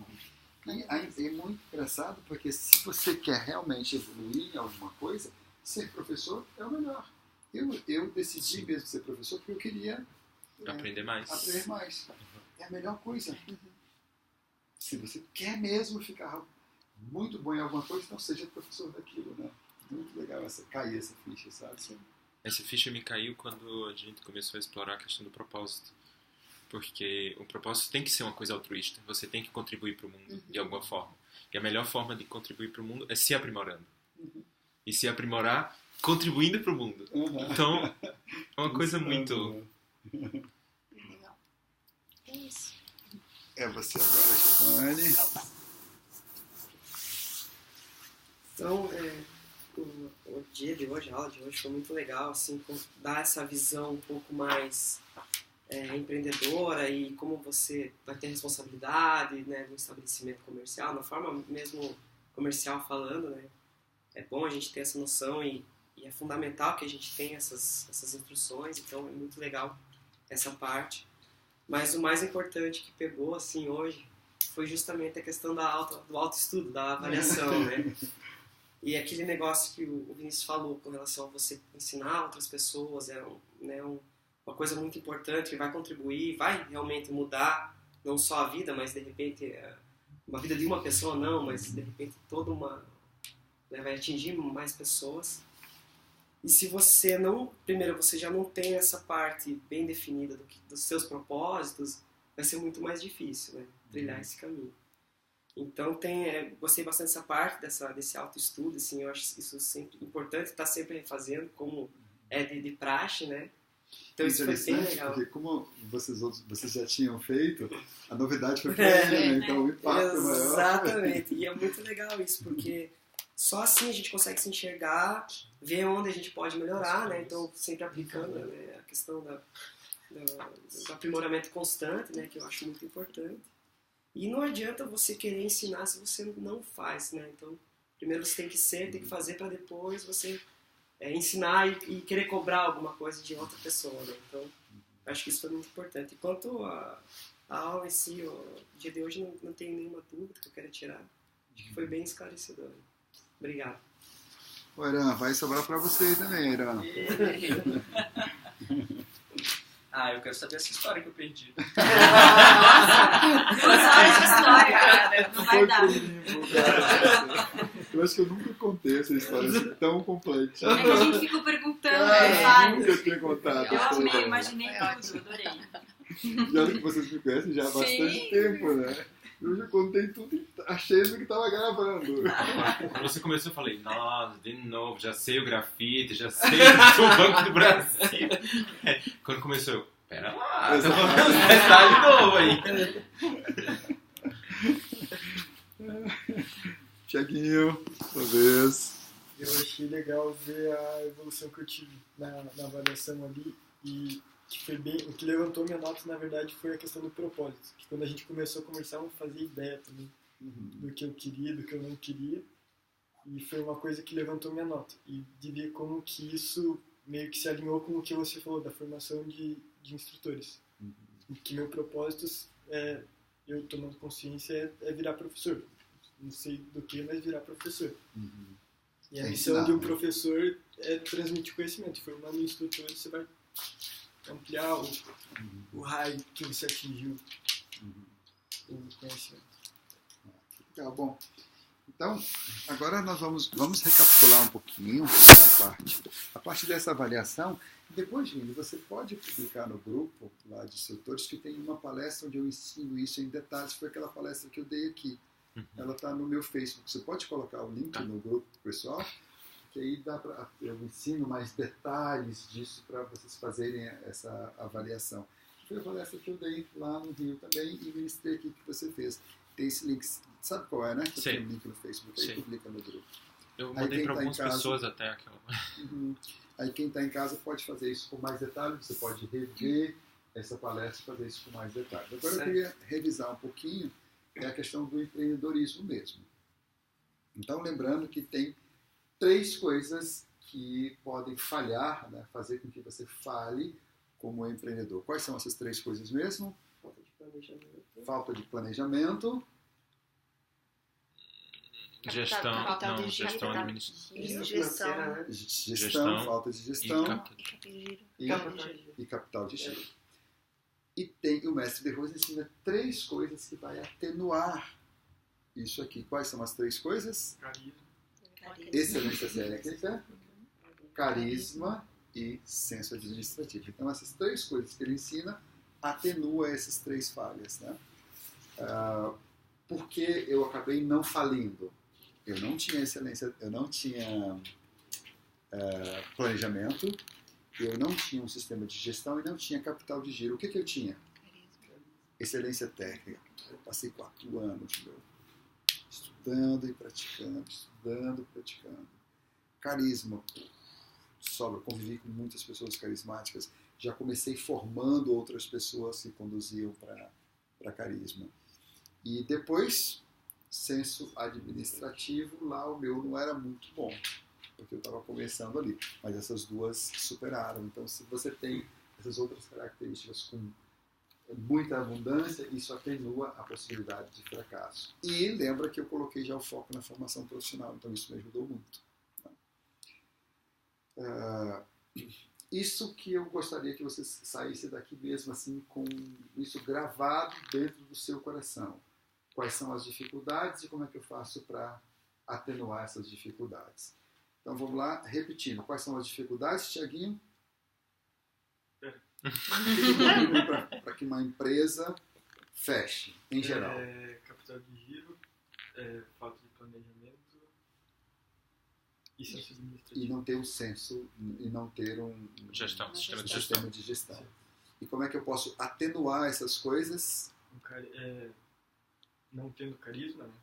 E é muito engraçado porque se você quer realmente evoluir em alguma coisa, ser professor é o melhor. Eu decidi mesmo ser professor porque eu queria Aprender mais. aprender mais. É a melhor coisa. Se você quer mesmo ficar muito bom em alguma coisa, então seja professor daquilo, né? Muito legal cair essa ficha, sabe? Sim. Essa ficha me caiu quando a gente começou a explorar a questão do propósito. Porque o propósito tem que ser uma coisa altruísta. Você tem que contribuir para o mundo de alguma forma. E a melhor forma de contribuir para o mundo é se aprimorando. E se aprimorar contribuindo para o mundo. Então, é uma coisa muito... Legal. É isso. É você agora, Giovanni. Então, o dia de hoje, a aula de hoje foi muito legal, assim, dar essa visão um pouco mais empreendedora e como você vai ter responsabilidade, né, no estabelecimento comercial, na forma mesmo comercial falando, né? É bom a gente ter essa noção e é fundamental que a gente tenha essas instruções, então é muito legal essa parte. Mas o mais importante que pegou, assim, hoje foi justamente a questão do autoestudo, da avaliação, né? E aquele negócio que o Vinícius falou com relação a você ensinar outras pessoas uma coisa muito importante que vai contribuir, vai realmente mudar não só a vida, mas de repente uma vida de uma pessoa não, mas de repente toda uma... né, vai atingir mais pessoas. E se você não... Primeiro, você já não tem essa parte bem definida dos seus propósitos, vai ser muito mais difícil, né? Trilhar esse caminho. Então, gostei bastante dessa parte, desse autoestudo, assim, eu acho isso sempre importante, estar sempre refazendo, como é de praxe, né? Então, isso foi bem legal. Porque como vocês já tinham feito, a novidade foi pra ele, né? Então o impacto é maior. Exatamente, e é muito legal isso, porque só assim a gente consegue se enxergar, ver onde a gente pode melhorar, né? Então, sempre aplicando, né, a questão do aprimoramento constante, né, que eu acho muito importante. E não adianta você querer ensinar se você não faz, né? Então, primeiro você tem que fazer para depois você ensinar e querer cobrar alguma coisa de outra pessoa, né? Então, acho que isso foi muito importante. E quanto a aula em si, o dia de hoje, não tenho nenhuma dúvida que eu quero tirar. Acho que foi bem esclarecedor. Obrigado. Ô, Irã, vai sobrar pra você também, Irã. Eu quero saber essa história que eu perdi. Nossa! 2 horas de história, cara. Não vai dar. Eu acho que eu nunca contei essa história tão completa. É que a gente ficou perguntando, vários. Nunca tinha contado. Eu amei, imaginei tudo, adorei. E olha que vocês me conhecem já há bastante tempo, né? Eu já contei tudo achando que estava gravando. Quando você começou, eu falei, nossa, de novo, já sei o grafite, já sei o Banco do Brasil. Quando começou, eu, pera lá, tô falando detalhe novo aí. Tiaguinho, sua vez. Eu achei legal ver a evolução que eu tive na avaliação ali e que foi bem, o que levantou minha nota, na verdade, foi a questão do propósito. Que quando a gente começou a conversar, eu fazia ideia também do que eu queria, do que eu não queria. E foi uma coisa que levantou minha nota. E de ver como que isso meio que se alinhou com o que você falou, da formação de instrutores. E que meu propósito, eu tomando consciência, é virar professor. Não sei do que, mas virar professor. E a missão de um professor é transmitir conhecimento. Formando instrutores, você vai ampliar o raio que você atingiu o conhecimento. Legal, bom. Então, agora nós vamos recapitular um pouquinho a parte dessa avaliação. Depois, Vini, você pode publicar no grupo lá de instrutores que tem uma palestra onde eu ensino isso em detalhes. Foi aquela palestra que eu dei aqui. Ela está no meu Facebook. Você pode colocar o link no grupo pessoal, porque aí eu ensino mais detalhes disso para vocês fazerem essa avaliação. Foi a palestra que eu dei lá no Rio também e ministrei aqui que você fez. Tem esse link, sabe qual é, né? Que tem um link no Facebook, aí publica no grupo. Eu mandei para algumas pessoas até aqui. Aí quem está em casa pode fazer isso com mais detalhes, você pode rever essa palestra e fazer isso com mais detalhes. Agora eu queria revisar um pouquinho a questão do empreendedorismo mesmo. Então, lembrando que tem 3 coisas que podem falhar, né? Fazer com que você falhe como empreendedor. Quais são essas 3 coisas mesmo? Falta de planejamento. Gestão, falta não, de gestão gestão. administrativa. Gestão, falta de gestão E e capital de giro. E tem o mestre de Rose ensina 3 coisas que vai atenuar isso aqui. Quais são as 3 coisas? Excelência técnica, carisma e senso administrativo. Então, essas 3 coisas que ele ensina atenua essas 3 falhas, né? Por que eu acabei não falindo? Eu não tinha excelência, eu não tinha planejamento, eu não tinha um sistema de gestão e não tinha capital de giro. O que eu tinha? Excelência técnica. Eu passei 4 anos, estudando e praticando, estudando e praticando. Carisma. Eu convivi com muitas pessoas carismáticas. Já comecei formando outras pessoas que conduziam para carisma. E depois, senso administrativo, lá o meu não era muito bom, porque eu estava começando ali. Mas essas 2 superaram. Então, se você tem essas outras características com muita abundância, isso atenua a possibilidade de fracasso. E lembra que eu coloquei já o foco na formação profissional, então isso me ajudou muito. Isso que eu gostaria que você saísse daqui mesmo assim, com isso gravado dentro do seu coração. Quais são as dificuldades e como é que eu faço para atenuar essas dificuldades. Então vamos lá, repetindo. Quais são as dificuldades, Tiaguinho? Para que uma empresa feche, em geral. Capital de giro, falta de planejamento e senso administrativo. E não ter um senso, e não ter um sistema de gestão. E como é que eu posso atenuar essas coisas? Não tendo carisma, né?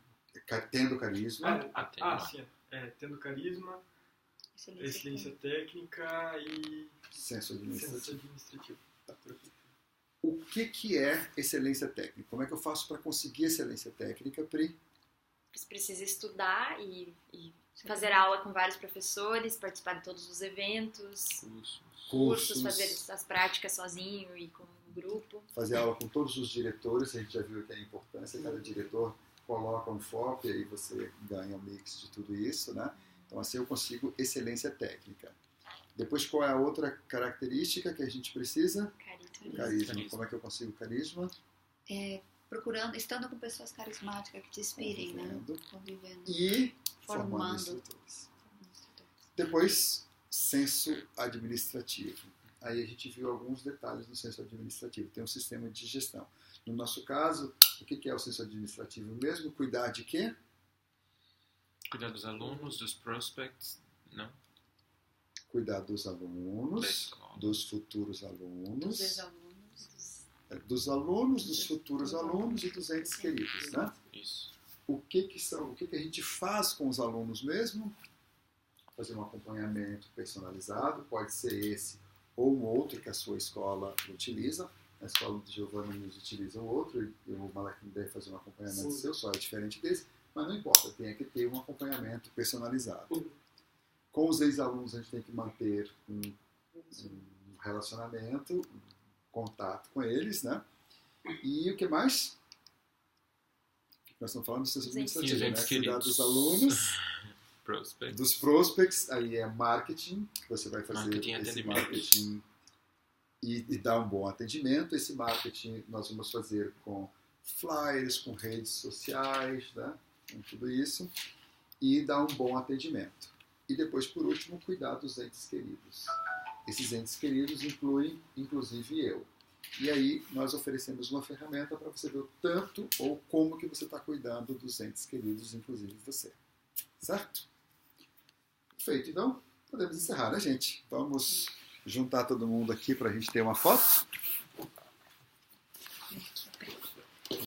Tendo carisma. Sim. Tendo carisma, excelência técnica e senso administrativo. Tá. O que é excelência técnica? Como é que eu faço para conseguir excelência técnica, Pri? Você precisa estudar e fazer aula com vários professores, participar de todos os eventos, cursos, fazer as práticas sozinho e com um grupo. Fazer aula com todos os diretores, a gente já viu que é a importância, cada diretor coloca um foco e aí você ganha um mix de tudo isso, né? Então assim eu consigo excelência técnica. Depois qual é a outra característica que a gente precisa? Carisma. Como é que eu consigo carisma? Estando com pessoas carismáticas que te inspirem, né? Convivendo. E formando instrutores. Depois, senso administrativo. Aí a gente viu alguns detalhes do senso administrativo. Tem um sistema de gestão. No nosso caso, o que é o senso administrativo mesmo? Cuidar de quê? Cuidar dos alunos, dos prospects, não? Cuidar dos alunos, dos futuros alunos. Dos ex-alunos. Dos alunos, dos futuros alunos e dos entes queridos, né? Isso. O que a gente faz com os alunos mesmo? Fazer um acompanhamento personalizado, pode ser esse ou um outro que a sua escola utiliza. A escola de Giovanna News utiliza o outro e o Malaquim deve fazer um acompanhamento seu, só é diferente desse, mas não importa, tem que ter um acompanhamento personalizado. Com os ex-alunos a gente tem que manter um relacionamento, contato com eles, né? E o que mais? Nós estamos falando do senso administrativo, né? Cuidar dos alunos, dos prospects, aí é marketing, que você vai fazer esse marketing e dar um bom atendimento. Esse marketing nós vamos fazer com flyers, com redes sociais, né? Com tudo isso, e dar um bom atendimento. E depois, por último, cuidar dos entes queridos. Esses entes queridos incluem, inclusive, eu. E aí, nós oferecemos uma ferramenta para você ver o tanto ou como que você está cuidando dos entes queridos, inclusive você. Certo? Perfeito. Então, podemos encerrar, né, gente? Vamos juntar todo mundo aqui para a gente ter uma foto.